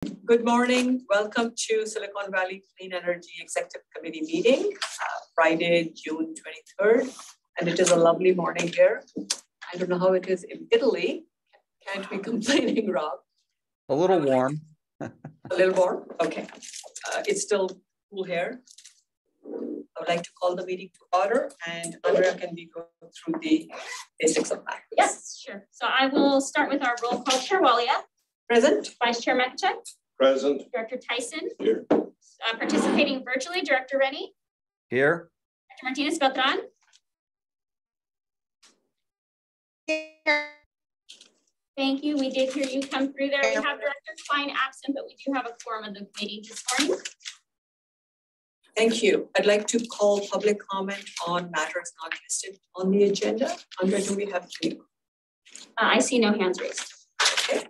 Good morning. Welcome to Silicon Valley Clean Energy Executive Committee meeting, Friday, June 23rd. And it is a lovely morning here. I don't know how it is in Italy. Can't be complaining, Rob. A little warm. A little warm? Okay. It's still cool here. I would like to call the meeting to order, and Andrea, can we go through the basics of that? Yes, sure. So I will start with our roll call. Chair Walia. Present. Vice Chair Makachek. Present. Director Tyson. Here. Participating virtually, Director Rennie. Here. Dr. Martinez Beltran. Here. Thank you. We did hear you come through there. We have Director Klein absent, but we do have a quorum of the committee this morning. Thank you. I'd like to call public comment on matters not listed on the agenda. Andrea, do we have any? I see no hands raised. Okay.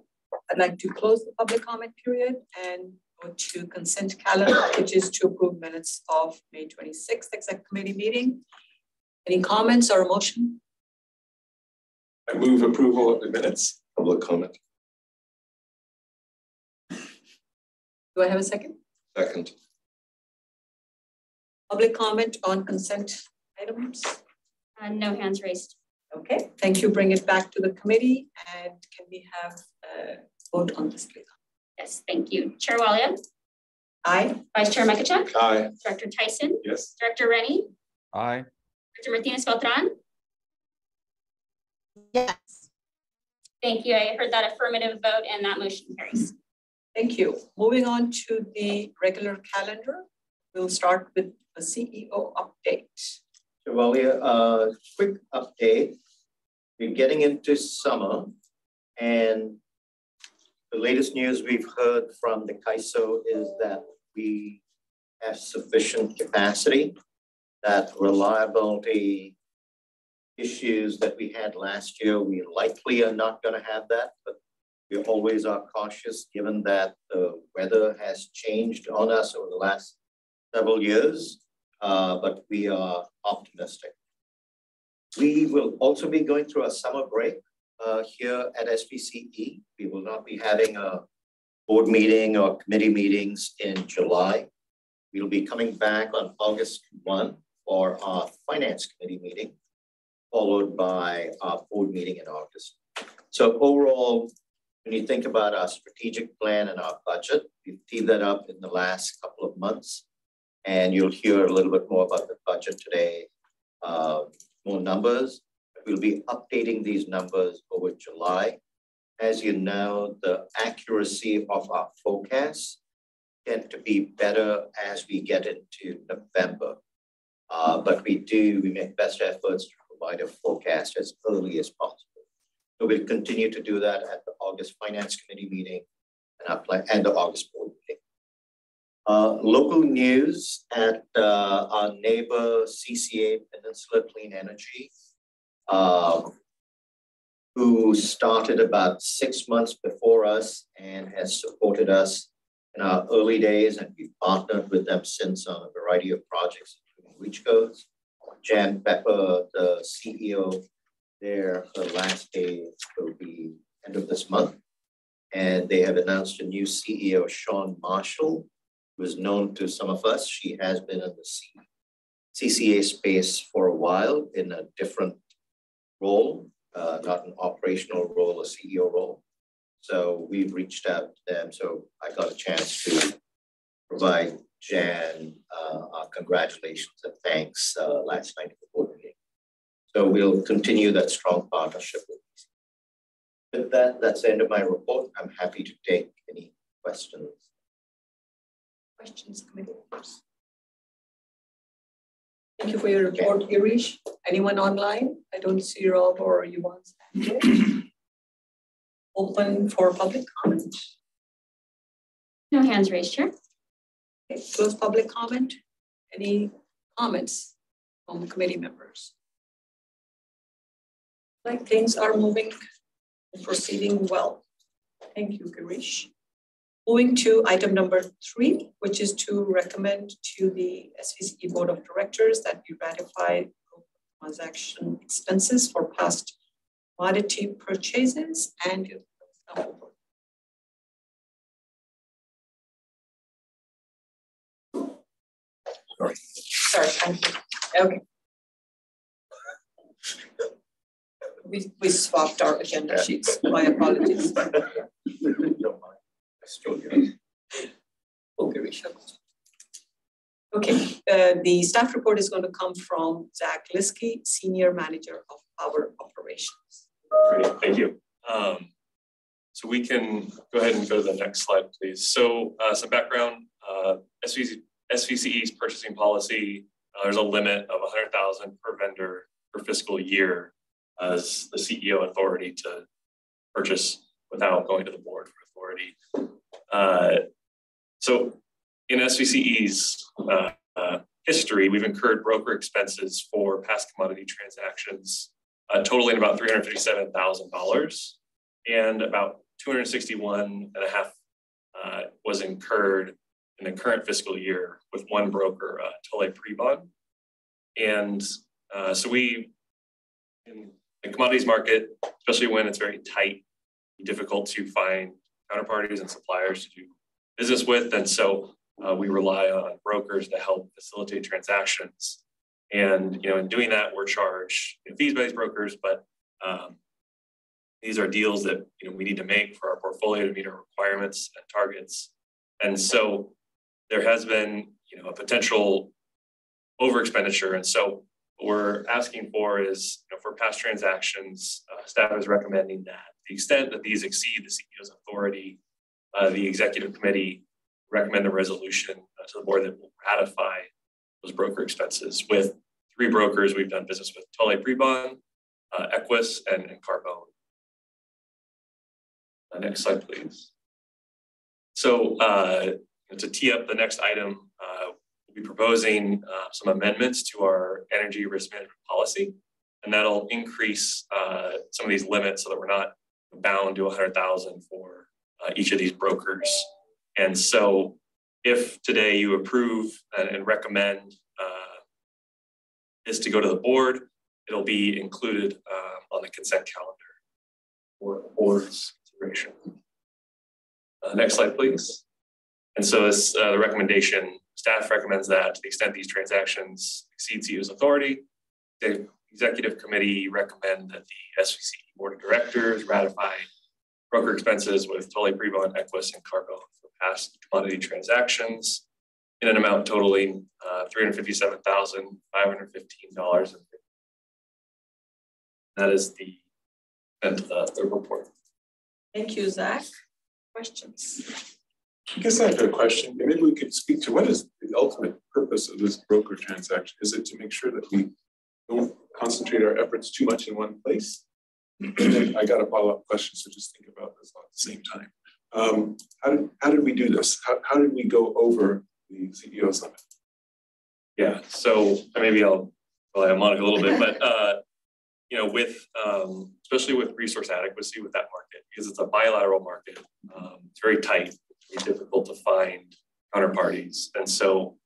I'd like to close the public comment period and go to consent calendar, which is to approve minutes of May 26th Exec Committee meeting. Any comments or a motion? I move approval of the minutes. Public comment. Do I have a second? Second. Public comment on consent items? No hands raised. Okay, thank you. Bring it back to the committee, and can we have a vote on this, please? Yes, thank you. Chair Walia. Aye. Vice Chair Makachek. Aye. Director Tyson. Yes. Director Rennie. Aye. Dr. Martinez Beltran. Yes. Thank you. I heard that affirmative vote and that motion carries. Thank you. Moving on to the regular calendar, we'll start with a CEO update. So while quick update, we're getting into summer, and the latest news we've heard from the CAISO is that we have sufficient capacity, that reliability issues that we had last year, we likely are not going to have that, but we always are cautious given that the weather has changed on us over the last several years, but we are optimistic. We will also be going through a summer break here at SVCE. We will not be having a board meeting or committee meetings in July. We'll be coming back on August 1 for our finance committee meeting, followed by our board meeting in August. So overall, when you think about our strategic plan and our budget, we've teed that up in the last couple of months, and you'll hear a little bit more about the budget today, more numbers. We'll be updating these numbers over July. As you know, the accuracy of our forecasts tend to be better as we get into November. But we make best efforts to provide a forecast as early as possible. So we'll continue to do that at the August Finance Committee meeting and the August board meeting. Local news at our neighbor CCA Peninsula Clean Energy, who started about 6 months before us and has supported us in our early days, and we've partnered with them since on a variety of projects, including reach codes. Jan Pepper, the CEO there, her last day will be end of this month. And they have announced a new CEO, Sean Marshall, who is known to some of us. She has been in the CCA space for a while in a different role, not an operational role, a CEO role. So we've reached out to them. So I got a chance to provide Jan our congratulations and thanks last night at the board meeting. So we'll continue that strong partnership with them. With that, that's the end of my report. I'm happy to take any questions. Questions, committee members? Thank you for your report, Girish. Anyone online? I don't see Rob or Yuvan's hand. Open for public comment. No hands raised, Chair. Okay, close public comment. Any comments from committee members? Like things are moving and proceeding well. Thank you, Girish. Moving to item number 3, which is to recommend to the SVCE Board of Directors that we ratify transaction expenses for past commodity purchases and Sorry, okay. We swapped our agenda sheets. My apologies. Don't mind. I still get it. Okay, okay, the staff report is going to come from Zach Liskey, Senior Manager of Power Operations. Great, thank you. So we can go ahead and go to the next slide, please. So some background, SVCE's purchasing policy, there's a limit of 100,000 per vendor per fiscal year as the CEO authority to purchase without going to the board for authority. So in SVCE's history, we've incurred broker expenses for past commodity transactions, totaling about $357,000, and about $261.5 was incurred in the current fiscal year with one broker, Tolle Prebon. And so we, in the commodities market, especially when it's very tight, difficult to find counterparties and suppliers to do business with. And so we rely on brokers to help facilitate transactions. And, in doing that, we're charged fees by these brokers, but these are deals that, we need to make for our portfolio to meet our requirements and targets. And so there has been, a potential over expenditure. And so what we're asking for is, for past transactions, staff is recommending that to the extent that these exceed the CEO's authority, the executive committee recommend a resolution to the board that will ratify those broker expenses. With 3 brokers, we've done business with Tolle Prebon, Equus, and Carbone. Next slide, please. So to tee up the next item, we'll be proposing some amendments to our energy risk management policy, and that'll increase some of these limits so that we're not bound to 100,000 for each of these brokers. And so if today you approve and recommend this to go to the board, it'll be included on the consent calendar for the board's consideration. Next slide, please. And so this, the recommendation, staff recommends that to the extent these transactions exceed CEO's authority, the executive committee recommend that the SVCE board of directors ratify broker expenses with Tolle Prebon, Equus, and Carbone for past commodity transactions in an amount totaling $357,515. That is the end of the report. Thank you, Zach. Questions? I guess I have a question. Maybe we could speak to what is the ultimate purpose of this broker transaction? Is it to make sure that we don't concentrate our efforts too much in one place? I got a follow-up question, so just think about this all at the same time. How did we do this? How did we go over the CEO summit? Yeah, so maybe I'll rely on Monica a little bit, but with especially with resource adequacy with that market, because it's a bilateral market, it's very tight, it's difficult to find counterparties, and so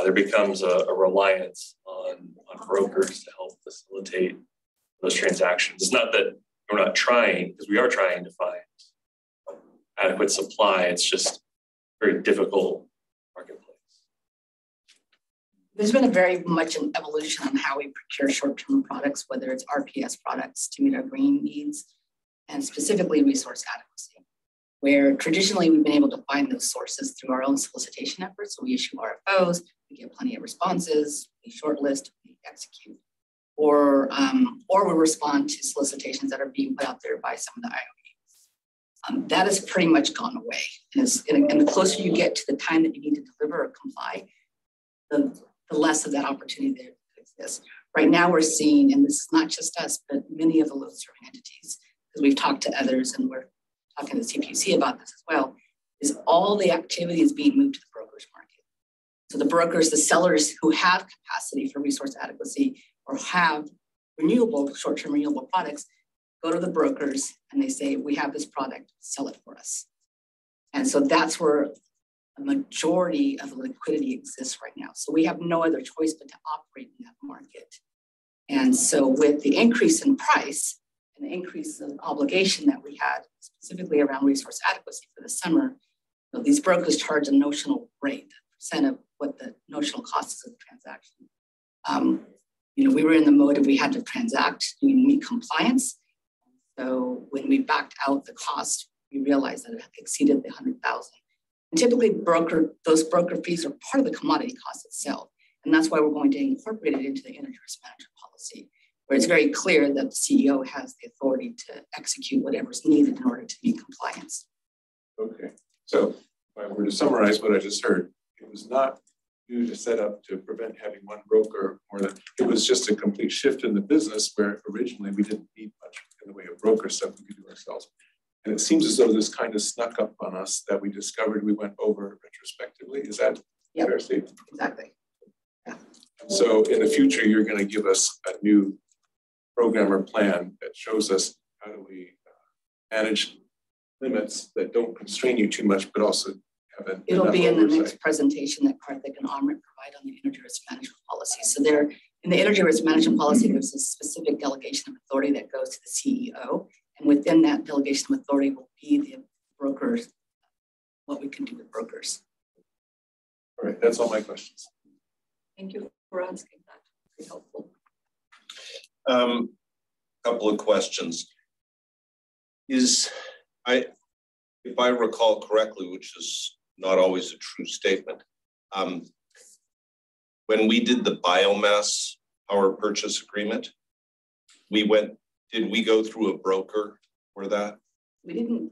there becomes a reliance on brokers to help facilitate those transactions. It's not that we're not trying, because we are trying to find adequate supply. It's just very difficult marketplace. There's been a very much an evolution on how we procure short-term products, whether it's RPS products to meet our green needs, and specifically resource adequacy, where traditionally we've been able to find those sources through our own solicitation efforts. So we issue RFOs, we get plenty of responses, we shortlist, we execute, or we respond to solicitations that are being put out there by some of the IOUs. That has pretty much gone away. And the closer you get to the time that you need to deliver or comply, the less of that opportunity there exists. Right now we're seeing, and this is not just us, but many of the load serving entities, because we've talked to others and we're talking to the CPUC about this as well, is all the activity is being moved to the brokers market. So the brokers, the sellers who have capacity for resource adequacy or have renewable, short-term renewable products, go to the brokers and they say, we have this product, sell it for us. And so that's where a majority of the liquidity exists right now. So we have no other choice but to operate in that market. And so with the increase in price and the increase in obligation that we had specifically around resource adequacy for the summer, these brokers charge a notional rate, of what the notional cost is of the transaction. We were in the mode of we had to transact to meet compliance. So when we backed out the cost, we realized that it exceeded the 100,000. And typically those broker fees are part of the commodity cost itself. And that's why we're going to incorporate it into the energy risk management policy, where it's very clear that the CEO has the authority to execute whatever's needed in order to meet compliance. Okay, so if I were to summarize what I just heard, it was not due to set up to prevent having one broker more than, it was just a complete shift in the business where originally we didn't need much in the way of broker stuff we could do ourselves. And it seems as though this kind of snuck up on us that we discovered we went over retrospectively. Is that fair statement? Exactly. Yeah. So in the future, you're going to give us a new program or plan that shows us how do we manage limits that don't constrain you too much, but also have an It'll be in the next presentation that Karthik and Amrit provide on the energy risk management policy. So there, in the energy risk management policy, there's a specific delegation of authority that goes to the CEO. And within that delegation of authority will be the brokers, what we can do with brokers. All right, that's all my questions. Thank you for asking that. Very helpful. Couple of questions. If I recall correctly, which is not always a true statement, when we did the biomass power purchase agreement, did we go through a broker for that? We didn't,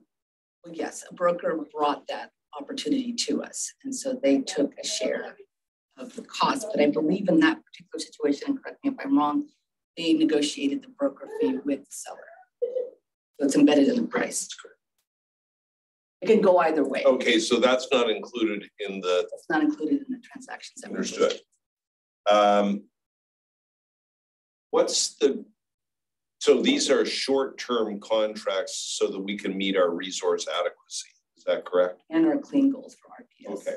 well, yes, a broker brought that opportunity to us. And so they took a share of the cost. But I believe in that particular situation, and correct me if I'm wrong, they negotiated the broker fee with the seller. So it's embedded in the price. It can go either way. Okay, so that's not included in the... It's not included in the transactions. Understood. So these are short-term contracts so that we can meet our resource adequacy. Is that correct? And our clean goals for RPS.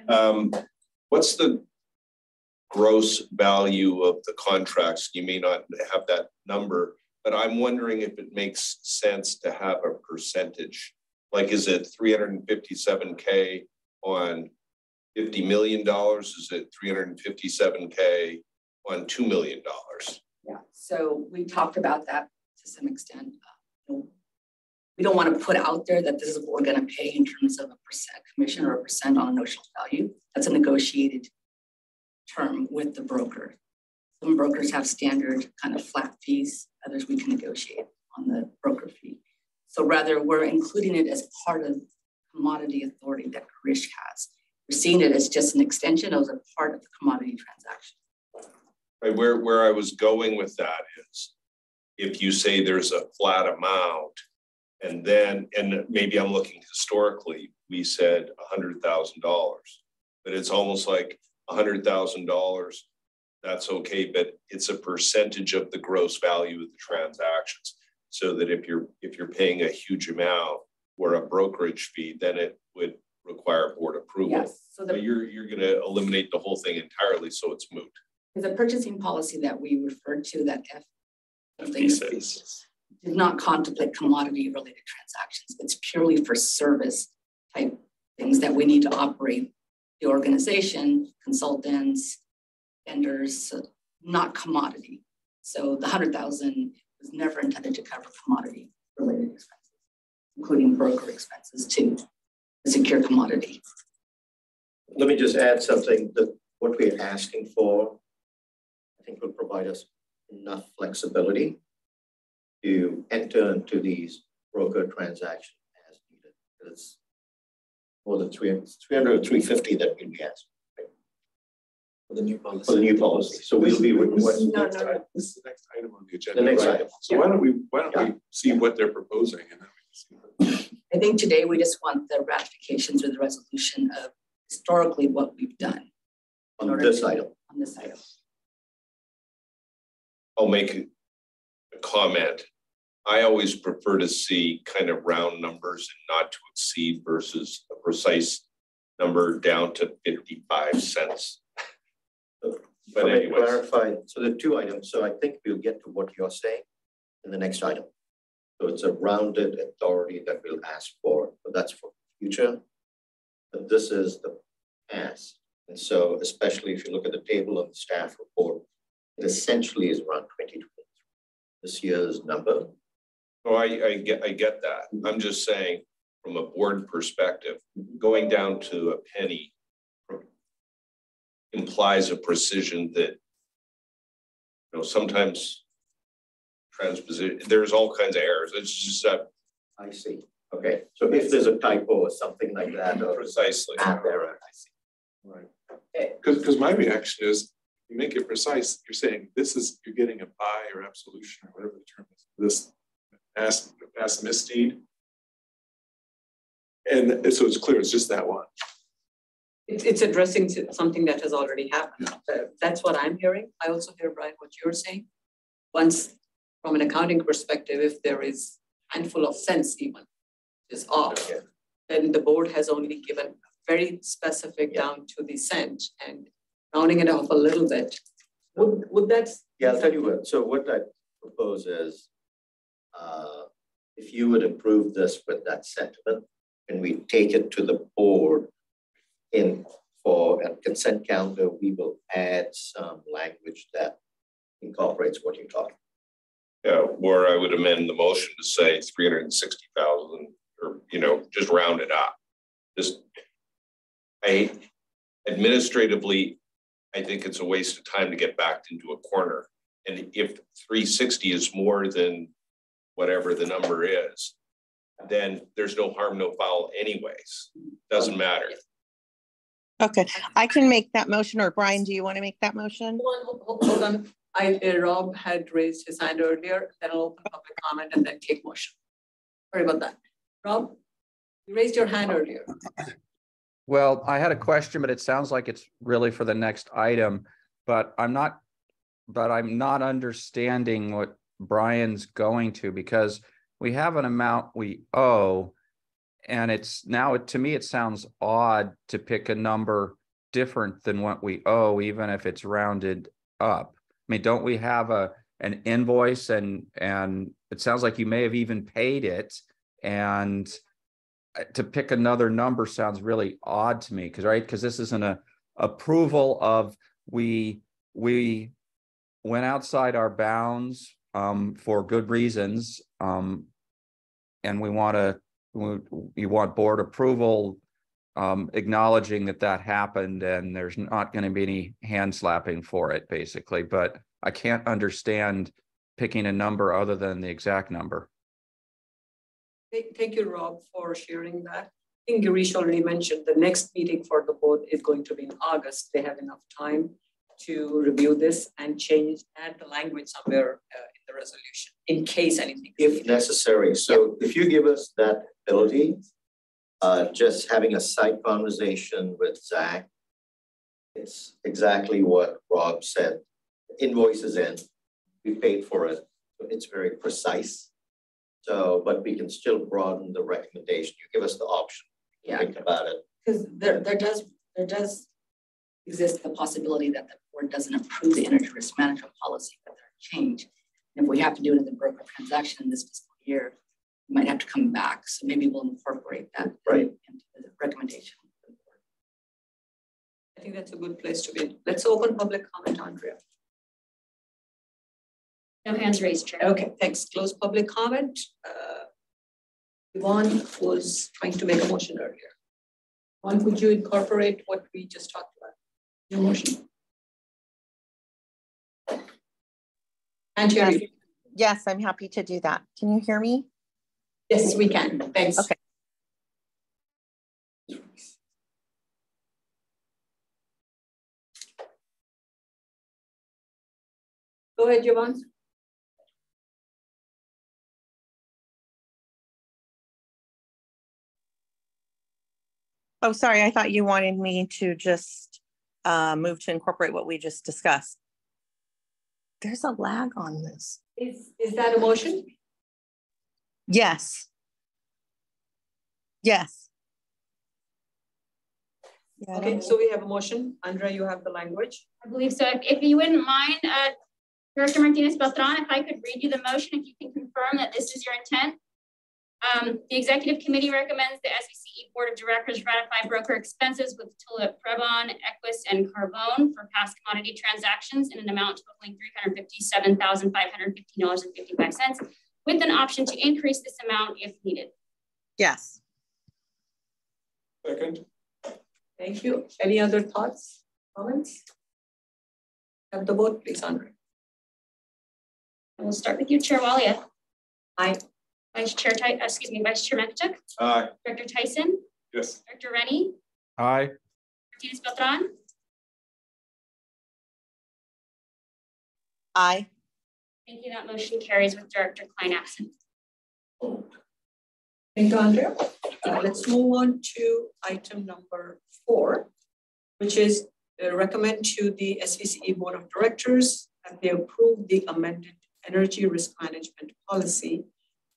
Okay. What's the gross value of the contracts? You may not have that number, but I'm wondering if it makes sense to have a percentage. Like, is it 357K on $50 million? Is it 357K on $2 million? Yeah, so we talked about that to some extent. We don't want to put out there that this is what we're going to pay in terms of a percent commission or a percent on a notional value. That's a negotiated term with the broker. Some brokers have standard kind of flat fees. Others we can negotiate on the broker fee. So rather, we're including it as part of commodity authority that Karish has. We're seeing it as just an extension of a part of the commodity transaction. Right, where I was going with that is, if you say there's a flat amount, and maybe I'm looking historically, we said $100,000, but it's almost like $100,000. That's okay, but it's a percentage of the gross value of the transactions. So that if you're paying a huge amount or a brokerage fee, then it would require board approval. Yes, so you're going to eliminate the whole thing entirely, so it's moot. The purchasing policy that we referred to, that did not contemplate commodity-related transactions. It's purely for service type things that we need to operate the organization, consultants, vendors, not commodity. So the $100,000 was never intended to cover commodity-related expenses, including broker expenses to the secure commodity. Let me just add something that what we're asking for, I think will provide us enough flexibility to enter into these broker transactions as needed. It's more than 300 or 350 that we'll be asking. For the new policy. For the new policy. So we'll be requesting. This is the next item on the agenda. The next item. So why don't we see what they're proposing, and then we can see. I think today we just want the ratification through the resolution of historically what we've done. On this item. On this item. I'll make a comment. I always prefer to see kind of round numbers and not to exceed versus a precise number down to 55 cents. But anyway, clarify. So the two items. So I think we'll get to what you're saying in the next item. So it's a rounded authority that we'll ask for, but that's for future. But this is the passed. And so, especially if you look at the table of the staff report, it essentially is around 2023, this year's number. Oh, I get that. I'm just saying, from a board perspective, going down to a penny implies a precision that, you know, sometimes transposition, there's all kinds of errors. It's just that. I see. Okay. So if there's a typo or something like that, or Precisely. math error, I see. Right. Because my reaction is, you make it precise, you're saying this is, you're getting a buy or absolution or whatever the term is, this past misdeed. And so it's clear, it's just that one. It's addressing something that has already happened. That's what I'm hearing. I also hear, Brian, what you're saying. Once, from an accounting perspective, if there is a handful of cents even is off, then the board has only given very specific down to the cent, and rounding it off a little bit. Would that? Yeah, I'll tell you what. So what I propose is, if you would approve this with that sentiment, and we take it to the board for a consent calendar, we will add some language that incorporates what you're talking. Yeah, or I would amend the motion to say 360,000, or, you know, just round it up. Just, administratively, I think it's a waste of time to get backed into a corner. And if 360 is more than whatever the number is, then there's no harm, no foul anyways. Doesn't matter. Okay, I can make that motion, or Brian, do you want to make that motion? Hold on. Rob had raised his hand earlier, then I'll open public comment and then take motion. Sorry about that. Rob, you raised your hand earlier. Well, I had a question, but it sounds like it's really for the next item, but I'm not understanding what Brian's going to, because we have an amount we owe, and it's now, to me, it sounds odd to pick a number different than what we owe, even if it's rounded up. I mean, don't we have an invoice, and it sounds like you may have even paid it, and to pick another number sounds really odd to me, because this is an approval of, we went outside our bounds for good reasons, and we want board approval, acknowledging that happened, and there's not going to be any hand slapping for it, basically. But I can't understand picking a number other than the exact number. Thank you, Rob, for sharing that. I think Girish already mentioned the next meeting for the board is going to be in August. They have enough time to review this and add the language somewhere in the resolution, in case anything. If necessary. So if you give us that ability, just having a side conversation with Zach, it's exactly what Rob said. Invoice is in, we paid for it. So it's very precise. So, but we can still broaden the recommendation. You give us the option. Think about it. Because there does exist the possibility that the board doesn't approve the energy risk management policy, but there change. And if we have to do it in the broker transaction this fiscal year, we might have to come back. So maybe we'll incorporate that into the recommendation. I think that's a good place to be. Let's open public comment, Andrea. No hands raised, Chair. Okay, thanks. Close public comment. Yvonne was trying to make a motion earlier. Yvonne, would you incorporate what we just talked about? Your motion. And hear you. Yes, I'm happy to do that. Can you hear me? Yes, we can. Thanks. Okay. Go ahead, Yvonne. Oh, sorry. I thought you wanted me to just move to incorporate what we just discussed. There's a lag on this. Is that a motion? Yes. Yes. Yeah, okay, so we have a motion. Andrea, you have the language. I believe so. If you wouldn't mind, Director Martinez-Beltran, if I could read you the motion, if you can confirm that this is your intent. The executive committee recommends the SVCE Board of Directors ratify broker expenses with Tulip Prebon, Equus, and Carbone for past commodity transactions in an amount totaling $357,515.55, with an option to increase this amount if needed. Yes. Second. Thank you. Any other thoughts, comments? Have the vote, please, Andre. And we'll start with you, Chair Walia. Aye. Vice Chair Mankiewicz. Aye. Director Tyson. Yes. Director Rennie. Aye. Martinez Beltran. Aye. Thank you. That motion carries with Director Klein absent. Thank you, Andrea. Let's move on to item number 4, which is recommend to the SVCE Board of Directors that they approve the amended energy risk management policy.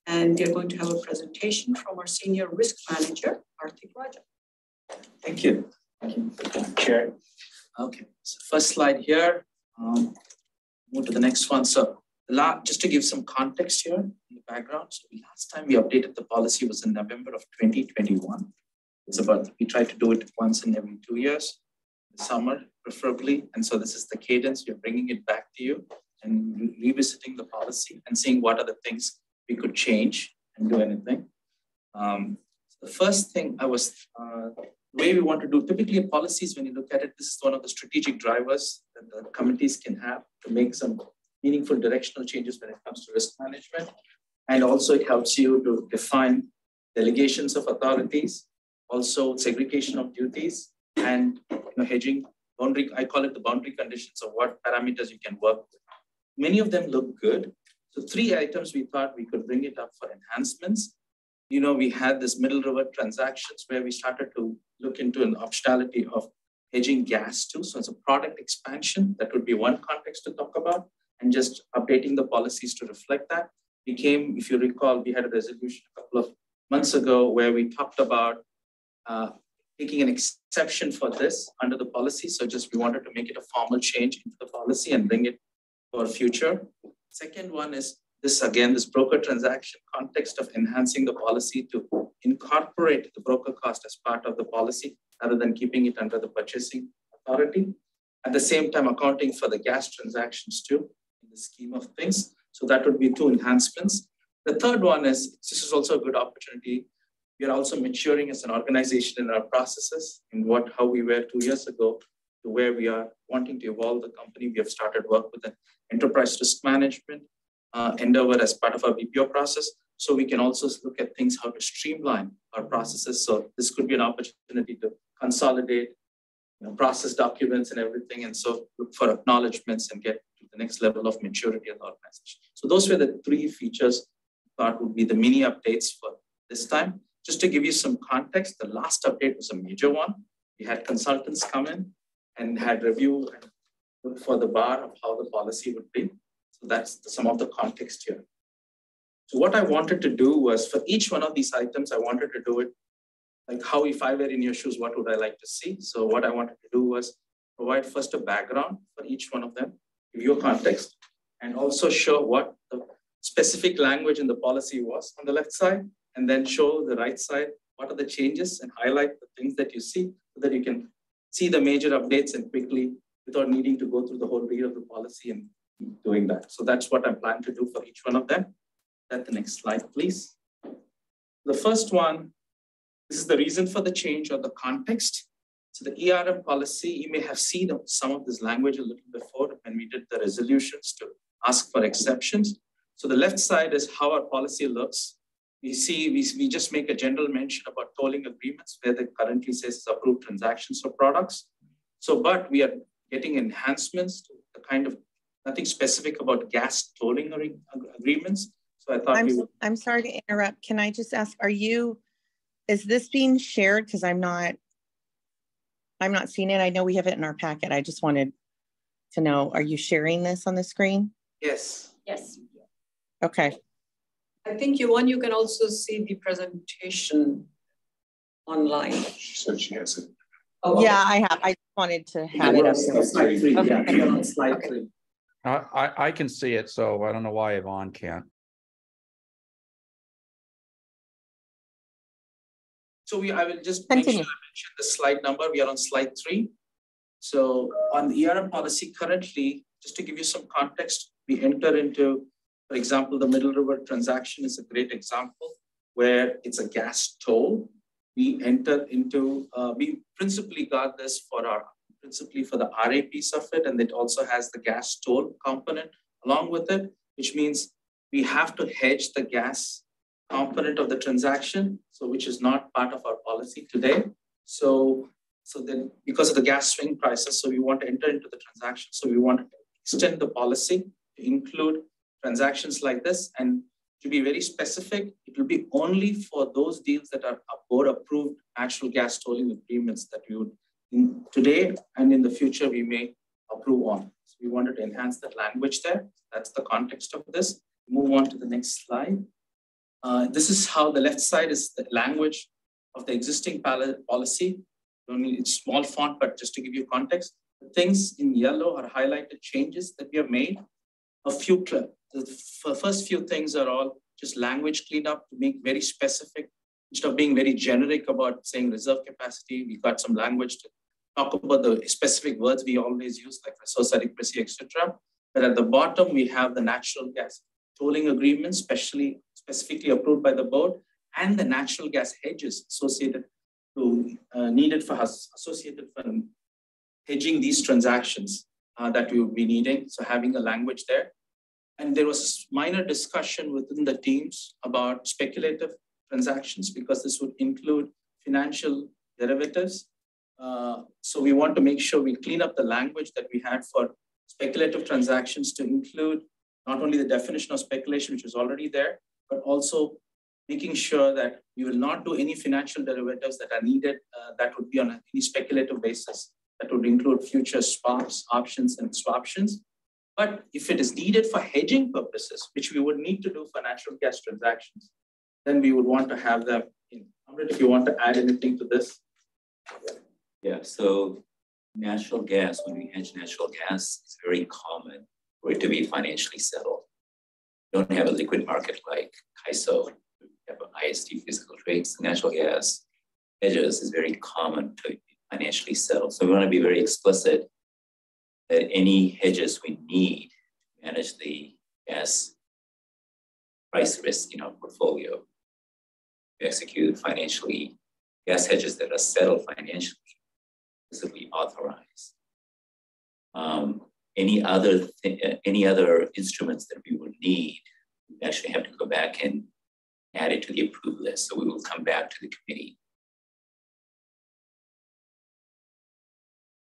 And they're going to have a presentation from our Senior Risk Manager, Arthik Raja. Thank you. Chair. Okay, so first slide here. Move to the next one. So just to give some context here in the background. So last time we updated the policy was in November of 2021. It's about, we try to do it once in every 2 years, the summer preferably. And so this is the cadence. We're bringing it back to you and revisiting the policy and seeing what are the things we could change and do anything. The first thing the way we want to do, typically in policies, when you look at it, this is one of the strategic drivers that the committees can have to make some meaningful directional changes when it comes to risk management. And also it helps you to define delegations of authorities, also segregation of duties, and hedging, boundary, I call it the boundary conditions of what parameters you can work with. Many of them look good. So 3 items we thought we could bring it up for enhancements. We had this Middle River transactions where we started to look into an optionality of hedging gas too. So it's a product expansion. That would be one context to talk about, and just updating the policies to reflect that. If you recall, we had a resolution a couple of months ago where we talked about taking an exception for this under the policy. So we wanted to make it a formal change into the policy and bring it for future. Second one is this broker transaction context of enhancing the policy to incorporate the broker cost as part of the policy rather than keeping it under the purchasing authority. At the same time, accounting for the gas transactions too in the scheme of things. So that would be 2 enhancements. The third one is, this is also a good opportunity. We are also maturing as an organization in our processes in how we were 2 years ago to where we are wanting to evolve the company. We have started work with an enterprise risk management endeavor as part of our BPO process. So we can also look at things, how to streamline our processes. So this could be an opportunity to consolidate process documents and everything. And so look for acknowledgements and get to the next level of maturity of the organization. So those were the 3 features I thought would be the mini updates for this time. Just to give you some context, the last update was a major one. We had consultants come in and had review and look for the bar of how the policy would be. So that's some of the context here. So what I wanted to do was, for each one of these items, I wanted to do it like how, if I were in your shoes, what would I like to see? So what I wanted to do was provide first a background for each one of them, give you a context, and also show what the specific language in the policy was on the left side, and then show the right side, what are the changes, and highlight the things that you see so that you can see the major updates and quickly, without needing to go through the whole read of the policy and doing that. So that's what I'm planning to do for each one of them. That's the next slide, please. The first one, this is the reason for the change or the context. So the ERM policy, you may have seen some of this language a little before when we did the resolutions to ask for exceptions. So the left side is how our policy looks. We see, we just make a general mention about tolling agreements where it currently says approved transactions for products. So, but we are getting enhancements to the kind of, nothing specific about gas tolling agreements. So I thought I'm sorry to interrupt. Can I just ask, is this being shared? Because I'm not seeing it. I know we have it in our packet. I just wanted to know, are you sharing this on the screen? Yes. Yes. Okay. I think you can also see the presentation online. She said she has it. Oh, yeah, I have. I wanted to have it up there. Slide 3. Okay. Yeah, on slide 3. I can see it, so I don't know why Yvonne can't. I will just make sure I mention the slide number. We are on slide 3. So on the ERM policy currently, just to give you some context, we enter into, for example, the Middle River transaction is a great example where it's a gas toll. We enter into, we principally got this principally for the RA piece of it, and it also has the gas toll component along with it, which means we have to hedge the gas component of the transaction, so which is not part of our policy today. So then because of the gas swing prices, so we want to enter into the transaction. So we want to extend the policy to include transactions like this. And to be very specific, it will be only for those deals that are board approved natural gas tolling agreements that we would today and in the future we may approve on. So we wanted to enhance that language there. That's the context of this. Move on to the next slide. This is how the left side is the language of the existing policy. Only it's small font, but just to give you context, the things in yellow are highlighted changes that we have made. The first few things are all just language cleanup to make very specific. Instead of being very generic about saying reserve capacity, we got some language to talk about the specific words we always use, like resource adequacy, etc. But at the bottom, we have the natural gas tolling agreements, specifically approved by the board, and the natural gas hedges associated associated for hedging these transactions that we would be needing. So having a language there. And there was a minor discussion within the teams about speculative transactions because this would include financial derivatives. So we want to make sure we clean up the language that we had for speculative transactions to include not only the definition of speculation, which was already there, but also making sure that we will not do any financial derivatives that are needed that would be on any speculative basis. That would include future swaps, options, and swaptions. But if it is needed for hedging purposes, which we would need to do for natural gas transactions, then we would want to have them in. Amrit, if you want to add anything to this. Yeah, so natural gas, when we hedge natural gas, it's very common for it to be financially settled. We don't have a liquid market like CAISO. We have an IST physical trades. Natural gas hedges is very common to be financially settled. So we want to be very explicit that any hedges we need to manage the gas price risk in our portfolio, we execute financially gas hedges that are settled financially, physically authorized. Any other instruments that we would need, we actually have to go back and add it to the approved list. So we will come back to the committee.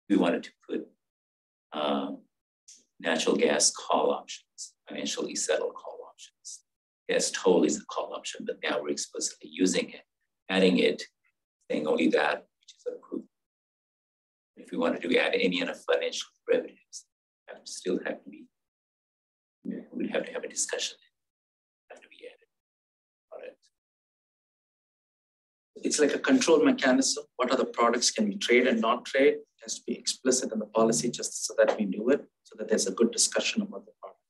We wanted to put natural gas call options, financially settled call options. Gas toll is a call option, but now we're explicitly using it, adding it, saying only that which is approved. If we wanted to add any other financial derivatives, still have to be, we'd have to have a discussion. Have to be added. All right. It's like a control mechanism. What other products can we trade and not trade? It has to be explicit in the policy just so that we do it, so that there's a good discussion about the product.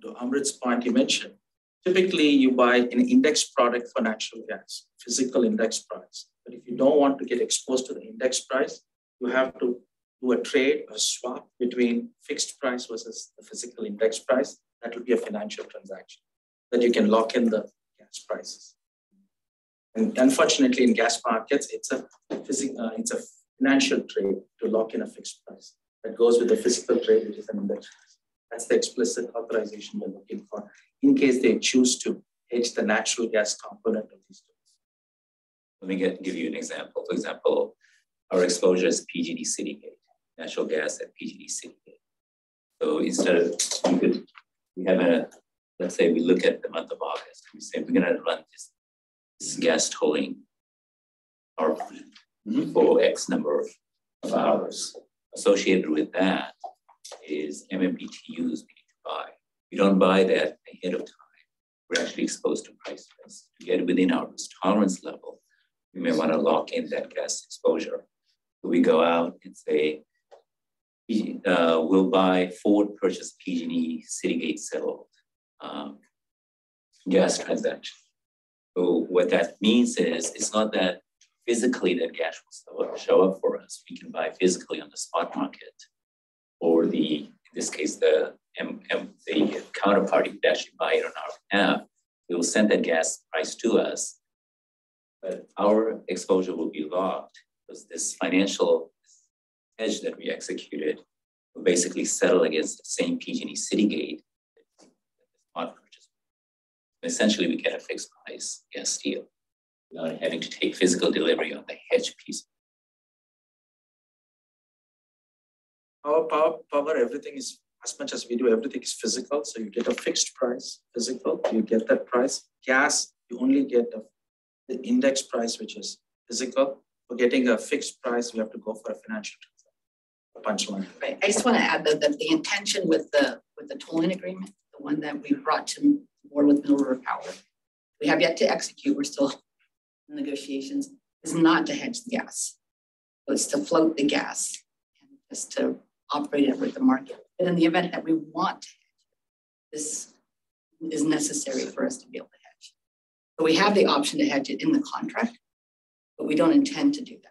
To Amrit's point, you mentioned, typically you buy an index product for natural gas, physical index price. But if you don't want to get exposed to the index price, you have to do a trade, a swap between fixed price versus the physical index price. That will be a financial transaction that you can lock in the gas prices. And unfortunately, in gas markets, it's a financial trade to lock in a fixed price that goes with the physical trade, which is an index price. That's the explicit authorization we're looking for in case they choose to hedge the natural gas component of these tools. Let me give you an example. For example, our exposure is PGD Citygate, natural gas at PGD Citygate. So instead of, let's say we look at the month of August, and we say we're going to run this gas tolling power plant for X number of hours. Associated with that is MMBTUs we need to buy. We don't buy that ahead of time. We're actually exposed to price risk. To get within our risk tolerance level, we may want to lock in that gas exposure. So we go out and say, we'll buy forward purchase PG&E Citygate settled gas transaction. So what that means is, it's not that physically that gas will show up for us. We can buy physically on the spot market, or in this case, the counterparty would actually buy it on our behalf. We will send that gas price to us, but our exposure will be locked because this financial hedge that we executed will basically settle against the same PG&E Citygate spot purchase. Essentially, we get a fixed price gas deal without having to take physical delivery on the hedge piece. Our power, everything is, as much as we do, everything is physical. So you get a fixed price, physical, you get that price. Gas, you only get the index price, which is physical. For getting a fixed price, we have to go for a financial punchline. Right. I just want to add that the intention with the tolling agreement, the one that we brought to board with Middle River Power, we have yet to execute. We're still in negotiations. Is not to hedge the gas. So it's to float the gas and just to operate it with the market. And in the event that we want to hedge, this is necessary for us to be able to hedge. So we have the option to hedge it in the contract, but we don't intend to do that.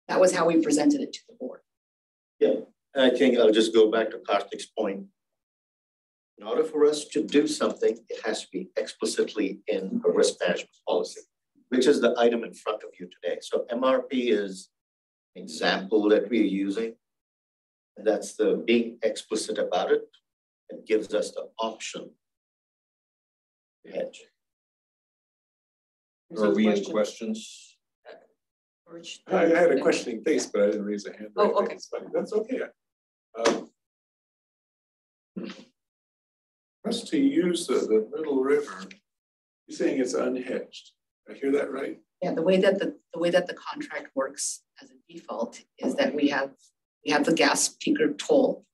That was how we presented it to the board. Yeah, and I think I'll just go back to Karthik's point. In order for us to do something, it has to be explicitly in a risk management policy, which is the item in front of you today. So MRP is an example that we're using. And that's the being explicit about it. It gives us the option to hedge. Are we in questions? I had a questioning face, but I didn't raise a hand. Oh, okay. That's okay. For us to use the Middle River, you're saying it's unhedged. Did I hear that right? Yeah, the way that the contract works as a default is that we have the gas peaker toll,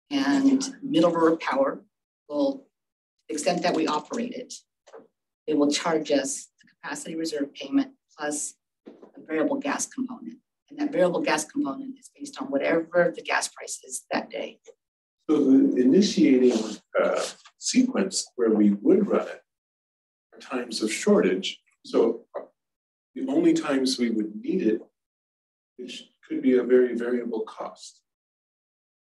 and Middle River Power will, to the extent that we operate it, they will charge us the capacity reserve payment plus a variable gas component. And that variable gas component is based on whatever the gas price is that day. So the initiating sequence where we would run it are times of shortage. So the only times we would need it, which could be a very variable cost.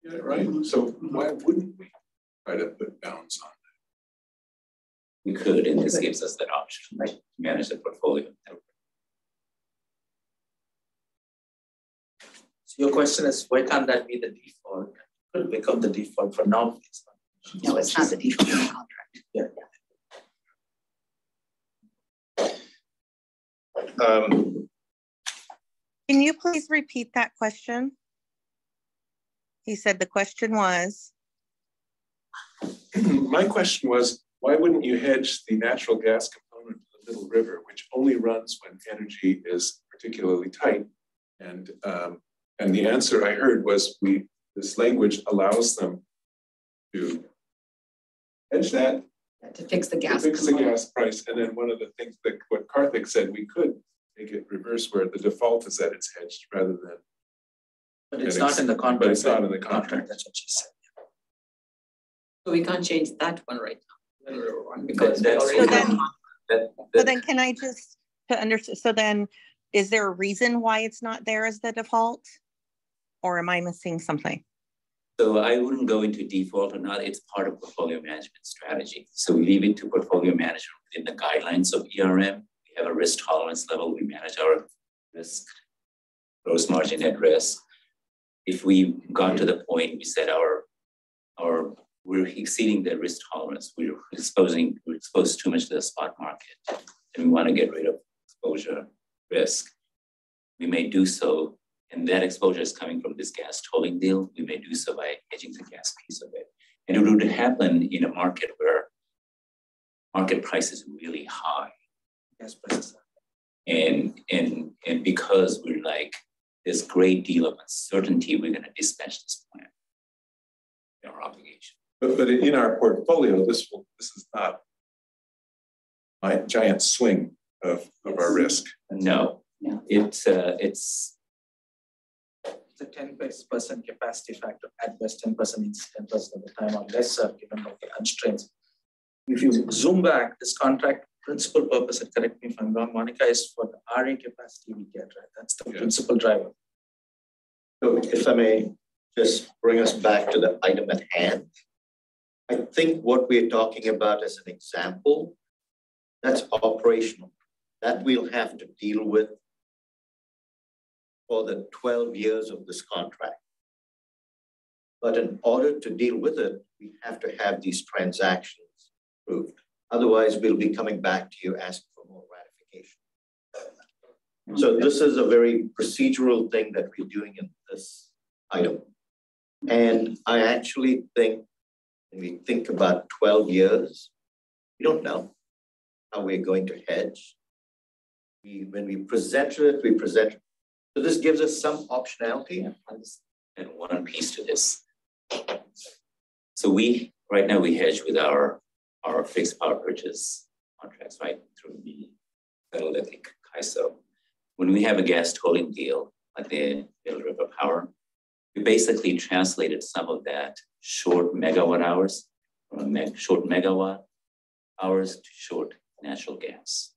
Yeah, right? So why wouldn't we try to put bounds on that? We could, and this gives us that option, right, to manage the portfolio. So your question is, why can't that be the default? It could become the default for now. No, it's not the default in the contract. Yeah. Can you please repeat that question? He said the question was? My question was, why wouldn't you hedge the natural gas component of the Middle River, which only runs when energy is particularly tight? And the answer I heard was this language allows them to hedge that. To fix the gas. To fix the gas price. And then one of the things that what Karthik said, we could make it reverse where the default is that it's hedged rather than. But it's not in the contract. But it's not in the contract. That's what she said. So we can't change that one right now. Because so then can I just to understand, so then is there a reason why it's not there as the default? Or am I missing something? So I wouldn't go into default or not. It's part of portfolio management strategy. So we leave it to portfolio management within the guidelines of ERM. We have a risk tolerance level. We manage our risk, gross margin at risk. If we got to the point we said we're exceeding the risk tolerance, we're exposed too much to the spot market, and we want to get rid of exposure risk, we may do so. And that exposure is coming from this gas tolling deal. We may do so by hedging the gas piece of it. And it would happen in a market where market price is really high. Gas prices. And because we're like this great deal of uncertainty, we're going to dispatch this plant. Our obligation. But in our portfolio, this is not a giant swing of our risk. No, it's a 10% capacity factor, at best 10% is 10% of the time or lesser given the constraints. If you zoom back, this contract principal purpose, and correct me if I'm wrong, Monica, is for the RA capacity we get, right? That's the principal driver. So if I may just bring us back to the item at hand. I think what we're talking about as an example, that's operational. That we'll have to deal with for the 12 years of this contract. But in order to deal with it, we have to have these transactions approved. Otherwise, we'll be coming back to you asking for more ratification. So this is a very procedural thing that we're doing in this item. And I actually think when we think about 12 years, we don't know how we're going to hedge. When we present it, we present it. So this gives us some optionality. And one piece to this. So right now we hedge with our fixed power purchase contracts, right, through the Federal Electric CAISO. When we have a gas tolling deal, like the Middle River Power, we basically translated some of that short megawatt hours from short megawatt hours to short natural gas.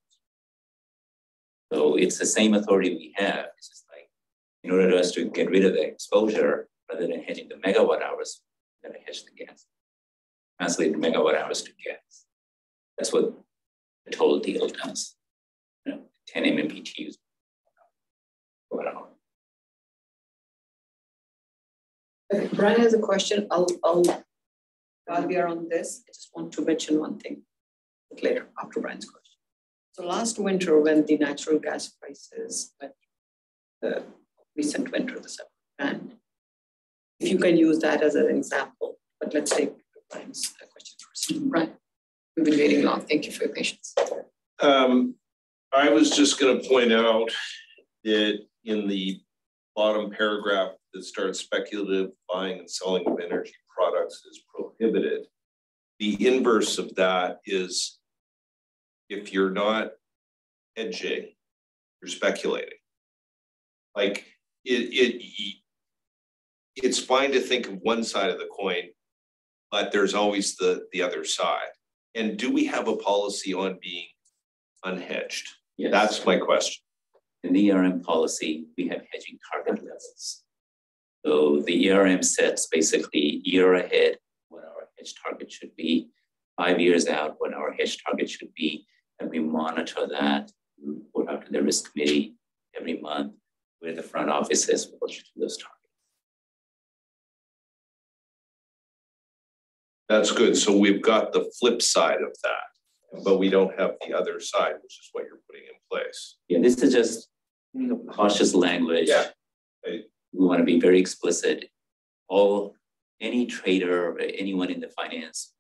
So it's the same authority we have. It's just like, in order for us to get rid of the exposure, rather than hedging the megawatt hours, we're going to hedge the gas. Translate the megawatt hours to gas. That's what the total deal does. 10 MMBTUs per hour. Brian has a question. While we are on this, I just want to mention one thing later after Brian's question. So last winter, when the natural gas prices went, the recent winter, the summer, and if you can use that as an example, but let's take Brian's question first. Brian, we've been waiting long. Thank you for your patience. I was just going to point out that in the bottom paragraph that starts speculative buying and selling of energy products is prohibited. The inverse of that is if you're not hedging, you're speculating. Like it's fine to think of one side of the coin, but there's always the other side. And do we have a policy on being unhedged? Yes. That's my question. In the ERM policy, we have hedging target levels. So the ERM sets basically year ahead what our hedge target should be, 5 years out what our hedge target should be, and we monitor that. We report out to the risk committee every month where the front office is relative to those targets. That's good. So we've got the flip side of that, but we don't have the other side, which is what you're putting in place. Yeah, this is just cautious language. Yeah. We want to be very explicit. Any trader or anyone in the finance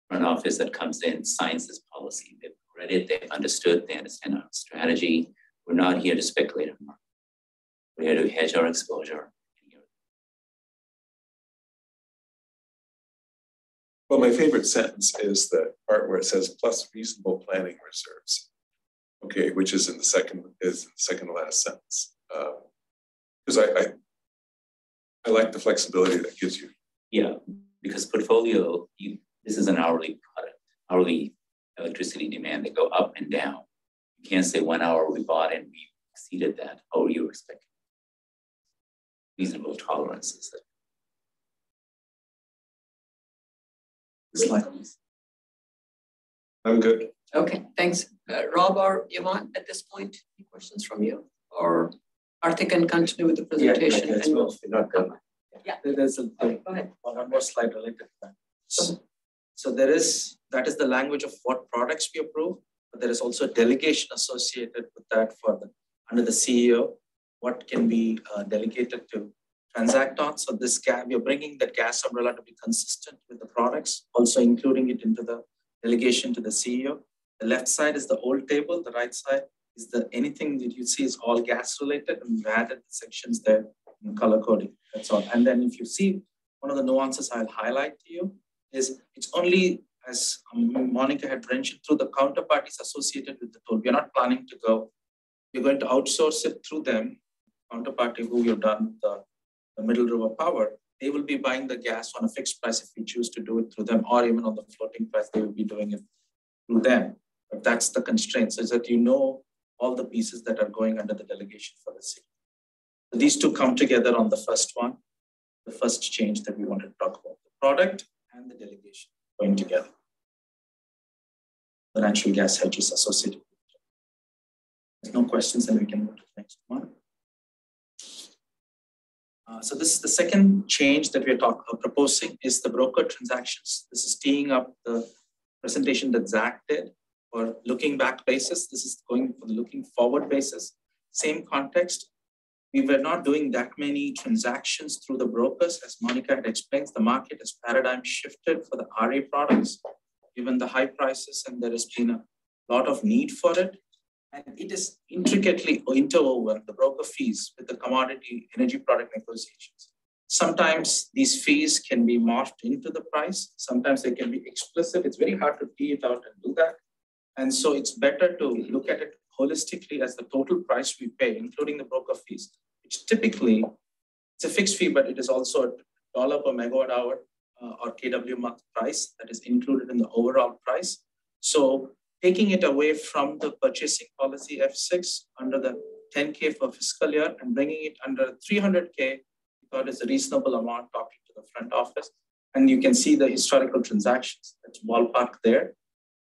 front office that comes in signs this policy. They've read it, they've understood, they understand our strategy. We're not here to speculate on market. We're here to hedge our exposure. Well, my favorite sentence is the part where it says plus reasonable planning reserves. Okay, which is in the second to last sentence. Because I like the flexibility that gives you. Yeah, because portfolio, this is an hourly product, hourly electricity demand. They go up and down. You can't say 1 hour we bought and we exceeded that. How are you expecting? Reasonable tolerances. I'm good. Okay, thanks. Rob or Yvonne, at this point, any questions from you? Or Arthur can continue with the presentation. Yeah, and we'll yeah. There's go ahead. One more slide related to that. So that is the language of what products we approve, but there is also a delegation associated with that under the CEO, what can be delegated to transact on. So we are bringing the gas umbrella to be consistent with the products, also including it into the delegation to the CEO. The left side is the old table, the right side is anything that you see is all gas related, and we've added the sections there in color coding, that's all. And then if you see, one of the nuances I'll highlight to you is it's only, as Monica had mentioned, through the counterparties associated with the tool. We're not planning to go, we're going to outsource it through them, counterparty who we've done the Middle River Power. They will be buying the gas on a fixed price if we choose to do it through them, or even on the floating price, they will be doing it through them. But that's the constraint, so that you know all the pieces that are going under the delegation for the city. So these two come together on the first one, the first change that we wanted to talk about, the product and the delegation going together. The natural gas hedges associated with it. There's no questions, then we can move to the next one. So this is the second change that we're proposing is the broker transactions. This is teeing up the presentation that Zach did for looking back basis. This is going for the looking forward basis. Same context. We were not doing that many transactions through the brokers. As Monica had explained, the market has paradigm shifted for the RA products, given the high prices, and there has been a lot of need for it. And it is intricately interwoven, the broker fees, with the commodity energy product negotiations. Sometimes these fees can be morphed into the price. Sometimes they can be explicit. It's very hard to tee it out and do that. And so it's better to look at it holistically as the total price we pay, including the broker fees, which typically, it's a fixed fee, but it is also a $1 per megawatt hour or kW month price that is included in the overall price. So taking it away from the purchasing policy F6 under the 10K for fiscal year and bringing it under 300K, we thought is a reasonable amount talking to the front office. And you can see the historical transactions, that's ballpark there.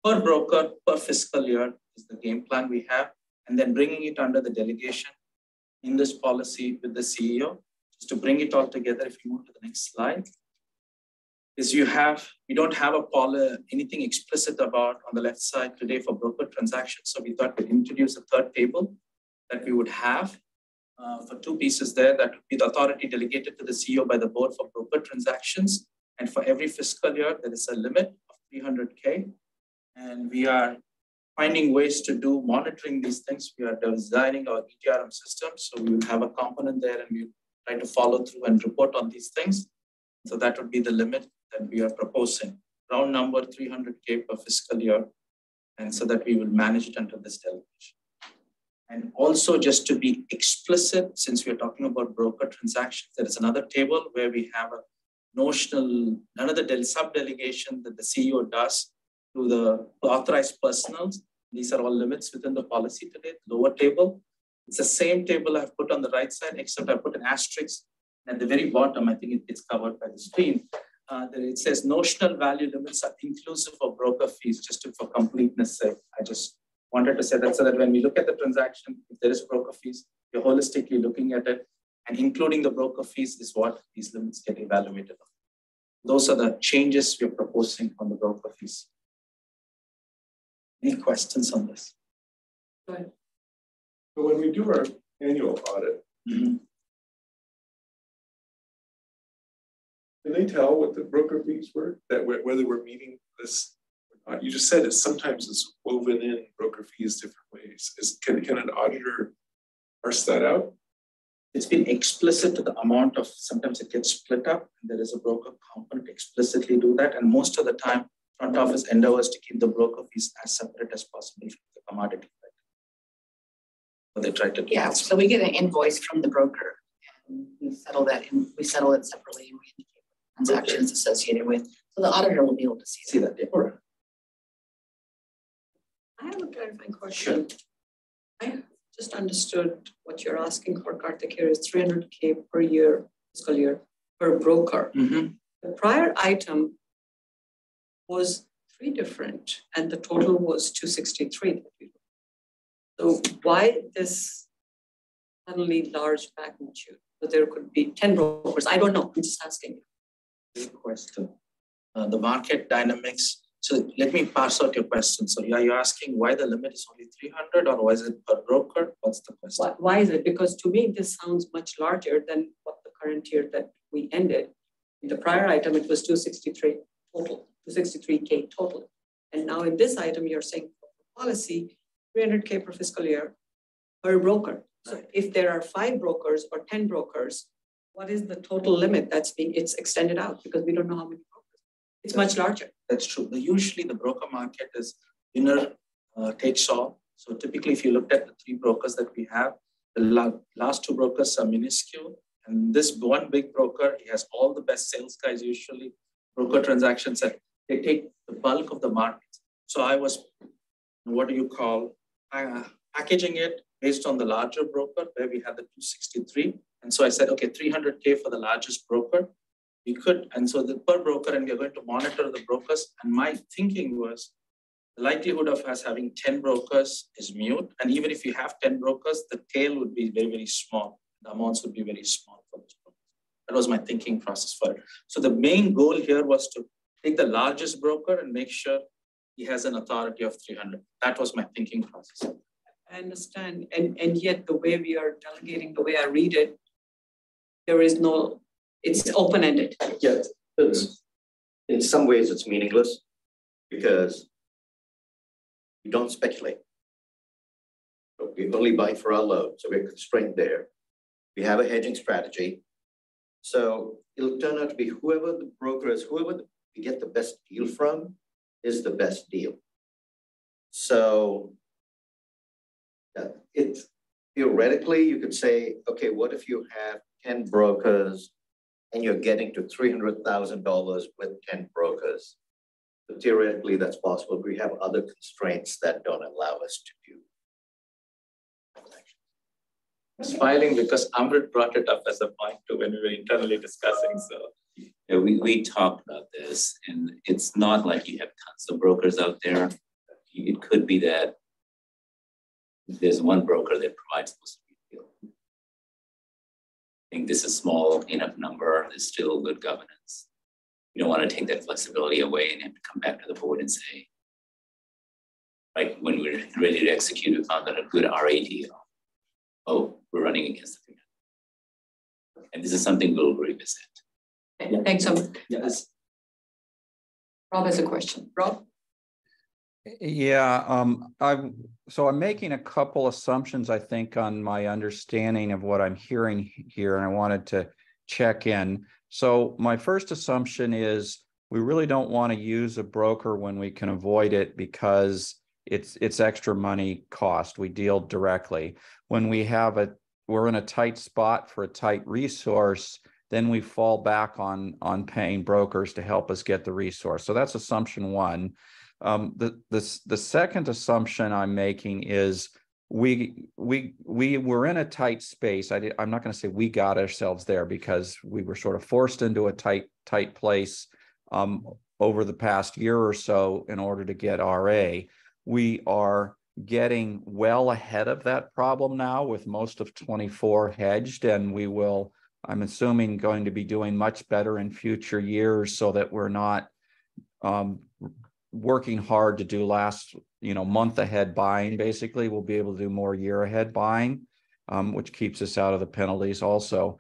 Per broker, per fiscal year is the game plan we have. And then bringing it under the delegation in this policy with the CEO, just to bring it all together. If you move to the next slide. Is we don't have anything explicit about on the left side today for broker transactions. So we thought we'd introduce a third table that we would have for two pieces there. That would be the authority delegated to the CEO by the board for broker transactions. And for every fiscal year, there is a limit of 300K. And we are finding ways to do monitoring these things. We are designing our ETRM system. So we will have a component there and we try to follow through and report on these things. So that would be the limit that we are proposing, round number 300K per fiscal year, and so that we will manage it under this delegation. And also just to be explicit, since we're talking about broker transactions, there is another table where we have a notional, another sub-delegation that the CEO does to the authorized personals. These are all limits within the policy today, lower table. It's the same table I've put on the right side, except I put an asterisk. At the very bottom, I think it gets covered by the screen. It says notional value limits are inclusive of broker fees, just for completeness sake. I just wanted to say that so that when we look at the transaction, if there is broker fees, we're holistically looking at it, and including the broker fees is what these limits get evaluated on. Those are the changes we're proposing on the broker fees. Any questions on this? Go ahead. So when we do our annual audit, can they tell what the broker fees were, that whether we're meeting this or not? You just said it sometimes it's woven in broker fees different ways. Can an auditor parse that out? It's been explicit to the amount of, sometimes it gets split up, and there is a broker component explicitly do that. And most of the time, front office endeavors to keep the broker fees as separate as possible from the commodity. So they try to. Yeah, so we get an invoice from the broker, and we settle that, and we settle it separately, and we indicate transactions associated with, so the auditor will be able to see that. Right. I have a clarifying question. Sure. I just understood what you're asking for, Karthik, here is 300K per year, fiscal year, per broker. The prior item was 3 different, and the total was 263. So why this suddenly large magnitude? So there could be 10 brokers. I don't know. I'm just asking you. Good question. The market dynamics. So let me parse out your question. So you're asking why the limit is only 300, or why is it per broker? What's the question? Why is it? Because to me, this sounds much larger than what the current year that we ended. In the prior item, it was 263 total, 263K total. And now in this item, you're saying policy, 300K per fiscal year per broker. So if there are 5 brokers or 10 brokers, what is the total limit that's being, it's extended out because we don't know how many brokers. It's much larger. That's true. Usually the broker market is winner takes all. So typically if you looked at the 3 brokers that we have, the last 2 brokers are minuscule. And this one big broker, he has all the best sales guys usually, broker transactions, and they take the bulk of the market. So I was packaging it based on the larger broker where we had the 263. And so I said, okay, 300K for the largest broker. We could, and so the per broker, and we're going to monitor the brokers. And my thinking was the likelihood of us having 10 brokers is mute. And even if you have 10 brokers, the tail would be very, very small. The amounts would be very small for those brokers. That was my thinking process for it. So the main goal here was to take the largest broker and make sure he has an authority of 300. That was my thinking process. I understand. And yet the way we are delegating, the way I read it, there is no, it's open-ended. Yeah, in some ways it's meaningless because we don't speculate. We only buy for our load, so we're constrained there. We have a hedging strategy. So it'll turn out to be whoever the broker is, whoever we get the best deal from is the best deal. So it's theoretically, you could say, okay, what if you have 10 brokers and you're getting to $300,000 with 10 brokers? So theoretically, that's possible. We have other constraints that don't allow us to do. I'm smiling because Amrit brought it up as a point too when we were internally discussing. So yeah, we talked about this, and it's not like you have tons of brokers out there. It could be that there's one broker that provides most of the deal. I think this is small enough number. There's still good governance. You don't want to take that flexibility away and have to come back to the board and say, like when we're ready to execute, we found that a good RA deal. Oh, we're running against the 300. And this is something we'll revisit. Thanks, yes. Rob has a question. Rob? Yeah, so I'm making a couple assumptions, I think, on my understanding of what I'm hearing here, and I wanted to check in. So my first assumption is we really don't want to use a broker when we can avoid it because it's extra money cost. We deal directly. When we're in a tight spot for a tight resource, then we fall back on paying brokers to help us get the resource. So that's assumption one. The second assumption I'm making is we were in a tight space. I'm not going to say we got ourselves there because we were sort of forced into a tight place over the past year or so in order to get RA. We are getting well ahead of that problem now with most of 24 hedged, and we will, I'm assuming, going to be doing much better in future years so that we're not working hard to do month ahead buying. Basically, we'll be able to do more year ahead buying, which keeps us out of the penalties also.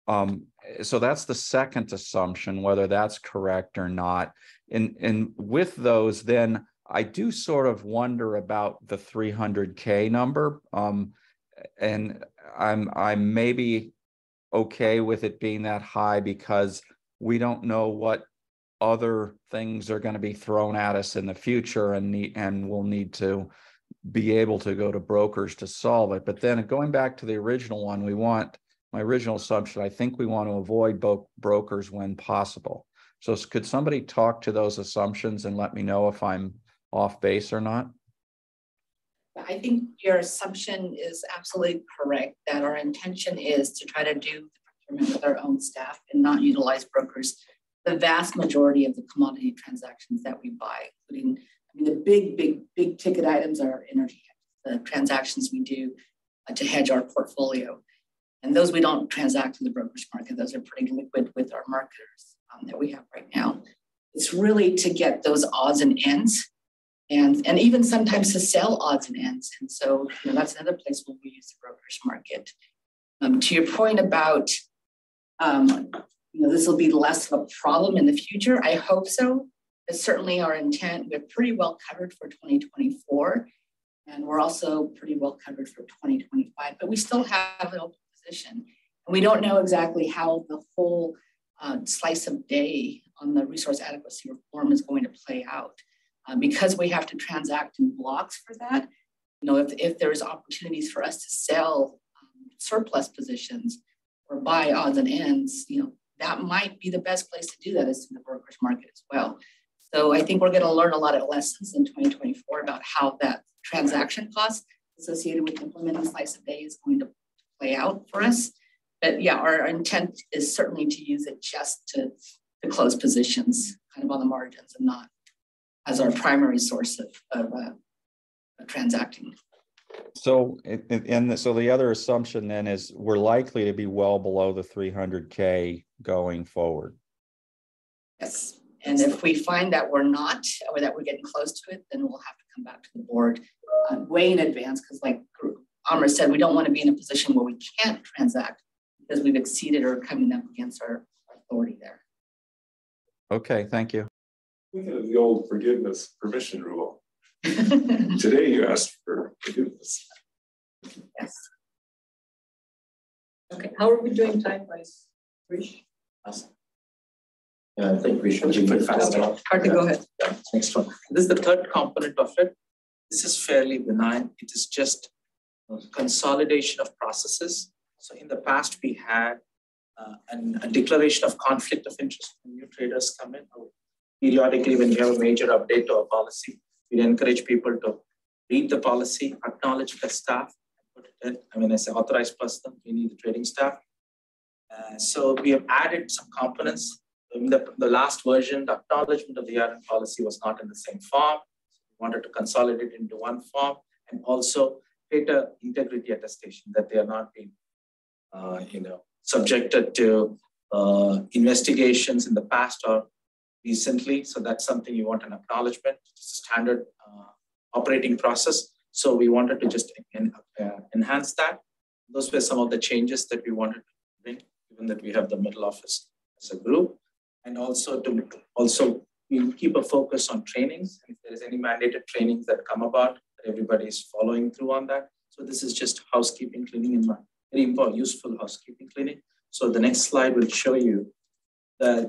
So that's the second assumption, whether that's correct or not. And with those, then I do sort of wonder about the 300K number. And I'm maybe okay with it being that high because we don't know what other things are going to be thrown at us in the future, and we'll need to be able to go to brokers to solve it. But then going back to the original one, my original assumption, I think we want to avoid brokers when possible. So could somebody talk to those assumptions and let me know if I'm off base or not? I think your assumption is absolutely correct, that our intention is to try to do the procurement with our own staff and not utilize brokers. The vast majority of the commodity transactions that we buy, including, the big ticket items are energy, the transactions we do to hedge our portfolio. And those we don't transact in the brokerage market. Those are pretty liquid with our marketers that we have right now. It's really to get those odds and ends, and even sometimes to sell odds and ends. And so that's another place where we use the brokerage market. To your point about, this will be less of a problem in the future. I hope so. It's certainly our intent. We're pretty well covered for 2024, and we're also pretty well covered for 2025, but we still have an open position. And we don't know exactly how the whole slice of day on the resource adequacy reform is going to play out. Because we have to transact in blocks for that, if there's opportunities for us to sell surplus positions or buy odds and ends, that might be the best place to do that is in the brokerage market as well. So I think we're going to learn a lot of lessons in 2024 about how that transaction cost associated with implementing slice of day is going to play out for us. But yeah, our intent is certainly to use it just to close positions kind of on the margins and not as our primary source of transacting. So, so the other assumption then is we're likely to be well below the 300K going forward. Yes, and if we find that we're not, or that we're getting close to it, then we'll have to come back to the board way in advance, because like Amr said, we don't want to be in a position where we can't transact because we've exceeded or coming up against our authority there. Okay, thank you. Thinking of the old forgiveness permission rule. Today you asked for forgiveness. Yes. Okay, how are we doing time-wise, Rish? Awesome. Yeah, I think we should put faster. Karthik, go ahead. Next one. This is the third component of it. This is fairly benign. It is just consolidation of processes. So in the past, we had a declaration of conflict of interest when new traders come in. Periodically, when we have a major update to our policy, we encourage people to read the policy, acknowledge the staff, put it in. I mean, as an authorized person, we need the trading staff. So we have added some components. In the last version, the acknowledgement of the ARN policy was not in the same form. We wanted to consolidate it into one form and also create an integrity attestation that they are not being, subjected to investigations in the past or recently. So that's something you want an acknowledgement. It's a standard operating process. So we wanted to just enhance that. Those were some of the changes that we wanted to bring, given that we have the middle office as a group. And also we keep a focus on trainings. And if there is any mandated trainings that come about, that everybody is following through on that. So this is just housekeeping cleaning in mind. Very important, useful housekeeping cleaning. So the next slide will show you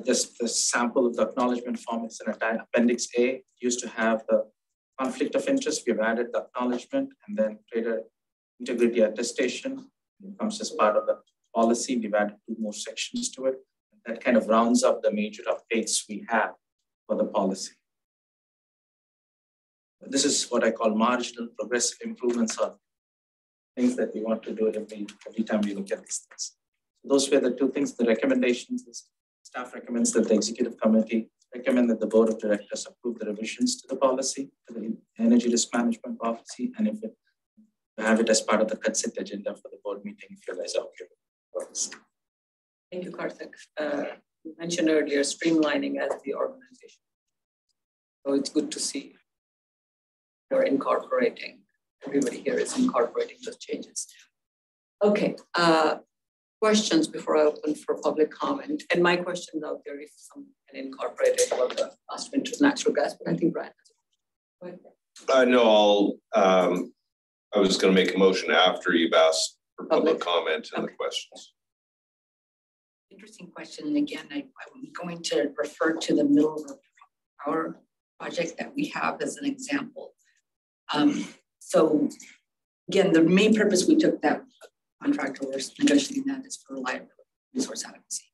just the sample of the acknowledgement form. It's in Appendix A. It used to have the conflict of interest. We've added the acknowledgement and then trader integrity attestation. It comes as part of the policy. We've added 2 more sections to it. That kind of rounds up the major updates we have for the policy. This is what I call marginal progressive improvements on things that we want to do every time we look at these things. Those were the 2 things. The recommendations is staff recommends that the executive committee recommend that the board of directors approve the revisions to the policy, to the energy risk management policy, and if it have it as part of the consent agenda for the board meeting, if you guys are okay with this. Thank you, Karthik. You mentioned earlier streamlining as the organization. So it's good to see you're incorporating, everybody here is incorporating those changes. Okay, questions before I open for public comment. And my questions out there, if some can incorporate it for the last winter's natural gas, but I think Brian has a question. No, I was going to make a motion after you've asked for public comment and the questions. Interesting question. And again, I'm going to refer to the middle of the power project that we have as an example. So again, the main purpose we took that contract or negotiating that is for reliability, resource adequacy.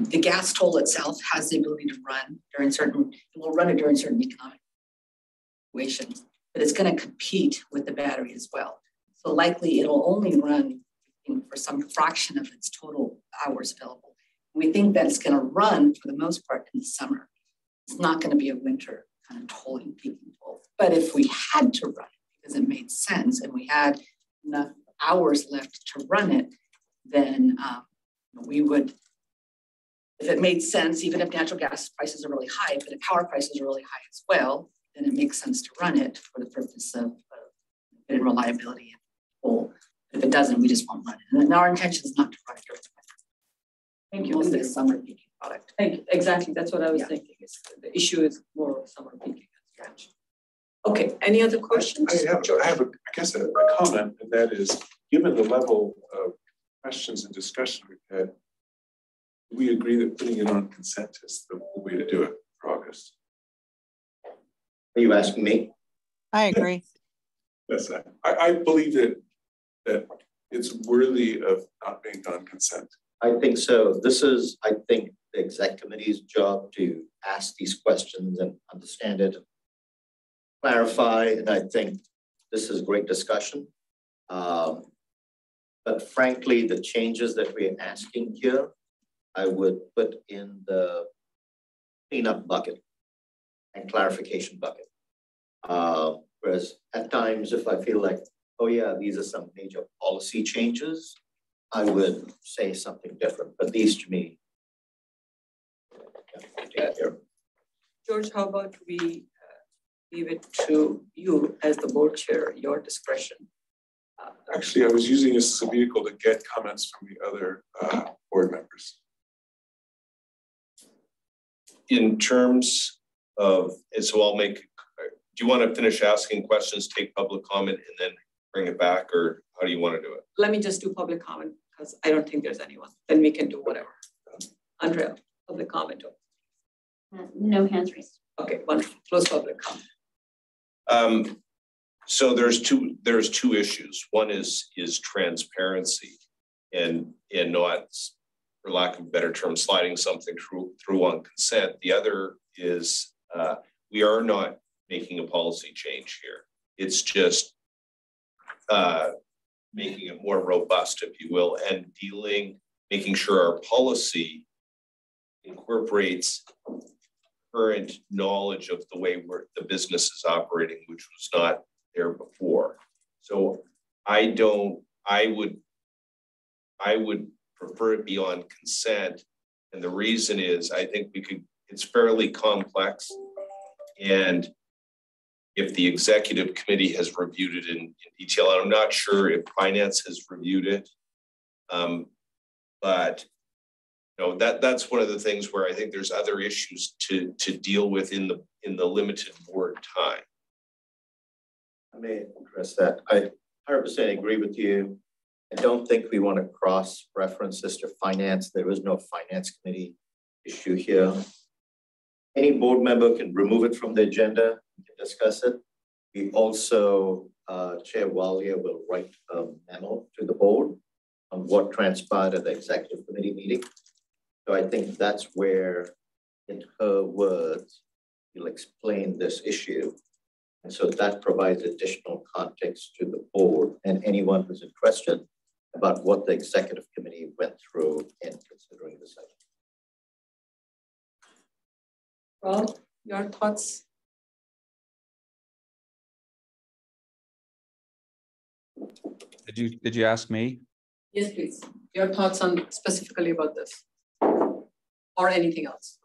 The gas toll itself has the ability to run during certain, it will run it during certain economic situations, but it's going to compete with the battery as well. So likely it'll only run for some fraction of its total hours available. We think that it's going to run for the most part in the summer. It's not going to be a winter kind of tolling, peaking toll. But if we had to run it because it made sense and we had enough hours left to run it, then we would, if it made sense, even if natural gas prices are really high, but if power prices are really high as well, then it makes sense to run it for the purpose of reliability and toll. If it doesn't, we just won't run it. And our intention is not to run it during the winter. Thank you. Mostly a summer peaking product. Thank you. Exactly. That's what I was thinking. The issue is more of summer peaking. Okay. Any other questions? I have a comment, and that is, given the level of questions and discussion we've had, we agree that putting it on consent is the way to do it for August. Are you asking me? I agree. Yes, I believe that it's worthy of not being on consent. I think so. I think the exec committee's job to ask these questions and understand it, clarify, and I think this is great discussion. But frankly, the changes that we're asking here, I would put in the cleanup bucket and clarification bucket. Whereas at times, if I feel like, oh yeah, these are some major policy changes, I would say something different. But these to me, yeah, here. George, how about we leave it to you as the board chair, your discretion? Actually, I was using this as a vehicle to get comments from the other board members. In terms of, and so I'll make, do you want to finish asking questions, take public comment, and then bring it back, or how do you want to do it? Let me just do public comment because I don't think there's anyone. Then we can do whatever. Andrea, public comment. No hands raised. Okay, wonderful. Close public comment. So there's two issues. One is transparency and not, for lack of a better term, sliding something through on consent. The other is we are not making a policy change here. It's just making it more robust, if you will, and making sure our policy incorporates current knowledge of the way the business is operating, which was not there before. So I would prefer it be on consent. And the reason is I think it's fairly complex. And if the executive committee has reviewed it in detail, I'm not sure if finance has reviewed it. But that's one of the things where I think there's other issues to deal with in the limited board time. I may address that. I 100% agree with you. I don't think we want to cross references to finance. There is no finance committee issue here. Any board member can remove it from the agenda. We can discuss it. We also, Chair Walia will write a memo to the board on what transpired at the executive committee meeting. So I think that's where, in her words, you'll explain this issue. And so that provides additional context to the board and anyone who's interested about what the executive committee went through in considering this item. Rob, your thoughts? Did you ask me? Yes, please. Your thoughts on specifically about this or anything else?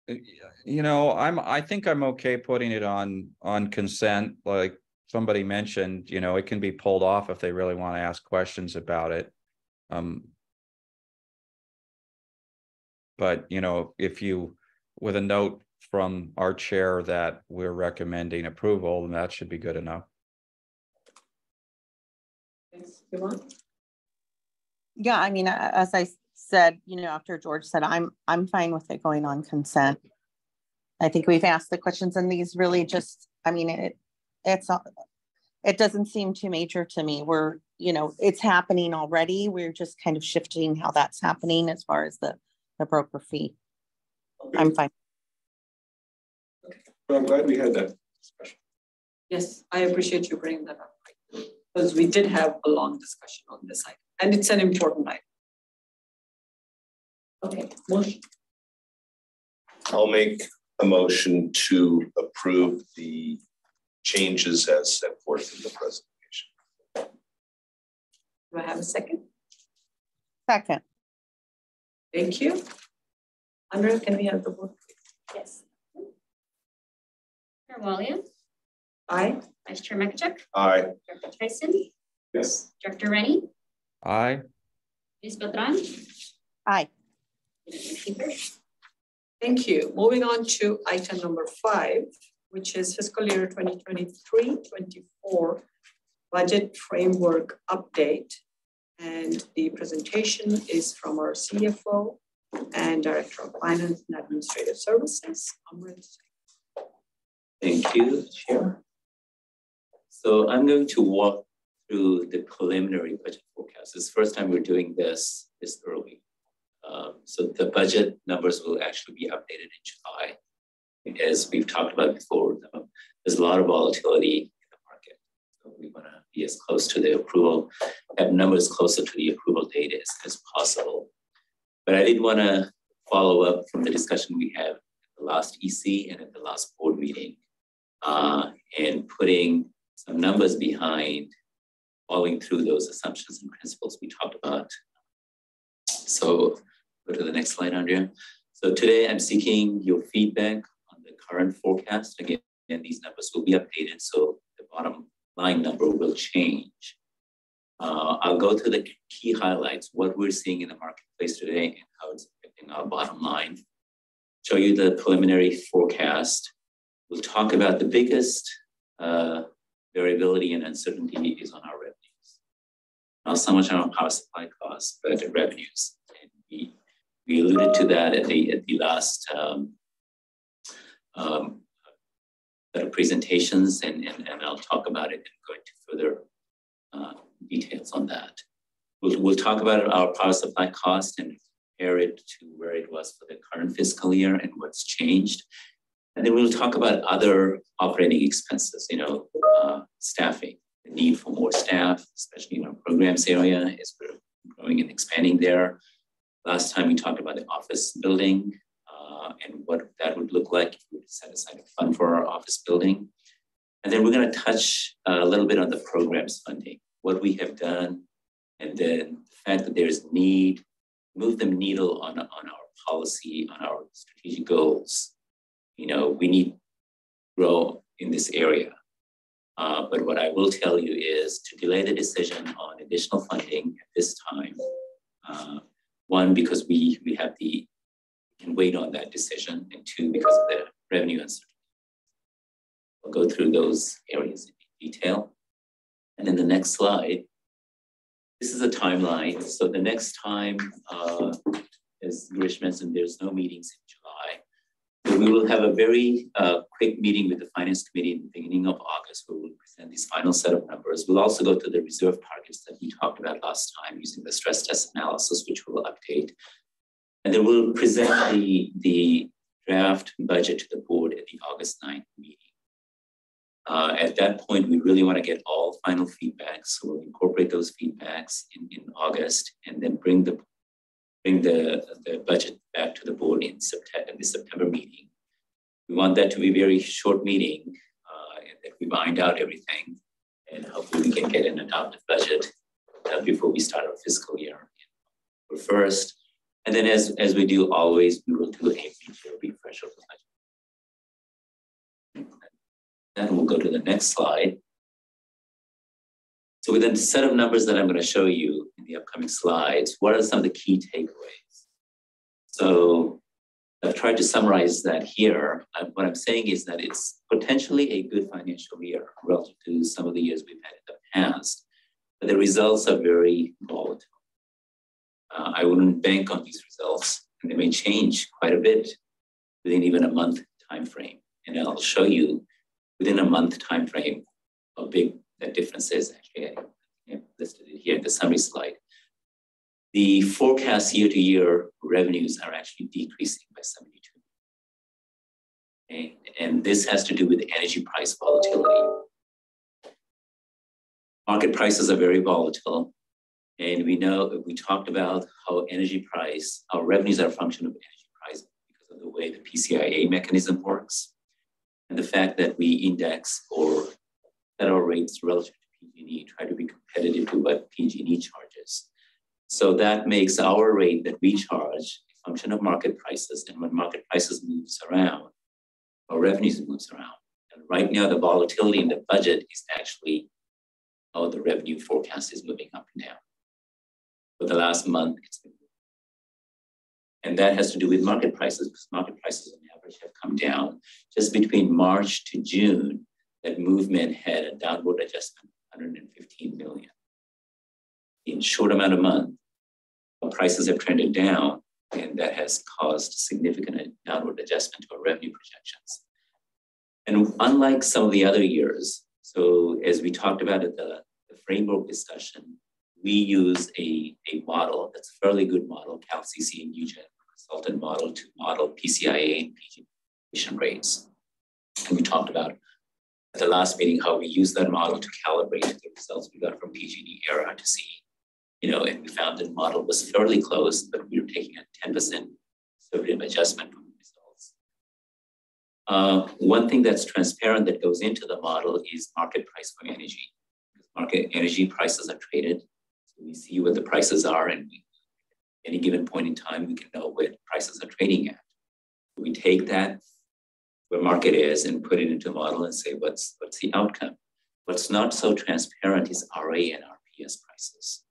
I think I'm okay putting it on consent. Like somebody mentioned, it can be pulled off if they really want to ask questions about it. But if you, with a note from our chair that we're recommending approval, then that should be good enough. Thanks. Yvonne? Yeah, I mean, as I said, after George said, I'm fine with it going on consent. I think we've asked the questions and these really just, I mean, it doesn't seem too major to me. We're, it's happening already. We're just kind of shifting how that's happening as far as the broker fee. Okay. I'm fine. Okay. Well, I'm glad we had that discussion. Yes, I appreciate you bringing that up because we did have a long discussion on this item and it's an important item. Okay, motion. I'll make a motion to approve the changes as set forth in the presentation. Do I have a second? Second. Thank you. Andrea, can we have the vote? Yes. Chair Walia? Aye. Vice Chair Mekachuk? Aye. Director Tyson? Yes. Director Rennie? Aye. Ms. Badran? Aye. Thank you. Moving on to item number 5, which is fiscal year 2023-24 budget framework update. And the presentation is from our CFO and Director of Finance and Administrative Services. Thank you, Chair. So I'm going to walk through the preliminary budget forecast. It's the first time we're doing this early. So the budget numbers will actually be updated in July. As we've talked about before, there's a lot of volatility in the market. So we want to be as close to the approval, have numbers closer to the approval date as possible. But I did want to follow up from the discussion we had at the last EC and at the last board meeting, and putting some numbers behind following through those assumptions and principles we talked about. So go to the next slide, Andrea. So today I'm seeking your feedback on the current forecast. Again, these numbers will be updated, so the bottom line number will change. I'll go through the key highlights, what we're seeing in the marketplace today and how it's affecting our bottom line. Show you the preliminary forecast. We'll talk about the biggest variability and uncertainty is on our revenues. Not so much on our power supply costs, but the revenues. And we alluded to that at the last set of presentations, and I'll talk about it and go into further details on that. We'll talk about our power supply cost and compare it to where it was for the current fiscal year and what's changed. And then we'll talk about other operating expenses, staffing, the need for more staff, especially in our programs area as we're growing and expanding there. Last time we talked about the office building and what that would look like if we would set aside a fund for our office building. And then we're going to touch a little bit on the programs funding, what we have done, and then the fact that there's need, move the needle on our policy, on our strategic goals. We need to grow in this area. But what I will tell you is to delay the decision on additional funding at this time. One, because we can wait on that decision, and two, because of the revenue uncertainty. We'll go through those areas in detail. And then the next slide, this is a timeline. So the next time, as Girish mentioned, there's no meetings in July. So we will have a very quick meeting with the Finance Committee in the beginning of August, where we'll present this final set of numbers. We'll also go to the reserve targets that we talked about last time using the stress test analysis, which we'll update. And then we'll present the draft budget to the board at the August 9th meeting. At that point, we really want to get all final feedback. So we'll incorporate those feedbacks in August and then bring the budget back to the board in the September meeting. We want that to be a very short meeting and that we bind out everything, and hopefully we can get an adopted budget before we start our fiscal year in October 1st. And then as we do always, we will do a major refresh of the budget. Then we'll go to the next slide. So with the set of numbers that I'm going to show you in the upcoming slides, what are some of the key takeaways? So I've tried to summarize that here. What I'm saying is that it's potentially a good financial year relative to some of the years we've had in the past, but the results are very volatile. I wouldn't bank on these results, and they may change quite a bit within even a month time frame. And I'll show you within a month time frame how big that difference is. Actually, I listed it here in the summary slide. The forecast year-to-year revenues are actually decreasing by 72. Okay? And this has to do with energy price volatility. Market prices are very volatile. And we talked about how our revenues are a function of energy price because of the way the PCIA mechanism works. And the fact that we index or set our rates relative to PG&E, try to be competitive to what PG&E charges. So that makes our rate that we charge a function of market prices. And when market prices moves around, our revenues moves around. And right now, the volatility in the budget is actually how the revenue forecast is moving up and down. For the last month, it's been moving. And that has to do with market prices, because market prices on average have come down. Just between March to June, that movement had a downward adjustment of 115 million. In a short amount of month, prices have trended down, and that has caused significant downward adjustment to our revenue projections. And unlike some of the other years, so as we talked about at the framework discussion, we use a model that's a fairly good model, CalCC and UGen consultant model to model PCIA and PG rates. And we talked about at the last meeting how we used that model to calibrate the results we got from PG&E era to see, and we found the model was fairly close, but we were taking a 10% conservative adjustment from the results. One thing that's transparent that goes into the model is market price for energy. Market energy prices are traded. So we see what the prices are, and any given point in time, we can know where the prices are trading at. We take that where market is and put it into a model and say, what's the outcome? What's not so transparent is RA and RPS prices.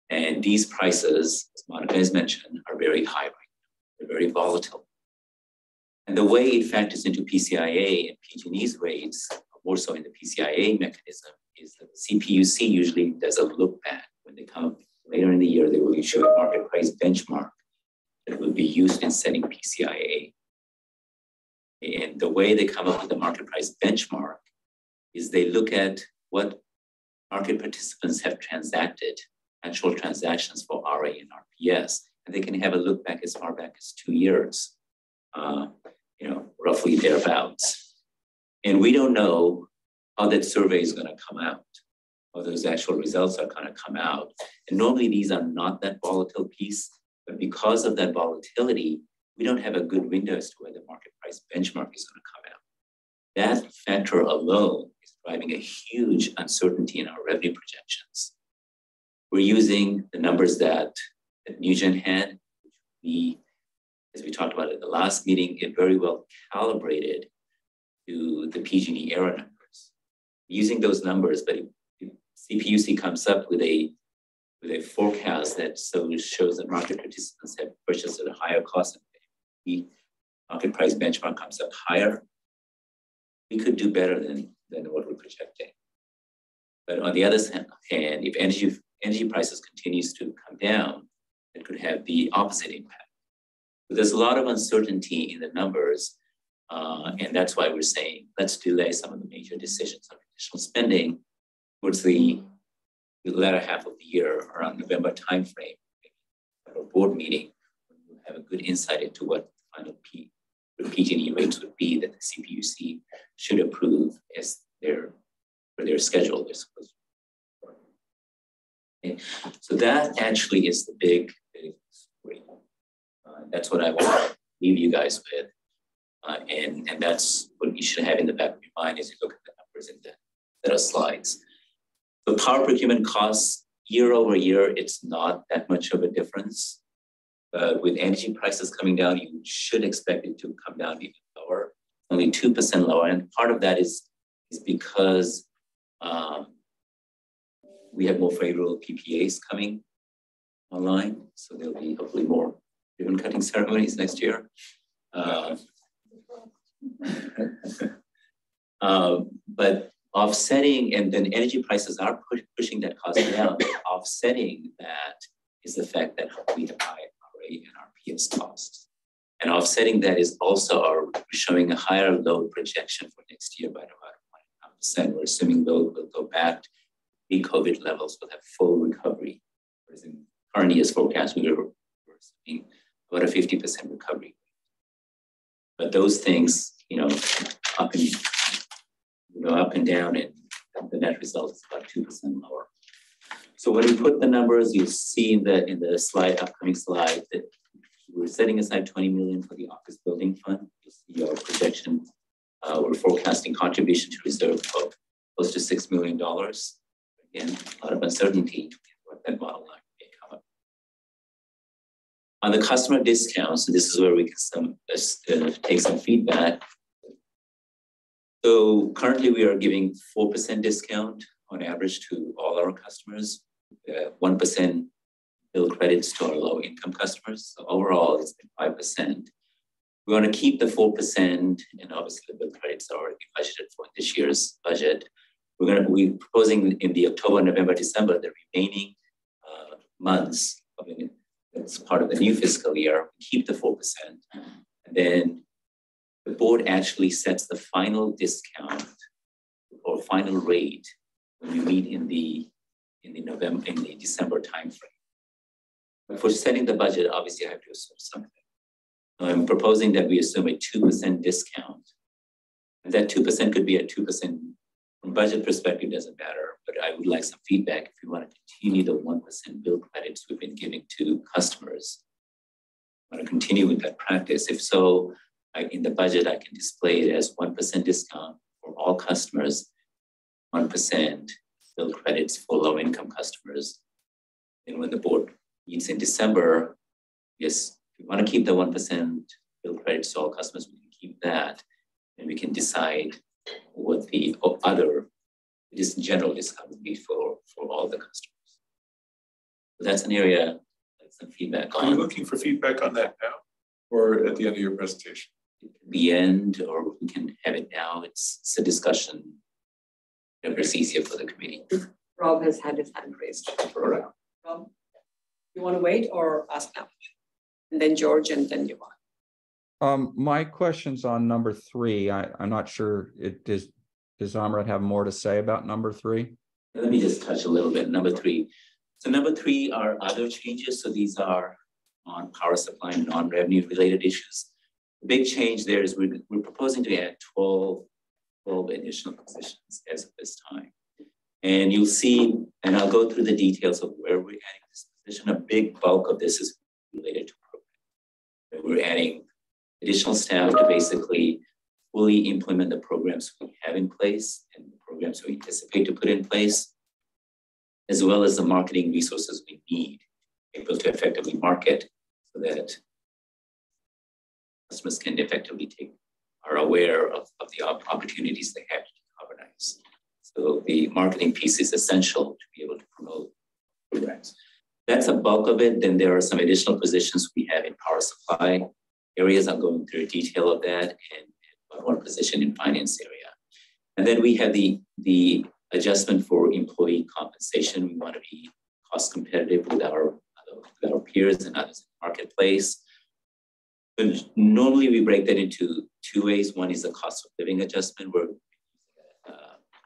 And these prices, as Monica has mentioned, are very high right now. They're very volatile. And the way it factors into PCIA and PG&E's rates, more so in the PCIA mechanism, is that the CPUC usually does a look back. When they come later in the year, they will issue a market price benchmark that will be used in setting PCIA. And the way they come up with the market price benchmark is they look at what market participants have transacted, actual transactions for RA and RPS, and they can have a look back as far back as 2 years, roughly thereabouts. And we don't know how that survey is going to come out, how those actual results are going to come out. And normally these are not that volatile piece, but because of that volatility, we don't have a good window as to where the market price benchmark is going to come out. That factor alone is driving a huge uncertainty in our revenue projections. We're using the numbers that NewGen had, which we, as we talked about at the last meeting, it very well calibrated to the PG&E era numbers. Using those numbers, but if CPUC comes up with a forecast that shows that market participants have purchased at a higher cost, and the market price benchmark comes up higher, we could do better than what we're projecting. But on the other hand, if energy prices continues to come down, it could have the opposite impact. But there's a lot of uncertainty in the numbers, and that's why we're saying let's delay some of the major decisions on additional spending towards the latter half of the year, around November timeframe, at our board meeting, we'll have a good insight into what the final PG&E rates would be that the CPUC should approve as their schedule is supposed to be. Okay. So that actually is the big story. That's what I want to leave you guys with. And that's what you should have in the back of your mind as you look at the numbers in the set of slides. So power procurement costs, year over year, it's not that much of a difference. With energy prices coming down, you should expect it to come down even lower, only 2% lower. And part of that is because we have more favorable PPAs coming online. So there'll be hopefully more ribbon cutting ceremonies next year. But offsetting, and then energy prices are pushing that cost down. Offsetting that is the fact that we have high RA and RPS costs. And offsetting that is also showing a higher load projection for next year by about 1.5%. We're assuming load will go back to pre-COVID levels, will have full recovery. Whereas in current year's forecast, we're assuming about a 50% recovery. But those things, up and down, and the net result is about 2% lower. So when we put the numbers, you see in the slide, upcoming slide, that we're setting aside $20 million for the office building fund. You see our projection. We're forecasting contribution to reserve of close to $6 million. Again, a lot of uncertainty what that bottom line may come up. On the customer discounts, and this is where we can take some feedback. So currently we are giving 4% discount on average to all our customers, 1% bill credits to our low income customers. So overall, it's been 5%. We want to keep the 4%, and obviously the bill credits are already budgeted for this year's budget. We're proposing in the October, November, December, the remaining months of it. That's part of the new fiscal year. We keep the 4%, and then the board actually sets the final discount or final rate when we meet in the December timeframe. But for setting the budget, obviously I have to assume something. I'm proposing that we assume a 2% discount. And that 2% could be a 2%. From budget perspective, doesn't matter, but I would like some feedback if we want to continue the 1% bill credits we've been giving to customers. I want to continue with that practice. If so, in the budget, I can display it as 1% discount for all customers, 1% bill credits for low-income customers. And when the board meets in December, yes, if we want to keep the 1% bill credits to all customers, we can keep that, and we can decide what the other general discount would be for all the customers. So that's an area, that's some feedback on. Are you looking for feedback on that now or at the end of your presentation? The end, or we can have it now. It's a discussion. It's easier for the committee. Rob has had his hand raised. Right. Rob, you want to wait or ask now? And then George and then Yvonne. My question's on number 3. I'm not sure. Does Amrit have more to say about number 3? Let me just touch a little bit. Number 3. So number 3 are other changes. So these are on power supply and non-revenue related issues. The big change there is we're proposing to add 12 additional positions as of this time. And you'll see, and I'll go through the details of where we're adding this position. A big bulk of this is related to program. We're adding additional staff to basically fully implement the programs we have in place and the programs we anticipate to put in place, as well as the marketing resources we need able to effectively market so that customers can effectively are aware of the opportunities they have to decarbonize. So the marketing piece is essential to be able to promote programs. That's a bulk of it. Then there are some additional positions we have in power supply areas. I'm going through a detail of that, and one position in finance area. And then we have the adjustment for employee compensation. We want to be cost competitive with our peers and others in the marketplace. But normally we break that into 2 ways. One is a cost of living adjustment, where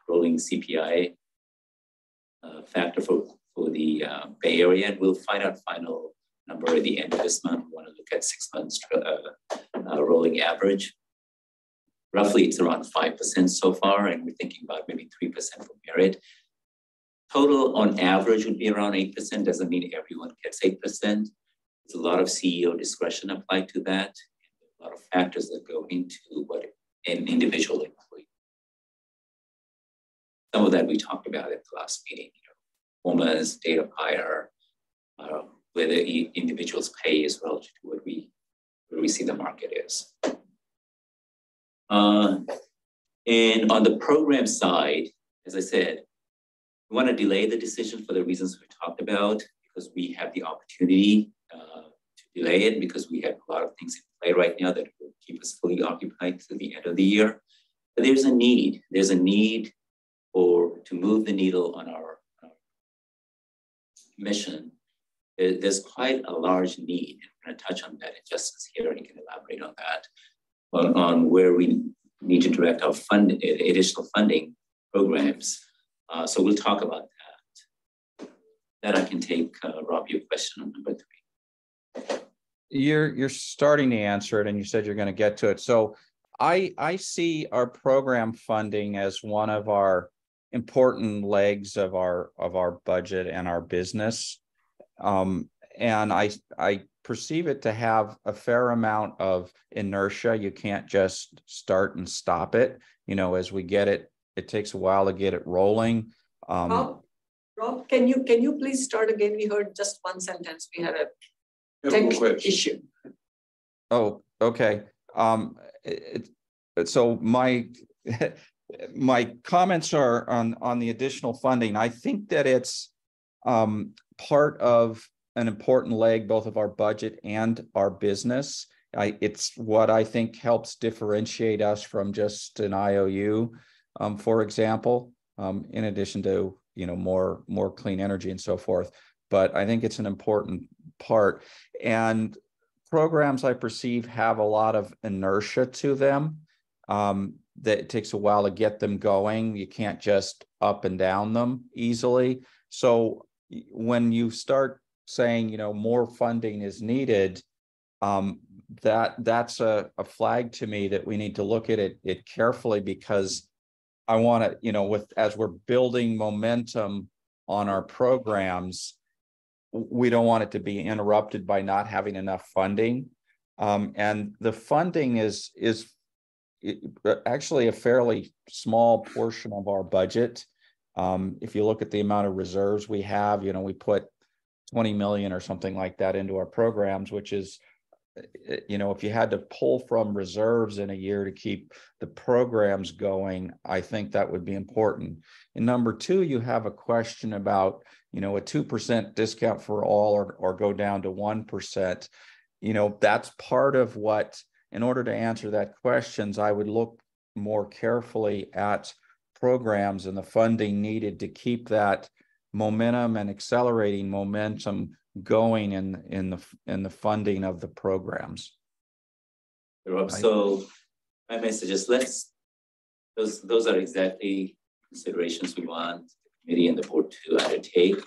rolling CPI factor for the Bay Area, and we'll find out final number at the end of this month. We want to look at 6 months rolling average. Roughly, it's around 5% so far, and we're thinking about maybe 3% for merit. Total on average would be around 8%. Doesn't mean everyone gets 8%. There's a lot of CEO discretion applied to that, and a lot of factors that go into what an individual employee. Some of that we talked about at the last meeting. Performance, date of hire, where the individual's pay is relative to where we see the market is. And on the program side, as I said, we want to delay the decision for the reasons we talked about, because we have the opportunity to delay it, because we have a lot of things in play right now that will keep us fully occupied to the end of the year. But there's a need. There's a need to move the needle on our mission. There's quite a large need. I'm going to touch on that in Justin's here, and he can elaborate on that, on where we need to direct our additional funding programs. So we'll talk about that. That I can take, Rob, your question on number 3. You're starting to answer it, and you said you're going to get to it. So I see our program funding as one of our important legs of our budget and our business. And I perceive it to have a fair amount of inertia. You can't just start and stop it. As we get it, it takes a while to get it rolling. Rob, can you please start again? We heard just one sentence. We had a tech issue. Oh, okay. So my comments are on the additional funding. I think that it's part of an important leg, both of our budget and our business. It's what I think helps differentiate us from just an IOU, for example, in addition to more clean energy and so forth. But I think it's an important part. And programs I perceive have a lot of inertia to them. that it takes a while to get them going. You can't just up and down them easily. So when you start saying, you know, more funding is needed, that's a flag to me that we need to look at it carefully, because I want to, you know, as we're building momentum on our programs, we don't want it to be interrupted by not having enough funding. And the funding is actually a fairly small portion of our budget. If you look at the amount of reserves we have, you know, we put 20 million or something like that into our programs, which is, you know, if you had to pull from reserves in a year to keep the programs going, I think that would be important. And number two, you have a question about, you know, a 2% discount for all or go down to 1%. You know, that's part of what, in order to answer that questions, I would look more carefully at programs and the funding needed to keep that momentum and accelerating momentum going in the funding of the programs. Rob, so my message is those are exactly considerations we want the committee and the board to undertake.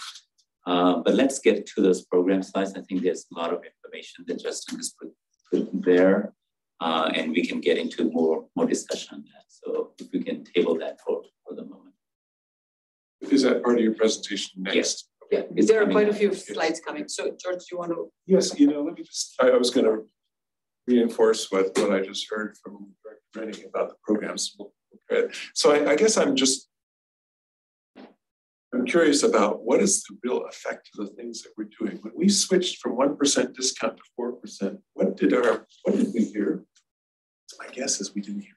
But let's get to those program slides. I think there's a lot of information that Justin has put there, and we can get into more discussion on that. So if we can table that for the moment. Is that part of your presentation next? Yes. Yeah, there are quite a few slides coming. So George, do you want to? Yes, you know, let me just, I was going to reinforce what I just heard from Director Rennie about the programs. So I guess I'm curious about what is the real effect of the things that we're doing. When we switched from 1% discount to 4%, what did we hear? My guess is we didn't hear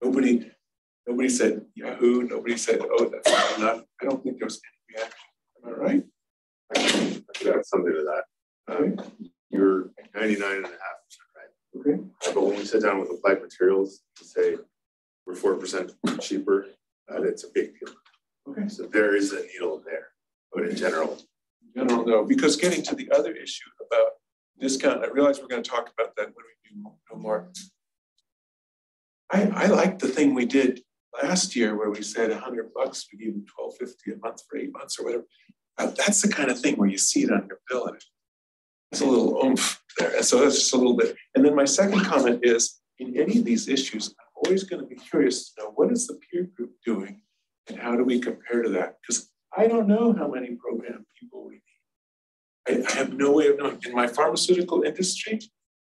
it. Nobody said Yahoo. Nobody said, oh, that's not enough. I don't think there was any reaction. Am I right? I could add something to that. You're 99.5% right. Okay. But when we sit down with applied materials to say we're 4% cheaper, it's a big deal. Okay. So there is a needle there, but in general. No, because getting to the other issue about discount, I realize we're going to talk about that when we do no more. I like the thing we did last year where we said $100, we gave them $12.50 a month for 8 months or whatever. That's the kind of thing where you see it on your bill and it's a little oomph there. And so that's just a little bit. And then my second comment is, in any of these issues, I'm always going to be curious to know what is the peer group doing and how do we compare to that? Because I don't know how many program people we need. I have no way of knowing. In my pharmaceutical industry,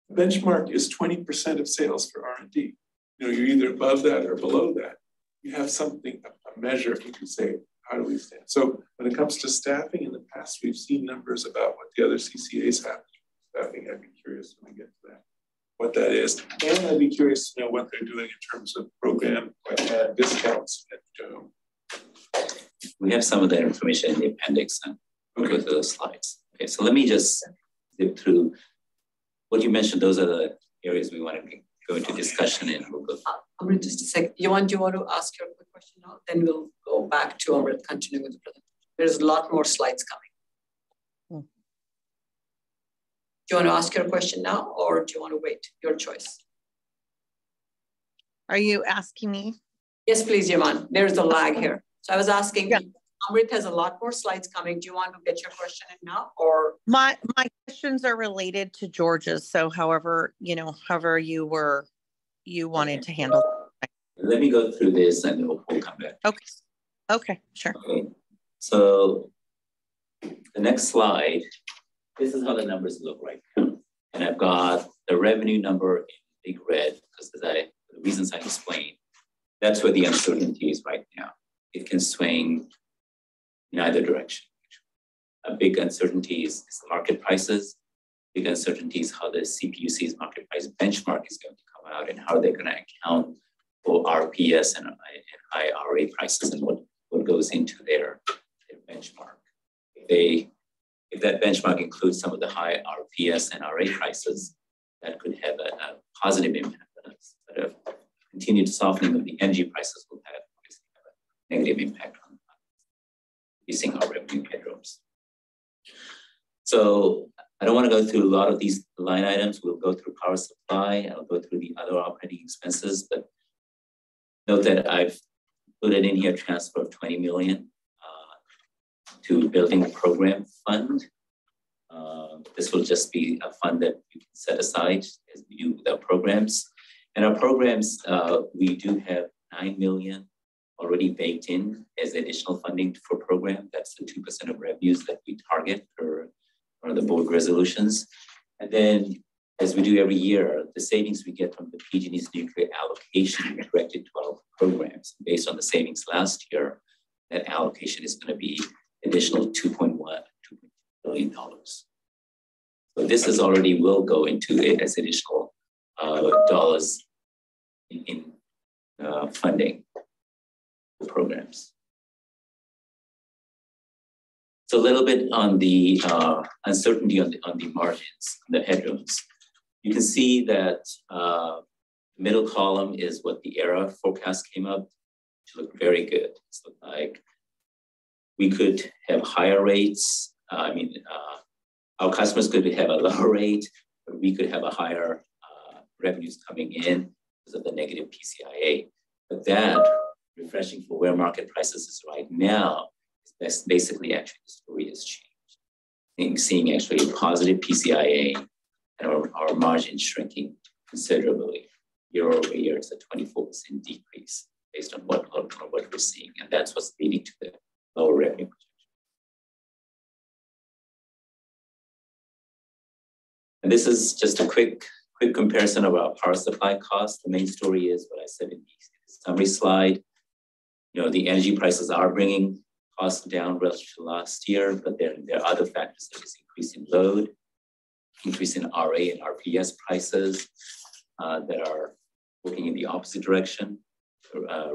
the benchmark is 20% of sales for R&D. You know, you're either above that or below that. You have something, a measure, if you can say, how do we stand? So when it comes to staffing, in the past, we've seen numbers about what the other CCAs have. Staffing, I'd be curious when we get to that, what that is. And I'd be curious to know what they're doing in terms of program discounts. We have some of that information in the appendix and we'll go through those slides. Okay, so let me just zip through what you mentioned. Those are the areas we want to go into discussion and we'll go through. Amrit, just a second. Do you want to ask your quick question now? Then we'll go back to Amrit, continuing with the presentation. There's a lot more slides coming. Do you want to ask your question now or do you want to wait? Your choice. Are you asking me? Yes, please, Yaman. There's a lag here. So I was asking, yeah. Amrit has a lot more slides coming. Do you want to get your question in now or? My questions are related to George's. So however you wanted to handle. Let me go through this and we'll come back. Okay, sure. Okay. So the next slide, this is how the numbers look right now. And I've got the revenue number in big red because for the reasons I explained, that's where the uncertainty is right now. It can swing in either direction. A big uncertainty is the market prices. Big uncertainty is how the CPUC's market price benchmark is going to come out and how they're going to account for RPS and IRA prices and what goes into their benchmark. If that benchmark includes some of the high RPS and RA prices, that could have a positive impact on us. But a continued softening of the energy prices will have a negative impact on increasing our revenue headrooms. So I don't want to go through a lot of these line items. We'll go through power supply. I'll go through the other operating expenses, but Note that I've put it in here, transfer of 20 million to building program fund. This will just be a fund that we can set aside as we do with our programs. And our programs, we do have 9 million already baked in as additional funding for program. That's the 2% of revenues that we target for the board resolutions. And then, as we do every year, the savings we get from the PG&E's nuclear allocation directed to our programs. Based on the savings last year, that allocation is going to be additional $2.2 billion. So this is already will go into it as additional dollars in funding the programs. So a little bit on the uncertainty on the margins, the headrooms. You can see that the middle column is what the ERA forecast came up to look very good. It's look like we could have higher rates. Our customers could have a lower rate, but we could have a higher revenues coming in because of the negative PCIA. But that, refreshing for where market prices is right now, is basically actually the story has changed. Seeing actually a positive PCIA and our margin shrinking considerably. Year over year, it's a 24% decrease based on what we're seeing. And that's what's leading to the lower revenue projection. And this is just a quick comparison of our power supply costs. The main story is what I said in the summary slide. You know, the energy prices are bringing costs down relative to last year, but there are other factors such as increase in load, increase in RA and RPS prices that are working in the opposite direction,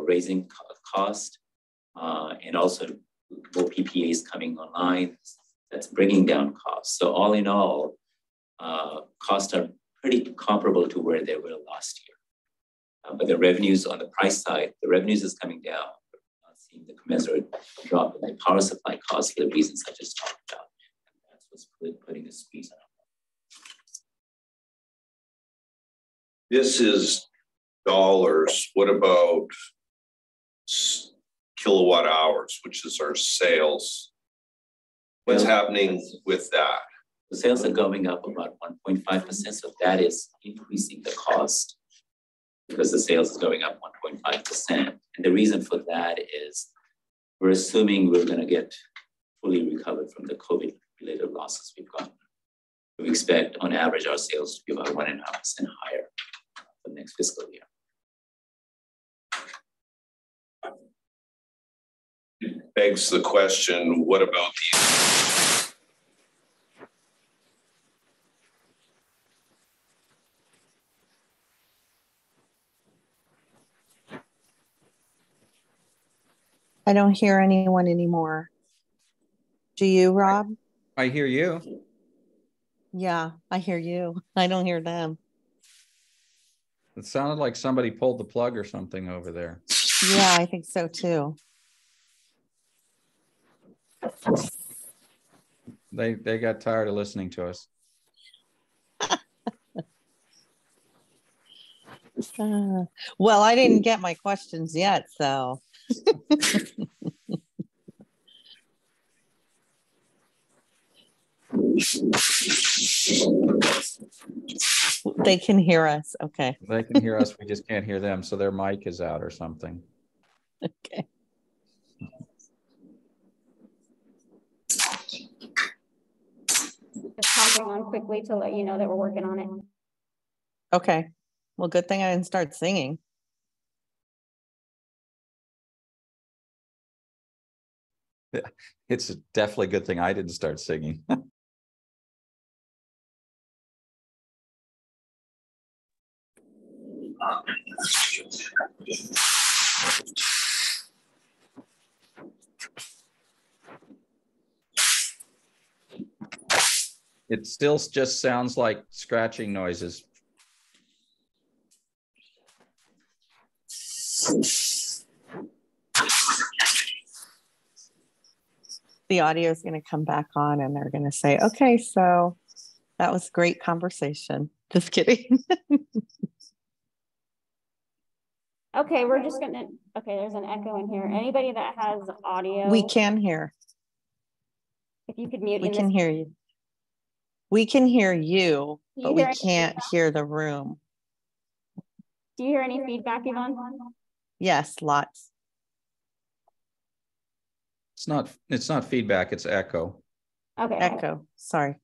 raising cost, and also more PPAs coming online. That's bringing down costs. So all in all, costs are pretty comparable to where they were last year. But the revenues on the price side, the revenues is coming down. We're not seeing the commensurate drop in the power supply costs for the reasons I just talked about. And that's what's putting a squeeze on. This is dollars. What about kilowatt hours, which is our sales? What's happening with that? The sales are going up about 1.5%, so that is increasing the cost because the sales is going up 1.5%. And the reason for that is we're assuming we're going to get fully recovered from the COVID-related losses we've gotten. We expect, on average, our sales to be about 1.5% higher for the next fiscal year. Begs the question, what about these? I don't hear anyone anymore. Do you, Rob? I hear you. Yeah, I hear you. I don't hear them. It sounded like somebody pulled the plug or something over there. Yeah, I think so too. They got tired of listening to us. Well, I didn't get my questions yet, so. They can hear us. Okay. They can hear us. We just can't hear them. So their mic is out or something. Okay. Just hopping on quickly to let you know that we're working on it. Okay. Well, good thing I didn't start singing. It's definitely a good thing I didn't start singing. It still just sounds like scratching noises. The audio is going to come back on and they're going to say, okay, so that was great conversation. Just kidding. Okay, we're just gonna, okay, there's an echo in here. Anybody that has audio. We can hear. If you could mute. We can hear you. We can hear you, but we can't hear the room. Do you hear any feedback, Yvonne? Yes, lots. It's not feedback, it's echo. Okay. Echo, sorry.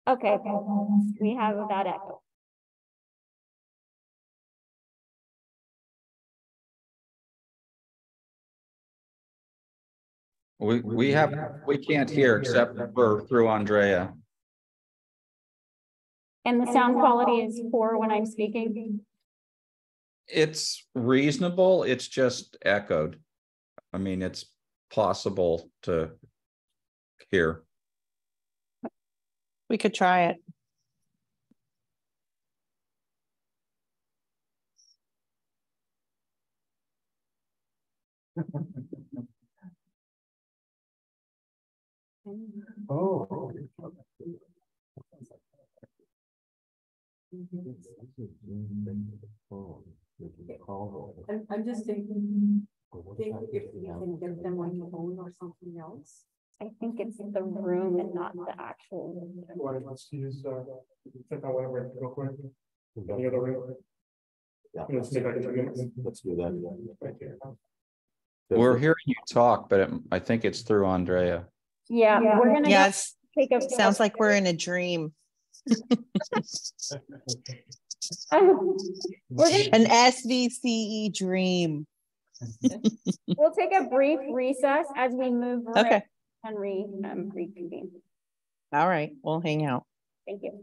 Okay, we have that echo. We can't hear except for through Andrea. And the sound quality is poor when I'm speaking. It's reasonable, it's just echoed. I mean, it's possible to hear. We could try it. Oh. I'm just thinking if we can get them on the phone or something else. I think it's the room and not the actual. Let's use check out whatever real quick. Any other room? Let's do that. Right here. We're hearing you talk, but I think it's through Andrea. Yeah, we're gonna Yes, take a sounds like we're in a dream. An SVCE dream. We'll take a brief recess as we move Okay. And reconvene. All right, we'll hang out. Thank you.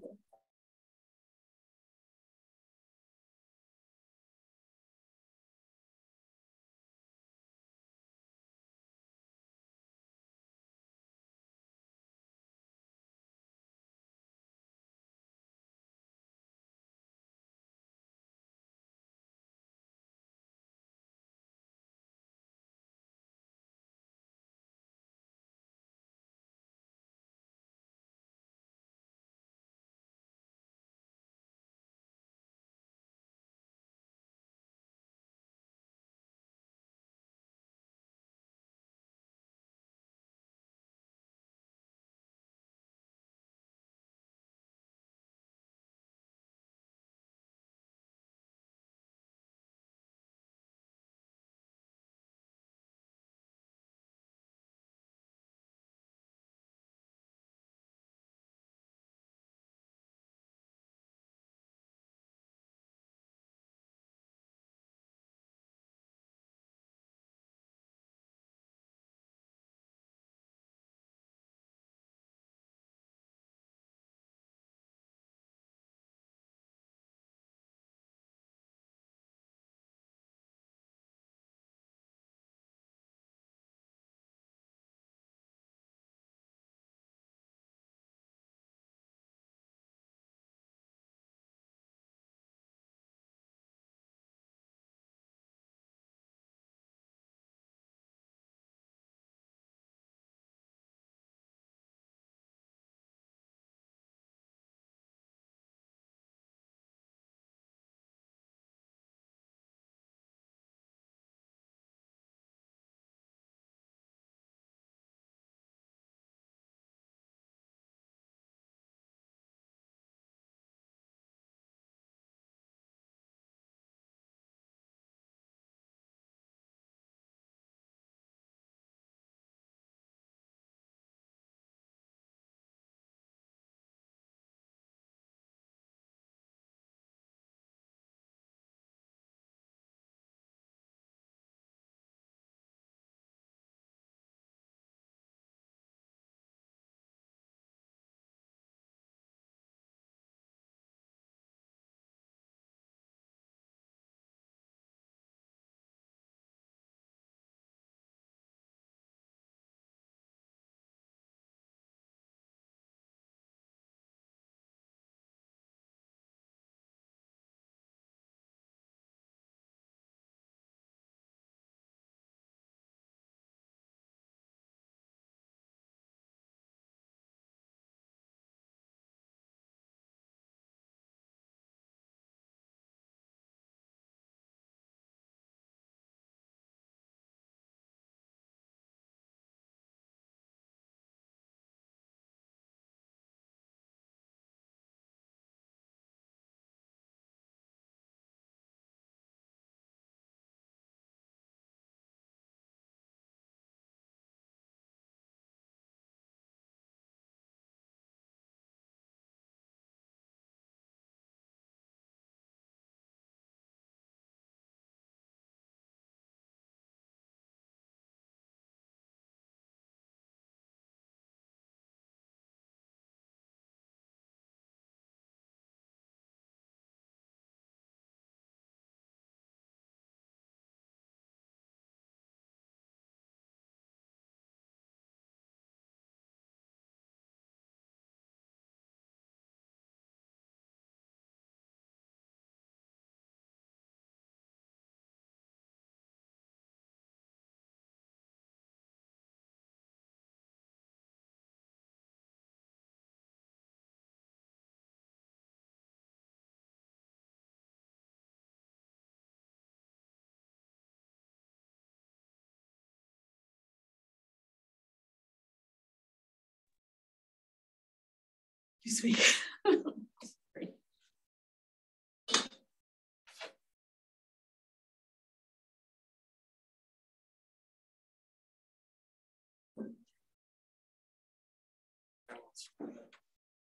this week.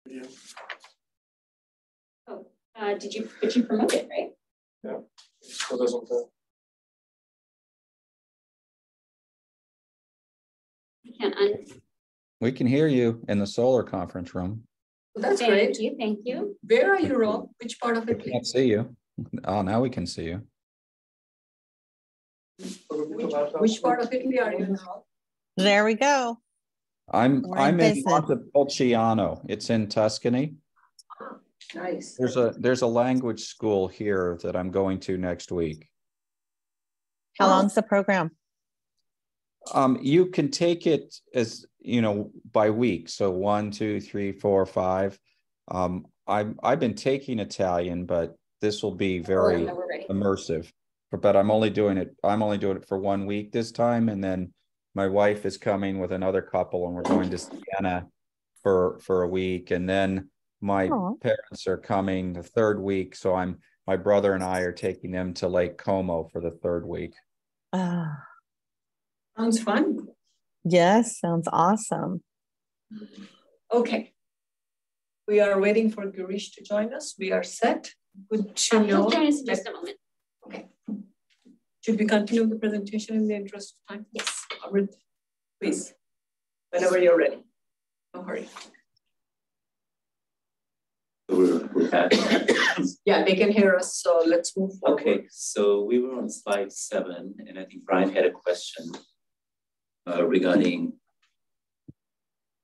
Yeah. Oh, did you promote it, right? Yeah. Still doesn't go. You can't We can hear you in the solar conference room. Well, that's Thank great. you, thank you. Where are you, Rob? Which part of We it? can't see you. Oh, now we can see you. Which part of Italy are you in, Rob? There we go. I'm We're in in business. Montepulciano. It's in Tuscany. Nice. There's a language school here that I'm going to next week. How long's the program? You can take it as, you know, by week. So 1, 2, 3, 4, 5. I've been taking Italian, but this will be very immersive. But I'm only doing it for 1 week this time, and then my wife is coming with another couple, and we're going to Siena for a week, and then my parents are coming the 3rd week. So my brother and I are taking them to Lake Como for the 3rd week. Sounds fun. Yes, sounds awesome. Okay. We are waiting for Girish to join us. We are set. Good to know. Join us in just a moment. Okay. Should we continue the presentation in the interest of time? Yes. Amrit, please. Whenever you're ready. No hurry. We're back. Yeah, they can hear us, so let's move forward. Okay, so we were on slide 7, and I think Brian had a question regarding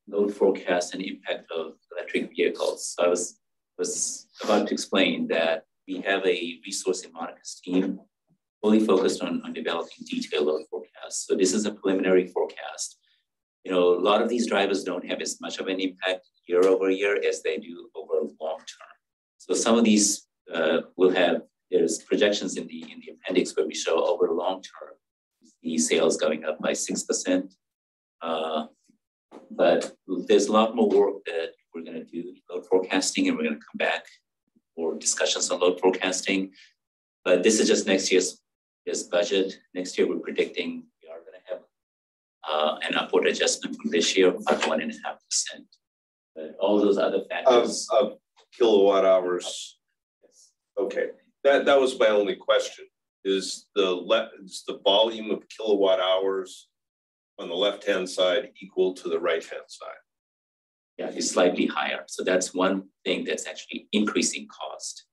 load forecast and impact of electric vehicles. So I was about to explain that we have a resource in Monica's team fully focused on developing detailed load forecasts. So this is a preliminary forecast. You know, a lot of these drivers don't have as much of an impact year over year as they do over long term. So some of these will have, there's projections in the appendix where we show over long term, the sales going up by 6%. But there's a lot more work that we're going to do load forecasting, and we're going to come back for discussions on load forecasting. But this is just next year's budget. Next year, we're predicting we are going to have an upward adjustment from this year of about 1.5%. But all those other factors of kilowatt hours. Yes. Okay, that was my only question. Is the volume of kilowatt hours on the left-hand side equal to the right-hand side? Yeah, it's slightly higher. So that's one thing that's actually increasing cost.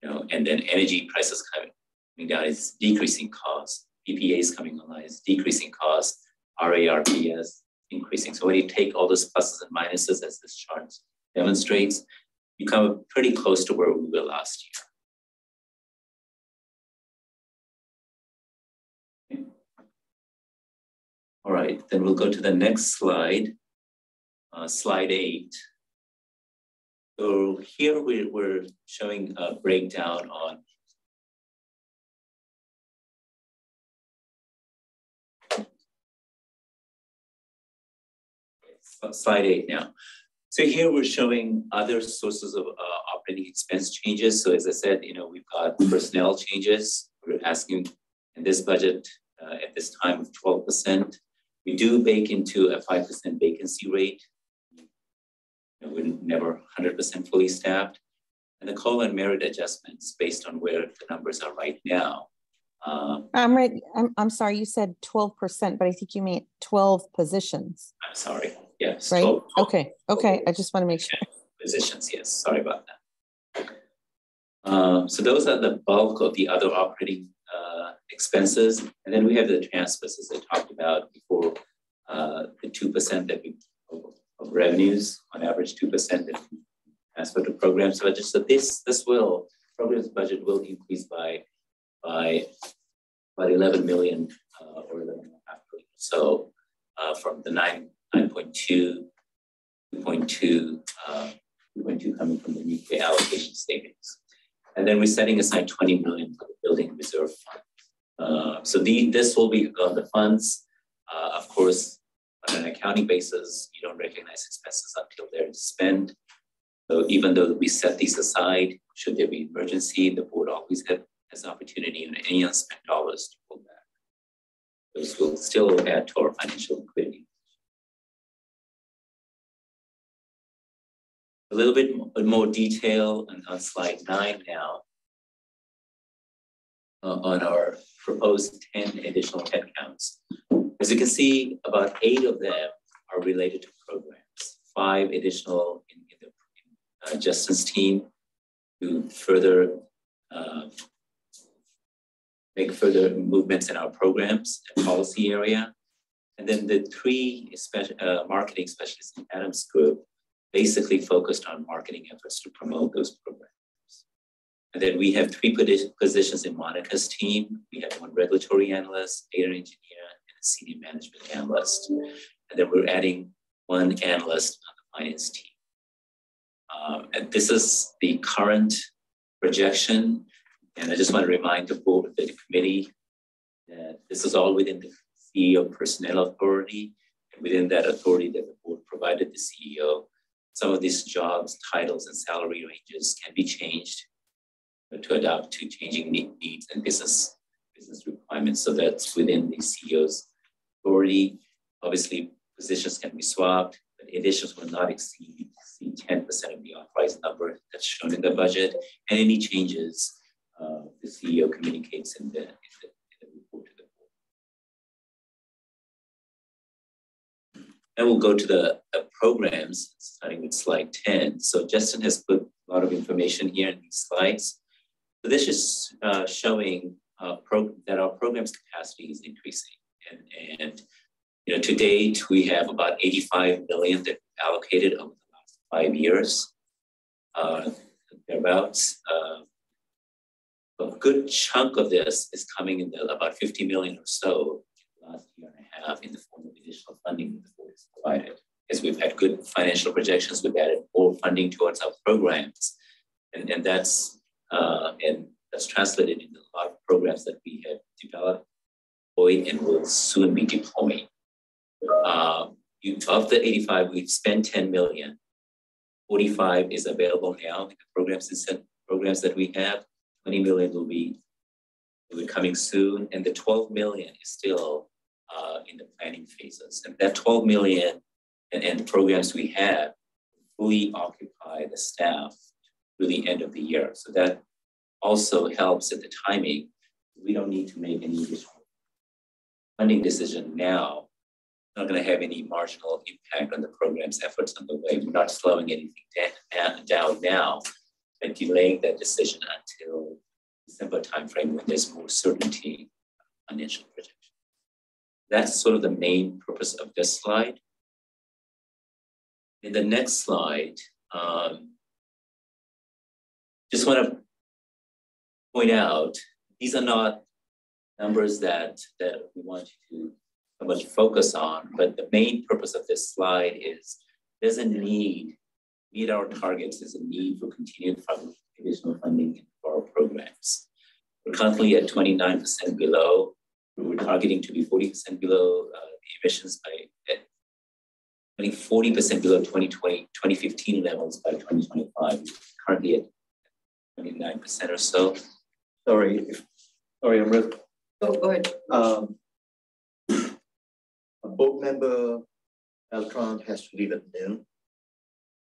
You know, and then energy prices coming down is decreasing cost. PPA is coming online, is decreasing cost. RARPS increasing. So when you take all those pluses and minuses, as this chart demonstrates, you come pretty close to where we were last year. Okay. All right, then we'll go to the next slide, slide 8. So here we're showing a breakdown on slide 8 now. So here we're showing other sources of operating expense changes. So as I said, you know, we've got personnel changes. We're asking in this budget at this time of 12%. We do bake into a 5% vacancy rate. You know, we're never 100% fully staffed. And the COLA and merit adjustments based on where the numbers are right now. I'm sorry, you said 12%, but I think you mean 12 positions. I'm sorry. Yes. Right? 12, okay. I just want to make sure. Positions, yes. Sorry about that. So those are the bulk of the other operating expenses. And then we have the transfers, as I talked about before, the 2% that we of revenues, on average 2% that we transfer to programs. So this programs budget will increase by about 11 million or 11.5 million. So from the 2.2 coming from the nuclear allocation savings. And then we're setting aside 20 million for the building reserve fund. So this will be on the funds. Of course, on an accounting basis, you don't recognize expenses until they're spent. So even though we set these aside, should there be emergency, the board always has opportunity in any unspent dollars to pull back. Those will still add to our financial liquidity. A little bit more detail on slide 9 now on our proposed 10 additional headcounts. As you can see, about 8 of them are related to programs, 5 additional in Justin's team to further make further movements in our programs and policy area. And then the 3 marketing specialists in Adam's group basically focused on marketing efforts to promote those programs. And then we have 3 positions in Monica's team. We have 1 regulatory analyst, data engineer, and a senior management analyst. And then we're adding 1 analyst on the finance team. And this is the current projection. And I just want to remind the board, the committee, that this is all within the CEO personnel authority. And within that authority that the board provided the CEO, some of these jobs, titles, and salary ranges can be changed to adapt to changing needs and business requirements. So that's within the CEO's authority. Obviously, positions can be swapped, but additions will not exceed 10% of the authorized number that's shown in the budget. And any changes, the CEO communicates in the report to the board. And we'll go to the programs, starting with slide 10. So Justin has put a lot of information here in these slides. So this is showing that our program's capacity is increasing. And you know, to date, we have about 85 million that allocated over the last 5 years, thereabouts. A good chunk of this is coming in about 50 million or so in the last year and a half in the form of additional funding that the board has provided. As we've had good financial projections, we've added more funding towards our programs. And that's translated into a lot of programs that we have developed, deployed, and will soon be deploying. Of the 85, we've spent 10 million. 45 is available now in the programs that we have. 20 million will be coming soon, and the 12 million is still in the planning phases. And that 12 million and the programs we have fully occupy the staff through the end of the year. So that also helps at the timing. We don't need to make any additional funding decision now. Not going to have any marginal impact on the program's efforts on the way. We're not slowing anything down now, but delaying that decision until December timeframe when there's more certainty on financial projection. That's sort of the main purpose of this slide. In the next slide, just want to point out, these are not numbers that we want you to so much focus on, but the main purpose of this slide is there's a need, meet our targets, there's a need for continued additional funding for our programs. We're currently at 29% below. We're targeting to be 40% below the emissions by 40% below 2015 levels by 2025. Currently at 29% or so. Sorry, Amrit. Go ahead. A board member, Beltran, has to leave at noon.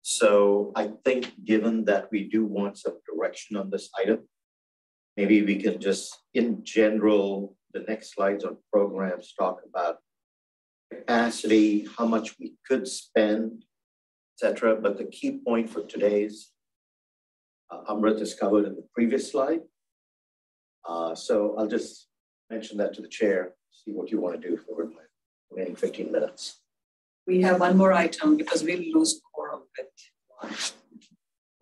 So I think given that we do want some direction on this item, maybe we can just, in general, the next slides on programs talk about capacity, how much we could spend, etc. But the key point for today's Amrit is covered in the previous slide. So I'll just mention that to the chair, see what you want to do for the remaining 15 minutes. We have one more item because we'll lose quorum with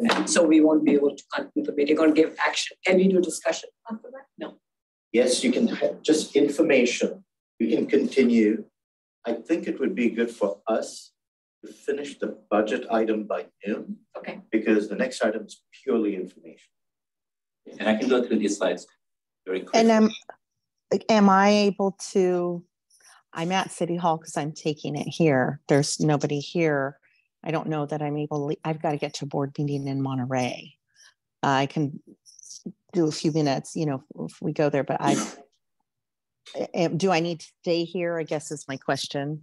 and so we won't be able to continue the meeting or give action. Can we do discussion after that? No. Yes, you can have just information. We can continue. I think it would be good for us to finish the budget item by noon. Okay. Because the next item is purely information. And I can go through these slides very quickly. And am I able to, I'm at City Hall because I'm taking it here. There's nobody here. I don't know that I'm able to, I've got to get to a board meeting in Monterey. I can do a few minutes, you know, if we go there, but do I need to stay here? I guess is my question.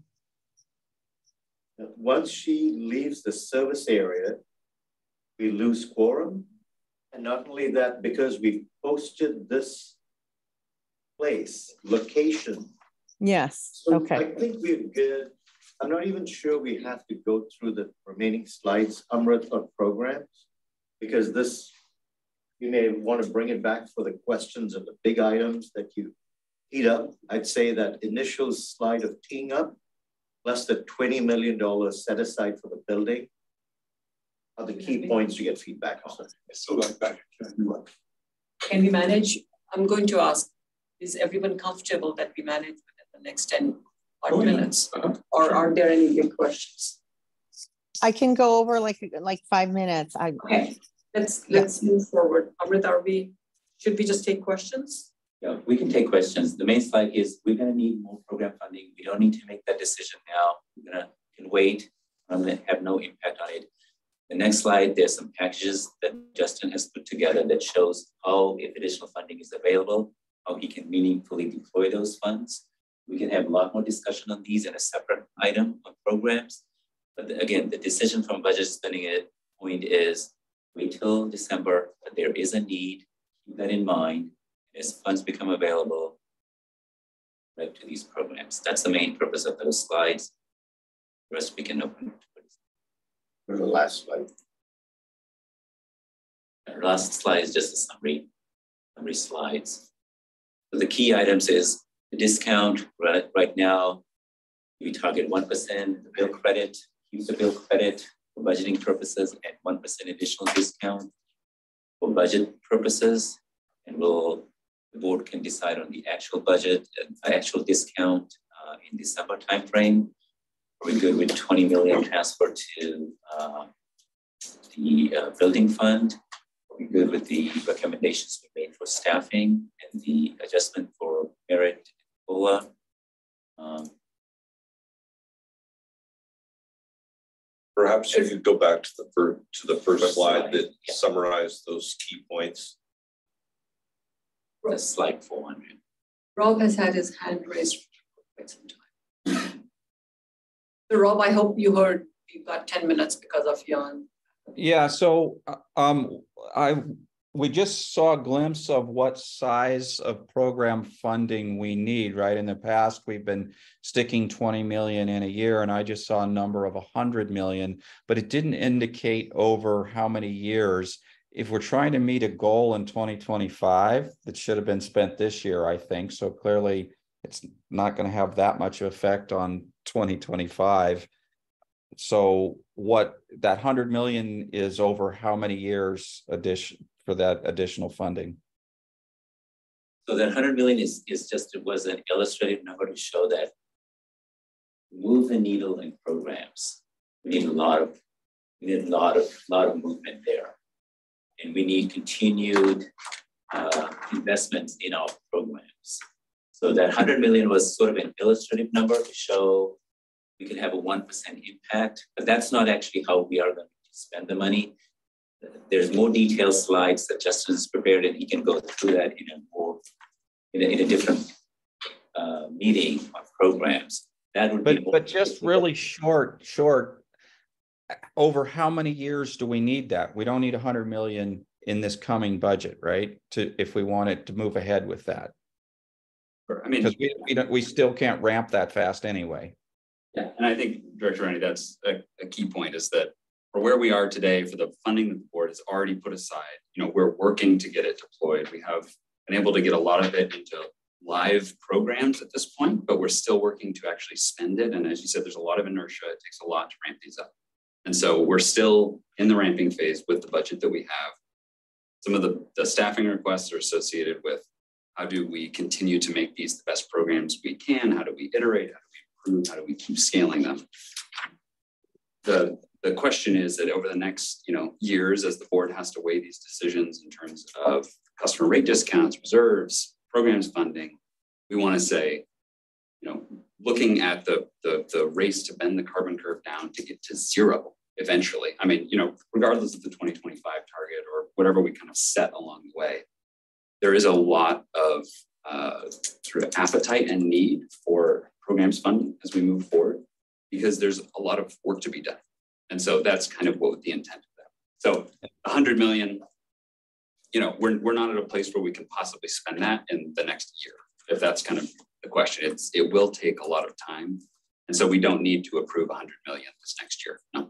Once she leaves the service area, we lose quorum. And not only that, because we posted this location. Yes, So okay. I think we're good. I'm not even sure we have to go through the remaining slides, Amrit, on programs, because this, you may want to bring it back for the questions of the big items that you eat up. I'd say that initial slide of teeing up, plus the $20 million set aside for the building, are the key points to get feedback on. I still like that. Can we manage? I'm going to ask, is everyone comfortable that we manage within the next 10 minutes? Or are there any big questions? I can go over like 5 minutes. Okay, let's move forward. Amrit, should we just take questions? Yeah, we can take questions. The main slide is we're going to need more program funding. We don't need to make that decision now. We're can wait and have no impact on it. The next slide, there's some packages that Justin has put together that shows how, if additional funding is available, how he can meaningfully deploy those funds. We can have a lot more discussion on these in a separate item on programs. But again, the decision from budget spending point is wait till December, but there is a need, keep that in mind. As funds become available, right to these programs. That's the main purpose of those slides. The rest we can open. For the last slide. The last slide is just a summary slides. So the key items is the discount. Right now, we target 1% the bill credit, use the bill credit for budgeting purposes at 1% additional discount for budget purposes, and the board can decide on the actual budget and actual discount in December timeframe. Are we good with 20 million transfer to the building fund? Are we good with the recommendations we made for staffing and the adjustment for merit and COLA? Perhaps you could go back to the first slide that summarized those key points. That's slide 400. Rob has had his hand raised for quite some time. So Rob, I hope you heard you've got 10 minutes because of Jan. Yeah, so we just saw a glimpse of what size of program funding we need, right? In the past, we've been sticking 20 million in a year, and I just saw a number of 100 million, but it didn't indicate over how many years. If we're trying to meet a goal in 2025, that should have been spent this year, I think. So clearly it's not going to have that much effect on 2025. So what that 100 million is over how many years for that additional funding? So that 100 million was an illustrative number to show that move the needle in programs. We need a lot of movement there. And we need continued investments in our programs. So that 100 million was sort of an illustrative number to show we could have a 1% impact, but that's not actually how we are going to spend the money. There's more detailed slides that Justin has prepared, and he can go through that in a different meeting on programs. That would be but just really short. Over how many years do we need that? We don't need 100 million in this coming budget, right? If we wanted to move ahead with that. I mean, because we still can't ramp that fast anyway. Yeah, and I think Director Rennie, that's a key point, is that for where we are today, for the funding that the board has already put aside, we're working to get it deployed. We have been able to get a lot of it into live programs at this point, but we're still working to actually spend it. And as you said, there's a lot of inertia. It takes a lot to ramp these up. And so we're still in the ramping phase with the budget that we have. Some of the staffing requests are associated with how do we continue to make these the best programs we can? How do we iterate? How do we improve? How do we keep scaling them? The question is that over the next years, as the board has to weigh these decisions in terms of customer rate discounts, reserves, programs funding, we want to say, looking at the race to bend the carbon curve down to get to zero eventually. I mean, regardless of the 2025 target or whatever we kind of set along the way, there is a lot of sort of appetite and need for programs funding as we move forward, because there's a lot of work to be done. And so that's kind of what the intent of that. So 100 million, we're not at a place where we can possibly spend that in the next year, if that's kind of the question. It will take a lot of time. And so we don't need to approve 100 million this next year. No.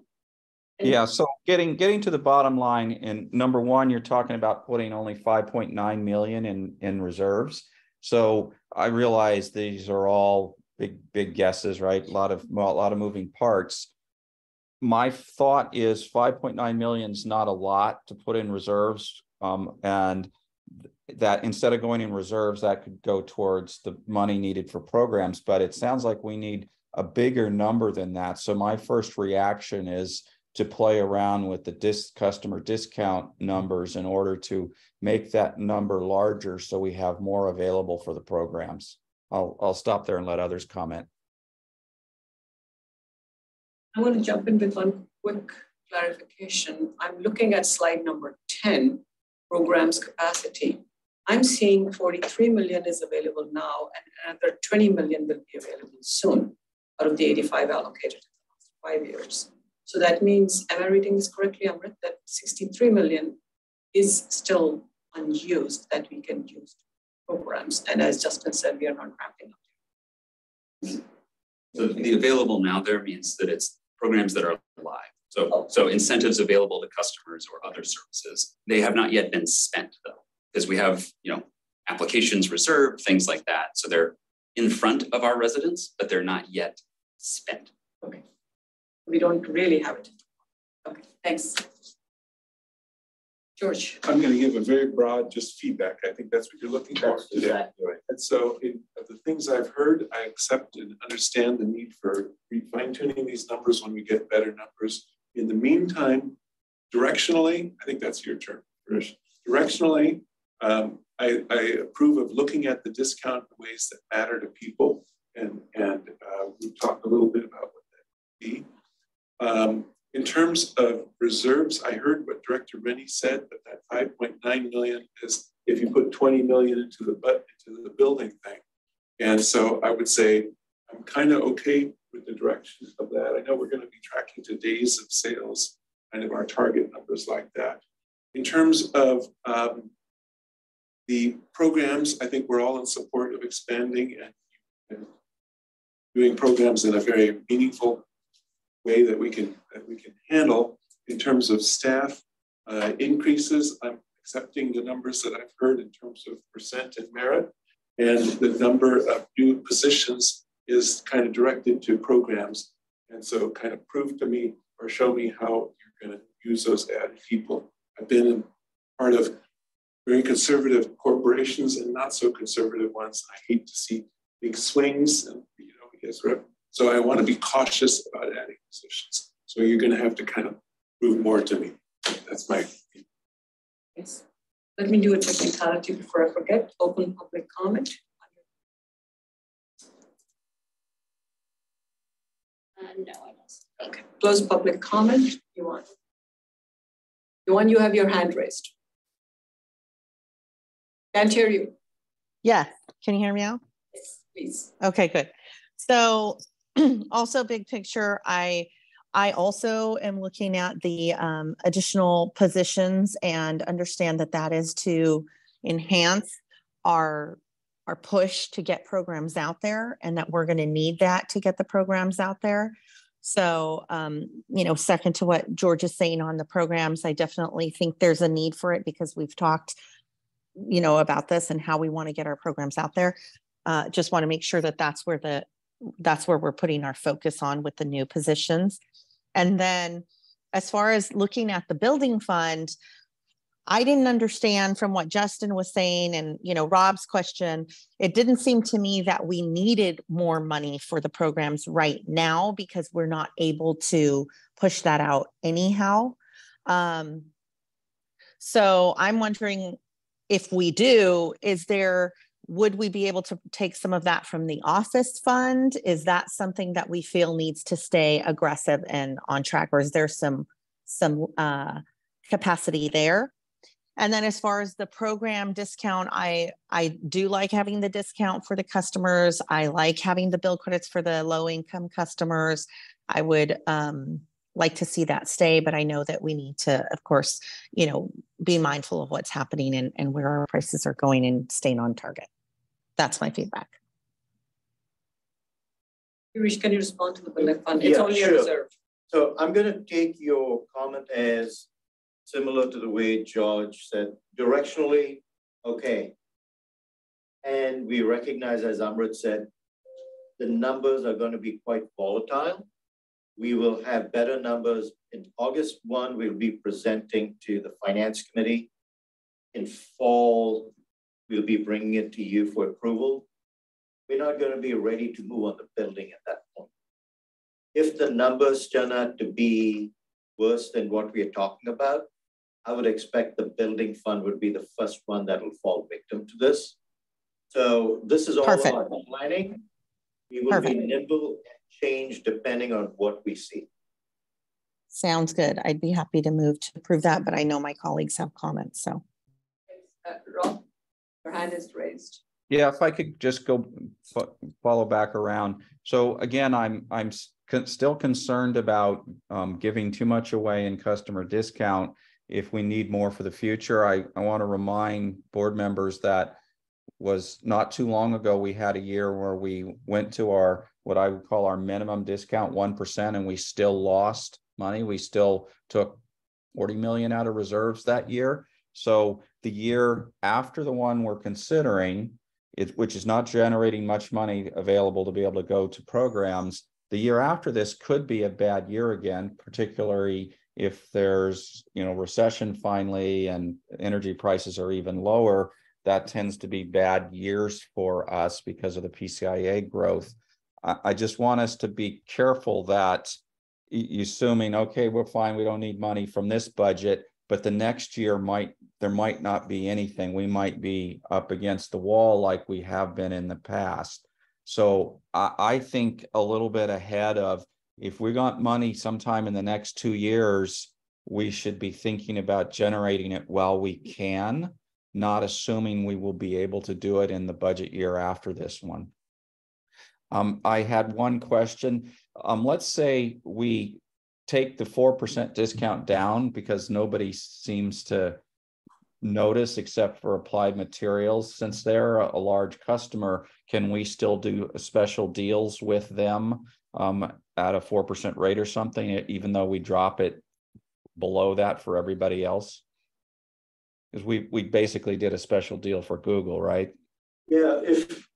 Yeah, so getting to the bottom line, and number one, you're talking about putting only 5.9 million in reserves. So I realize these are all big guesses, right? A lot of moving parts. My thought is 5.9 million is not a lot to put in reserves, and that instead of going in reserves, that could go towards the money needed for programs. But it sounds like we need a bigger number than that. So my first reaction is to play around with the customer discount numbers in order to make that number larger so we have more available for the programs. I'll stop there and let others comment. I want to jump in with one quick clarification. I'm looking at slide number 10, programs capacity. I'm seeing 43 million is available now, and another 20 million will be available soon out of the 85 allocated in the last 5 years. So that means, am I reading this correctly, Amrit, that 63 million is still unused that we can use programs? And as Justin said, we are not ramping up. So the available now there means that it's programs that are live. So incentives available to customers or other services, they have not yet been spent though, because we have, applications reserved, things like that. So they're in front of our residents, but they're not yet spent. Okay. We don't really have it. Okay, thanks. George. I'm going to give a very broad just feedback. I think that's what you're looking for today. Exactly right. And so of the things I've heard, I accept and understand the need for fine-tuning these numbers when we get better numbers. In the meantime, directionally, I think that's your term, Rish. Directionally, I approve of looking at the discount in ways that matter to people. And we talked a little bit about what that would be. In terms of reserves, I heard what Director Rennie said, that 5.9 million is if you put 20 million into the building thing. And so I would say I'm kind of okay with the direction of that. I know we're going to be tracking to days of sales, kind of our target numbers like that. In terms of the programs, I think we're all in support of expanding and doing programs in a very meaningful way that we can handle. In terms of staff increases, I'm accepting the numbers that I've heard in terms of percent and merit, and the number of new positions is kind of directed to programs. And so kind of prove to me or show me how you're going to use those added people. I've been part of very conservative corporations and not so conservative ones. I hate to see big swings, and so I want to be cautious about adding positions. So you're going to have to kind of prove more to me. That's my opinion. Yes. Let me do a technicality before I forget. Open public comment. No, I don't. Okay. Close public comment. You have your hand raised. Can't hear you. Yes. Can you hear me now? Yes, please. Okay, good. So also big picture, I also am looking at the additional positions and understand that is to enhance our push to get programs out there, and that we're going to need that to get the programs out there. So, second to what George is saying on the programs, I definitely think there's a need for it because we've talked, about this and how we want to get our programs out there. Just want to make sure that that's where we're putting our focus on with the new positions. And then as far as looking at the building fund, I didn't understand from what Justin was saying and, Rob's question, it didn't seem to me that we needed more money for the programs right now because we're not able to push that out anyhow. So I'm wondering if we do, is there would we be able to take some of that from the office fund? Is that something that we feel needs to stay aggressive and on track, or is there some capacity there? And then as far as the program discount, I do like having the discount for the customers. I like having the bill credits for the low income customers. I would like to see that stay, but I know that we need to, of course, you know, be mindful of what's happening and where our prices are going and staying on target. That's my feedback. Girish, can you respond to the building fund? It's only a reserve. So I'm going to take your comment as similar to the way George said, directionally, okay. And we recognize, as Amrit said, the numbers are going to be quite volatile. We will have better numbers. In August 1, we'll be presenting to the Finance Committee. In fall, we'll be bringing it to you for approval. We're not going to be ready to move on the building at that point. If the numbers turn out to be worse than what we are talking about, I would expect the building fund would be the first one that will fall victim to this. So this is all about planning. We will be nimble and change depending on what we see. Sounds good. I'd be happy to move to approve that, but I know my colleagues have comments, so. Rob, your hand is raised. Yeah, if I could just go follow back around. So again, I'm still concerned about giving too much away in customer discount. If we need more for the future, I want to remind board members that was not too long ago, we had a year where we went to our, what I would call our minimum discount 1%, and we still lost money. We still took 40 million out of reserves that year. So the year after the one we're considering, which is not generating much money available to be able to go to programs, the year after this could be a bad year again, particularly if there's, you know, recession finally and energy prices are even lower. That tends to be bad years for us because of the PCIA growth. I just want us to be careful that assuming, okay, we're fine, we don't need money from this budget, but the next year there might not be anything. We might be up against the wall like we have been in the past. So I think a little bit ahead of, if we got money sometime in the next 2 years, we should be thinking about generating it while we can, not assuming we will be able to do it in the budget year after this one. I had one question. Let's say we take the 4% discount down because nobody seems to notice except for Applied Materials. Since they're a large customer, can we still do special deals with them at a 4% rate or something, even though we drop it below that for everybody else? Because we basically did a special deal for Google, right? Yeah, if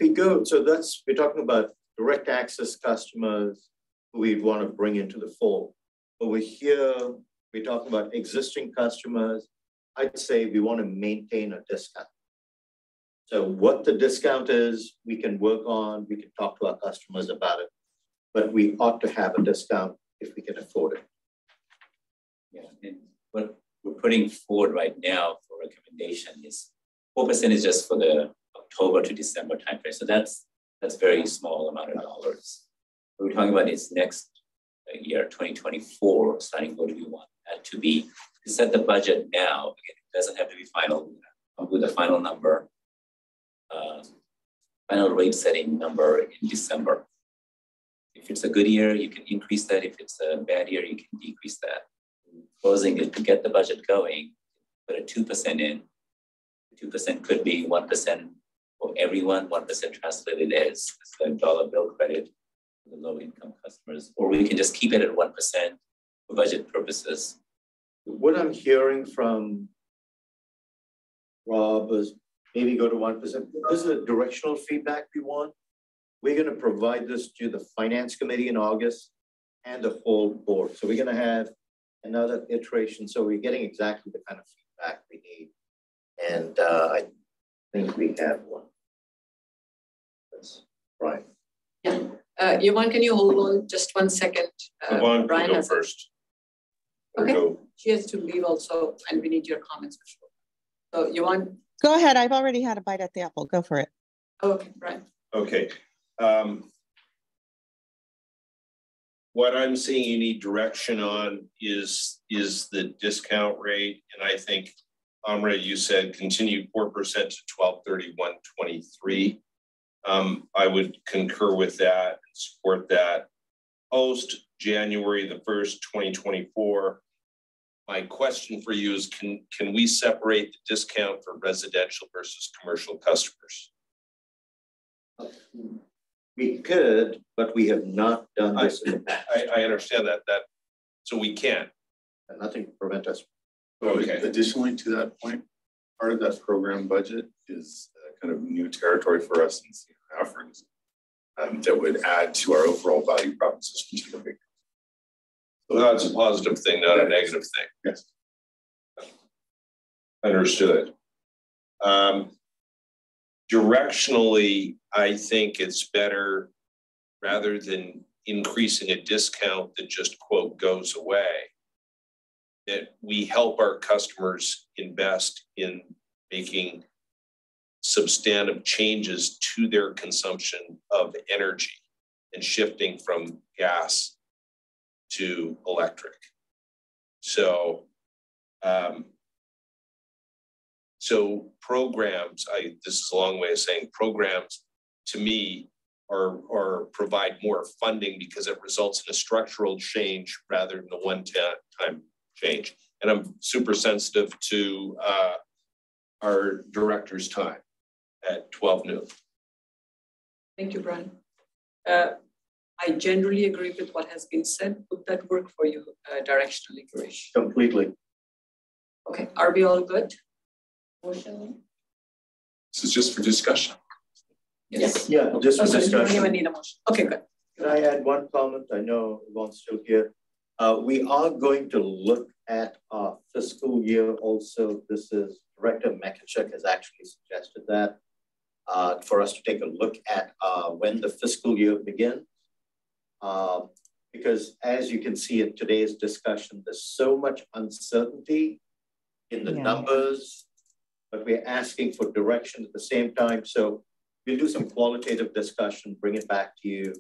we go, so we're talking about direct access customers who we'd want to bring into the fold. Over here, we're talking about existing customers. I'd say we want to maintain a discount. So what the discount is, we can work on, we can talk to our customers about it, but we ought to have a discount if we can afford it. Yeah, and what we're putting forward right now for recommendation is 4% is just for the October to December timeframe. So that's very small amount of dollars. What we're talking about is next year, 2024, starting what we want that to be. To set the budget now, again, it doesn't have to be final, with a final number, final rate setting number in December. If it's a good year, you can increase that. If it's a bad year, you can decrease that. Proposing it to get the budget going, put a 2% in. 2% could be 1% for everyone, 1% translated as a dollar bill credit for the low income customers, or we can just keep it at 1% for budget purposes. What I'm hearing from Rob is maybe go to 1%. This is a directional feedback we want. We're going to provide this to the Finance Committee in August and the whole board. So we're going to have another iteration. So we're getting exactly the kind of feedback we need. And I think we have one. That's right. Yeah. Yvonne, can you hold on just 1 second? Yvonne, Brian go first. Okay. She has to leave also, and we need your comments for sure. So Yvonne, Go ahead. I've already had a bite at the apple. Go for it. Okay, Brian. Okay. What I'm seeing you need direction on is the discount rate. And I think, Amra, you said continued 4% to 12/31/23. I would concur with that and support that. Post January the 1st, 2024. My question for you is, can we separate the discount for residential versus commercial customers? We could, but we have not done this. I understand that, so we can. Nothing to prevent us. Okay. Additionally to that point, part of that program budget is kind of new territory for us in senior offerings that would add to our overall value proposition to the big. So that's a positive thing, not a negative thing. Yes. Understood. Directionally, I think it's better, rather than increasing a discount that just quote goes away, that we help our customers invest in making substantive changes to their consumption of energy and shifting from gas to electric. So, so programs, this is a long way of saying programs, to me, are provide more funding because it results in a structural change rather than a one-time change. And I'm super sensitive to our director's time at 12 noon. Thank you, Brian. I generally agree with what has been said. Would that work for you directionally, Girish? Completely. Okay, are we all good? Motion? This is just for discussion. Yes. Yeah, just for discussion. You don't even need a motion. Okay, good. Can I add one comment? I know Yvonne's still here. We are going to look at our fiscal year also. This is Director Mekichuk has actually suggested that for us to take a look at when the fiscal year begins. Because as you can see in today's discussion, there's so much uncertainty in the numbers, but we're asking for direction at the same time. So we'll do some qualitative discussion, bring it back to you,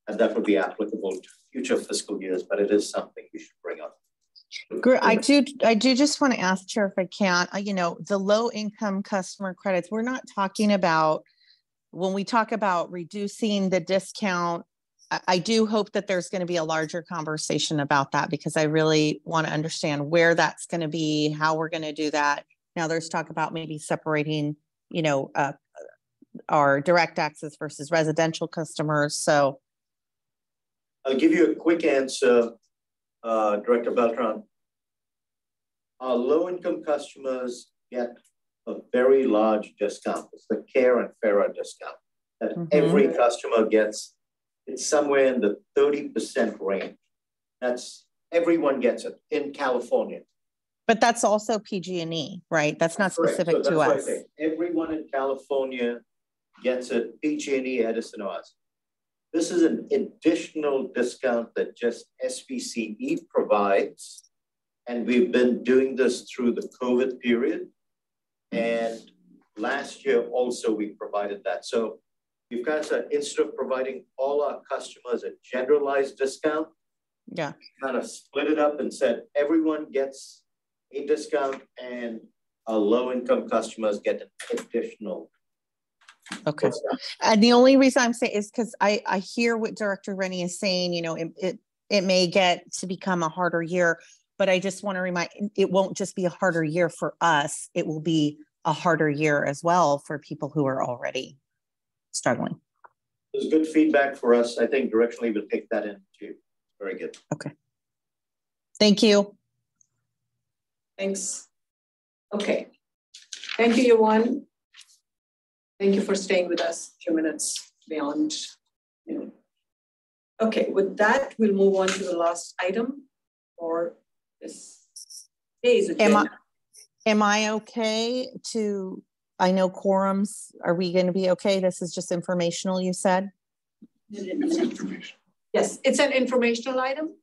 and that would be applicable to future fiscal years, but it is something we should bring up. I do just want to ask, Chair, if I can, you know, the low income customer credits, we're not talking about, when we talk about reducing the discount, I do hope that there's going to be a larger conversation about that, because I really want to understand where that's going to be, how we're going to do that. Now there's talk about maybe separating, you know, our direct access versus residential customers. So I'll give you a quick answer, Director Beltran. Our low-income customers get a very large discount. It's the Care and Fairer discount that every customer gets. It's somewhere in the 30% range. That's, everyone gets it in California. But that's also PG&E, right? That's not specific to us. Everyone in California gets it, PG&E, Edison, or us. This is an additional discount that just SVCE provides. And we've been doing this through the COVID period. And last year also we provided that. So we've kind of, instead of providing all our customers a generalized discount, kind of split it up and said, everyone gets a discount and our low-income customers get an additional. Okay. And the only reason I'm saying is because I hear what Director Rennie is saying, you know, it may get to become a harder year, but I just want to remind, it won't just be a harder year for us. It will be a harder year as well for people who are already struggling. There's good feedback for us. I think directionally we'll take that in too. Very good. Okay. Thank you. Thanks. Okay. Thank you, Yvonne. Thank you for staying with us a few minutes beyond, you know. Okay, with that, we'll move on to the last item for this day's agenda. Am I okay to, I know quorums, are we going to be okay? This is just informational, you said? It's information. Yes, it's an informational item.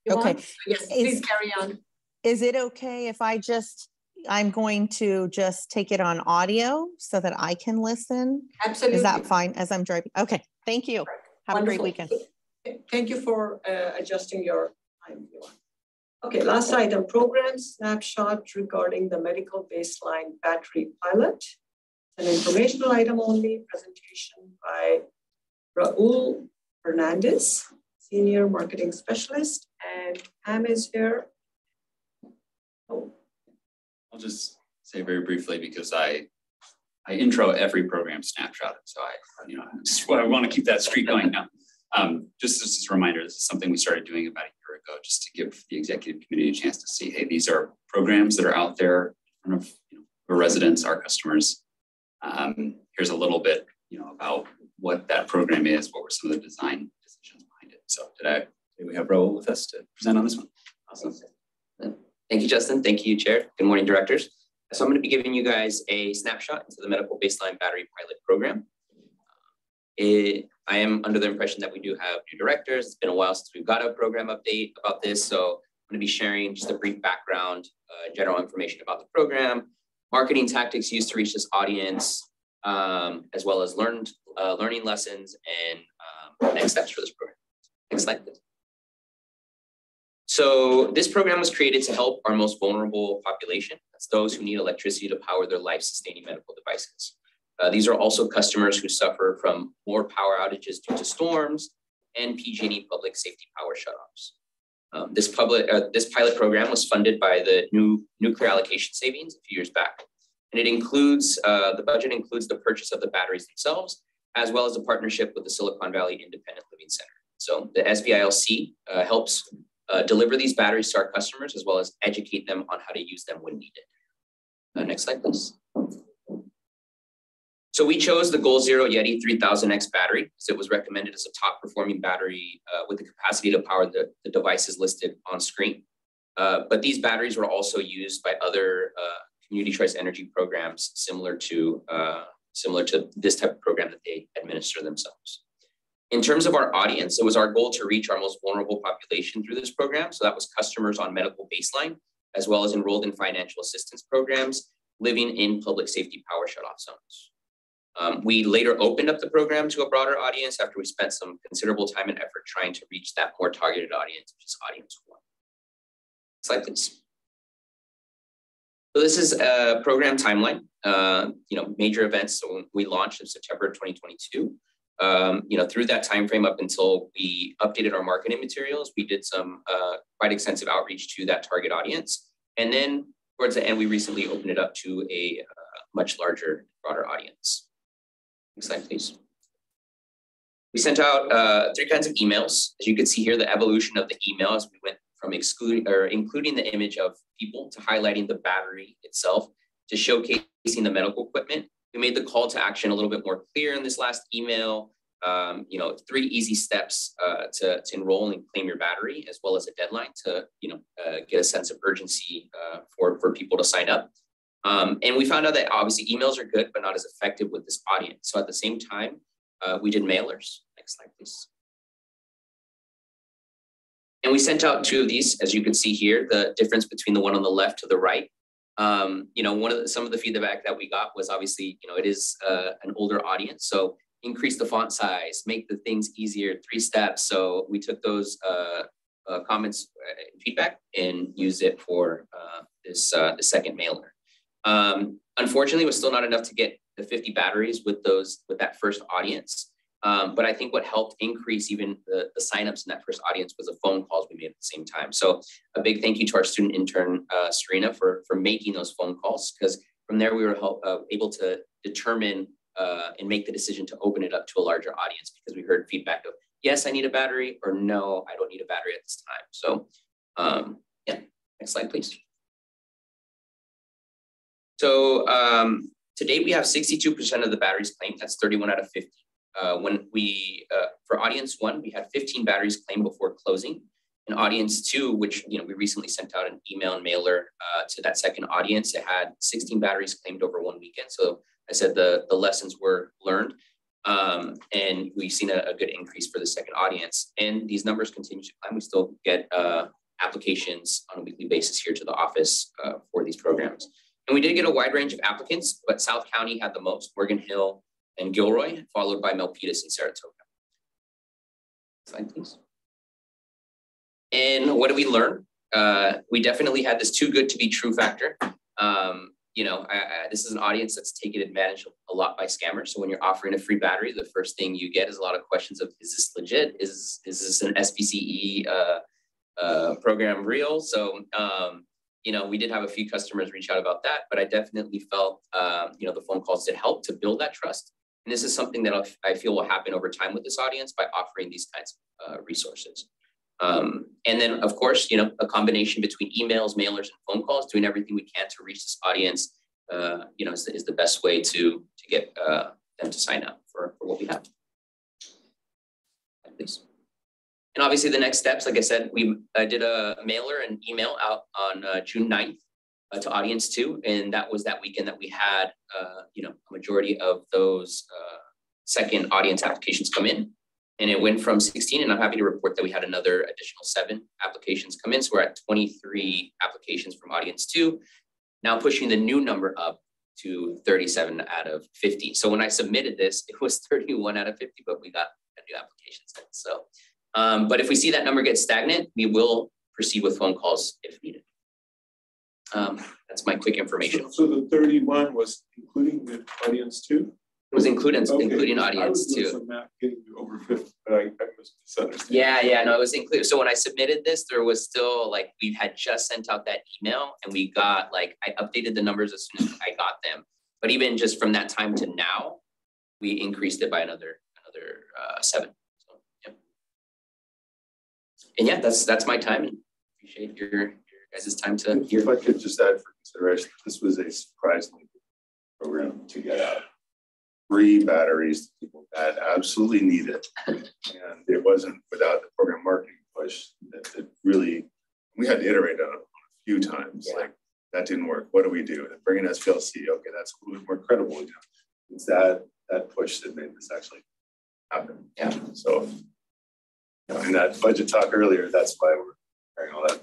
Okay. Yes, please carry on. Is it okay if I just, I'm going to just take it on audio so that I can listen. Absolutely. Is that fine as I'm driving? Okay, thank you. Have Wonderful. a great weekend. Thank you for adjusting your time. Okay, last item, program snapshot regarding the medical baseline battery pilot. An informational item only, presentation by Raul Hernandez, Senior Marketing Specialist, and Pam is here. Oh. I'll just say very briefly because I intro every program snapshot, so I want to keep that streak going now. Just as a reminder, this is something we started doing about a year ago, just to give the executive committee a chance to see, hey, these are programs that are out there in front of our residents, our customers. Here's a little bit, about what that program is, what were some of the design decisions behind it. So did we have Raul with us to present on this one? Awesome. Thank you, Justin. Thank you, Chair. Good morning, directors. So I'm going to be giving you guys a snapshot into the medical baseline battery pilot program. I am under the impression that we do have new directors. It's been a while since we've got a program update about this. So I'm going to be sharing just a brief background, general information about the program, marketing tactics used to reach this audience, as well as learning lessons and next steps for this program. Next slide, please. So this program was created to help our most vulnerable population. That's those who need electricity to power their life-sustaining medical devices. These are also customers who suffer from more power outages due to storms and PG&E public safety power shutoffs. This pilot program was funded by the new nuclear allocation savings a few years back. And it includes, the budget includes the purchase of the batteries themselves, as well as a partnership with the Silicon Valley Independent Living Center. So the SVILC helps deliver these batteries to our customers, as well as educate them on how to use them when needed. Next slide, please. So we chose the Goal Zero Yeti 3000X battery because it was recommended as a top performing battery with the capacity to power the devices listed on screen. But these batteries were also used by other community choice energy programs similar to this type of program that they administer themselves. In terms of our audience, it was our goal to reach our most vulnerable population through this program. So that was customers on medical baseline, as well as enrolled in financial assistance programs, living in public safety power shutoff zones. We later opened up the program to a broader audience after we spent some considerable time and effort trying to reach that more targeted audience, which is audience one. Slide, please. So this is a program timeline, major events. So when we launched in September 2022, through that time frame up until we updated our marketing materials, we did some quite extensive outreach to that target audience. And then towards the end, we recently opened it up to a much larger, broader audience. Next slide, please. We sent out 3 kinds of emails. As you can see here, the evolution of the email as we went from including the image of people to highlighting the battery itself to showcasing the medical equipment. We made the call to action a little bit more clear in this last email. 3 easy steps to enroll and claim your battery, as well as a deadline to get a sense of urgency for people to sign up. And we found out that obviously emails are good, but not as effective with this audience. So at the same time, we did mailers. Next slide, please. And we sent out 2 of these, as you can see here, the difference between the one on the left to the right. Some of the feedback that we got was obviously, it is an older audience. So increase the font size, make the things easier, 3 steps. So we took those comments and feedback and used it for the second mailer. Unfortunately, it was still not enough to get the 50 batteries with that first audience. But I think what helped increase even the signups in that first audience was the phone calls we made at the same time. So a big thank you to our student intern, Serena, for making those phone calls, because from there we were able to determine and make the decision to open it up to a larger audience, because we heard feedback of, yes, I need a battery, or no, I don't need a battery at this time. So yeah, next slide, please. So to date, we have 62% of the batteries claimed. That's 31 out of 50. When we, for audience 1, we had 15 batteries claimed before closing. In audience 2, which we recently sent out an email and mailer to that second audience, it had 16 batteries claimed over 1 weekend. So I said the lessons were learned, and we've seen a good increase for the second audience. And these numbers continue to climb. We still get applications on a weekly basis here to the office for these programs. And we did get a wide range of applicants, but South County had the most, Morgan Hill and Gilroy, followed by Milpitas and Saratoga. Slide, please. And what did we learn? We definitely had this too good to be true factor. This is an audience that's taken advantage of a lot by scammers. So when you're offering a free battery, the first thing you get is a lot of questions of, is this legit? Is this an SVCE program real? So, we did have a few customers reach out about that, but I definitely felt, the phone calls did help to build that trust. And this is something that I feel will happen over time with this audience by offering these kinds of resources. And then, of course, a combination between emails, mailers, and phone calls, doing everything we can to reach this audience, is the best way to get them to sign up for what we have. Please. And obviously the next steps, like I said, we did a mailer and email out on June 9th to audience 2. And that was that weekend that we had, a majority of those second audience applications come in. And it went from 16, and I'm happy to report that we had another additional 7 applications come in. So we're at 23 applications from audience 2, now pushing the new number up to 37 out of 50. So when I submitted this, it was 31 out of 50, but we got new applications in. So, but if we see that number get stagnant, we will proceed with phone calls if needed. That's my quick information. So the 31 was including the audience 2? It was including audience too. Some math getting to over 50, but I must misunderstand. Yeah, no, it was included. So when I submitted this, there was still we had just sent out that email, and we got I updated the numbers as soon as I got them. But even just from that time to now, we increased it by another 7. So yeah. And yeah, that's my time. And appreciate your guys' time to hear. If I could just add for consideration, this was a surprisingly good program to get out. Free batteries to people that absolutely need it. And it wasn't without the program marketing push that really, we had to iterate on it a few times. Yeah. That didn't work. What do we do? And bring in SVLC. Okay, that's a little bit more credible. It's that push that made this actually happen. Yeah. So, in that budget talk earlier, that's why we're carrying all that.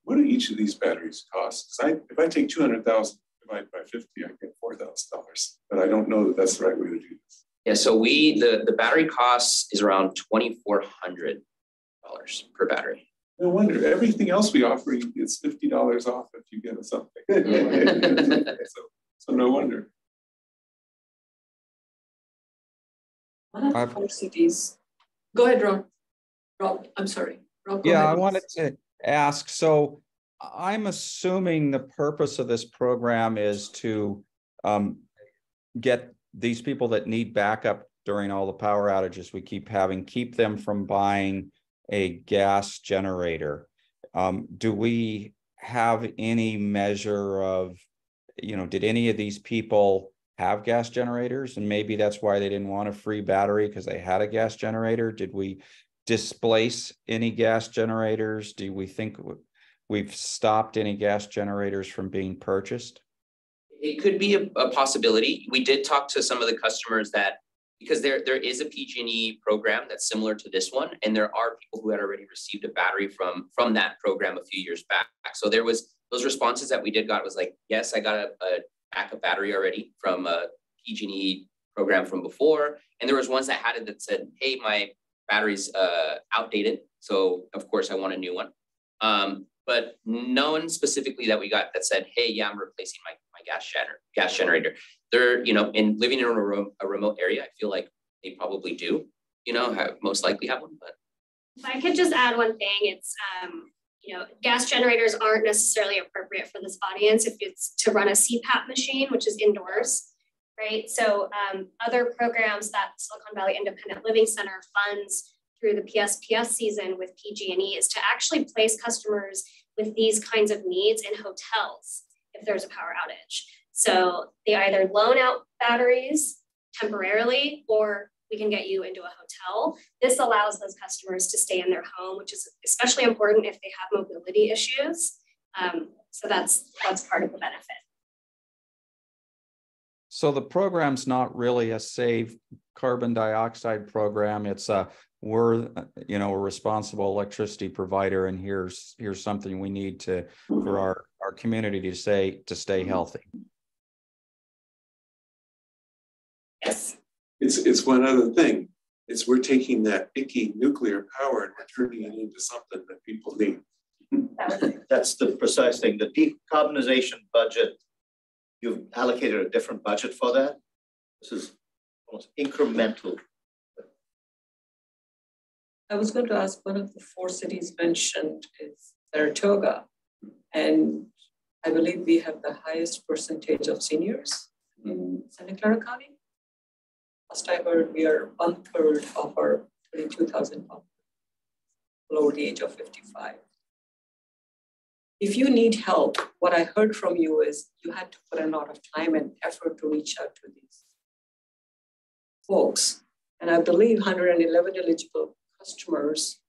What do each of these batteries cost? If I take 200,000 divided by 50, I get $4,000. But I don't know that that's the right way to do this. Yeah, so the battery cost is around $2,400 per battery. No wonder everything else we offer it's $50 off if you get us something. so no wonder. Cities. Go ahead, Ron. Rob, I'm sorry. Rob, go ahead. I wanted to ask, so I'm assuming the purpose of this program is to get these people that need backup during all the power outages we keep having, keep them from buying a gas generator. Do we have any measure of, did any of these people have gas generators? And maybe that's why they didn't want a free battery, because they had a gas generator. Did we displace any gas generators? Do we think we've stopped any gas generators from being purchased? It could be a possibility. We did talk to some of the customers that, because there is a PG&E program that's similar to this one, and there are people who had already received a battery from that program a few years back. So there was those responses that we got was yes, I got a backup battery already from a PG&E program from before, and there was ones that had it that said, hey, my battery's outdated, so of course I want a new one. But no one specifically that we got that said, hey, yeah, I'm replacing my gas generator. They're, in living in a remote area, I feel like they probably do, most likely have one. But if I could just add one thing, it's, gas generators aren't necessarily appropriate for this audience if it's to run a CPAP machine, which is indoors, right? So other programs that Silicon Valley Independent Living Center funds through the PSPS season with PG&E is to actually place customers with these kinds of needs in hotels if there's a power outage. So they either loan out batteries temporarily, or we can get you into a hotel. This allows those customers to stay in their home, which is especially important if they have mobility issues. So that's part of the benefit. So the program's not really a save carbon dioxide program. It's we're a responsible electricity provider, and here's something we need for our our community to stay healthy. Yes. It's one other thing. We're taking that icky nuclear power and we're turning it into something that people need. That's the precise thing. The decarbonization budget, you've allocated a different budget for that. This is almost incremental. I was going to ask, one of the 4 cities mentioned is Saratoga, and I believe we have the highest percentage of seniors in Santa Clara County. Last I heard, we are 1/3 of our 32,000 below the age of 55. If you need help, what I heard from you is you had to put a lot of time and effort to reach out to these folks. And I believe 111 eligible customers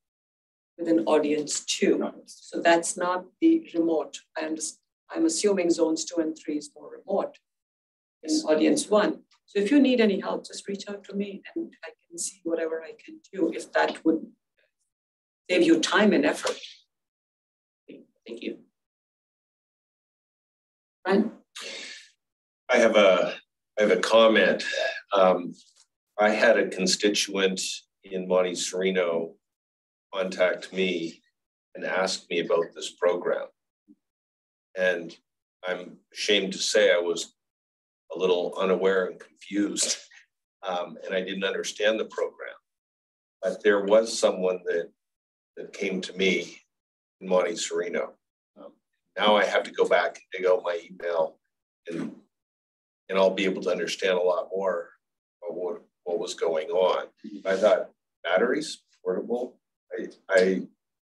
with an audience 2. So that's not the remote. I'm assuming zones 2 and 3 is more remote in audience 1. So if you need any help, just reach out to me and I can see whatever I can do if that would save you time and effort. Thank you. Right? I have a comment. I had a constituent in Monte Sereno contact me and ask me about this program. And I'm ashamed to say I was a little unaware and confused, and I didn't understand the program. But there was someone that came to me in Monte Sereno. Now I have to go back and dig out my email, and I'll be able to understand a lot more of what was going on. I thought, batteries, portable? I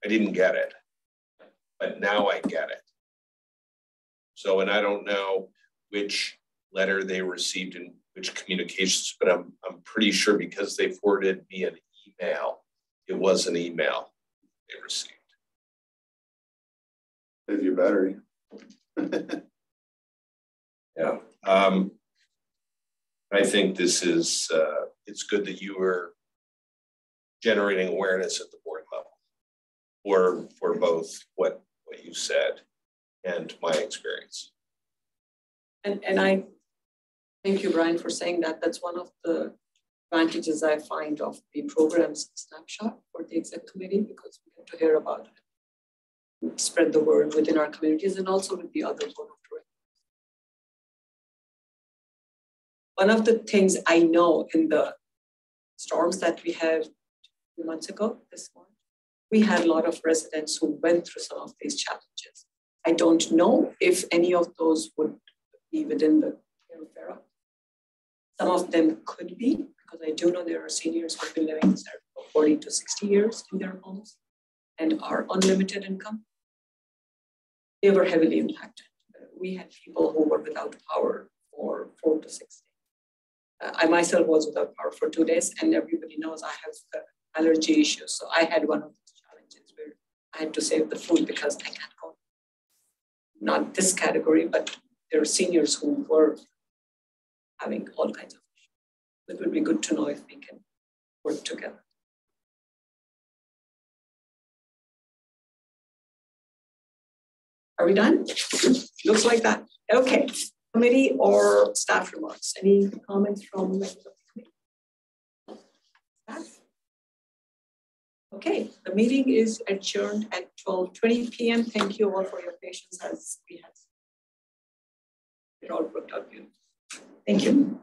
didn't get it, but now I get it. So, and I don't know which letter they received and which communications, but I'm pretty sure because they forwarded me an email, it was an email they received. Save your battery. Yeah. I think this is, it's good that you were generating awareness at the board level for both what you said and my experience. And I thank you, Brian, for saying that. That's one of the advantages I find of the program's snapshot for the exec committee, because we get to hear about it, spread the word within our communities and also with the other board of directors. One of the things I know in the storms that we had a few months ago, this month, we had a lot of residents who went through some of these challenges. I don't know if any of those would be within the care of FERA. Some of them could be, because I do know there are seniors who have been living there for 40 to 60 years in their homes and are on limited income. They were heavily impacted. We had people who were without power for 4 to 6 days. I myself was without power for 2 days, and everybody knows I have allergy issues. So I had one of those challenges where I had to save the food because I can't go. Not this category, but there are seniors who were having all kinds of issues. It would be good to know if we can work together. Are we done? Looks like that. Okay. Committee or staff remarks? Any comments from members of the committee? Staff? Okay, the meeting is adjourned at 12:20 p.m. Thank you all for your patience as we had. It all worked out beautifully. Thank you.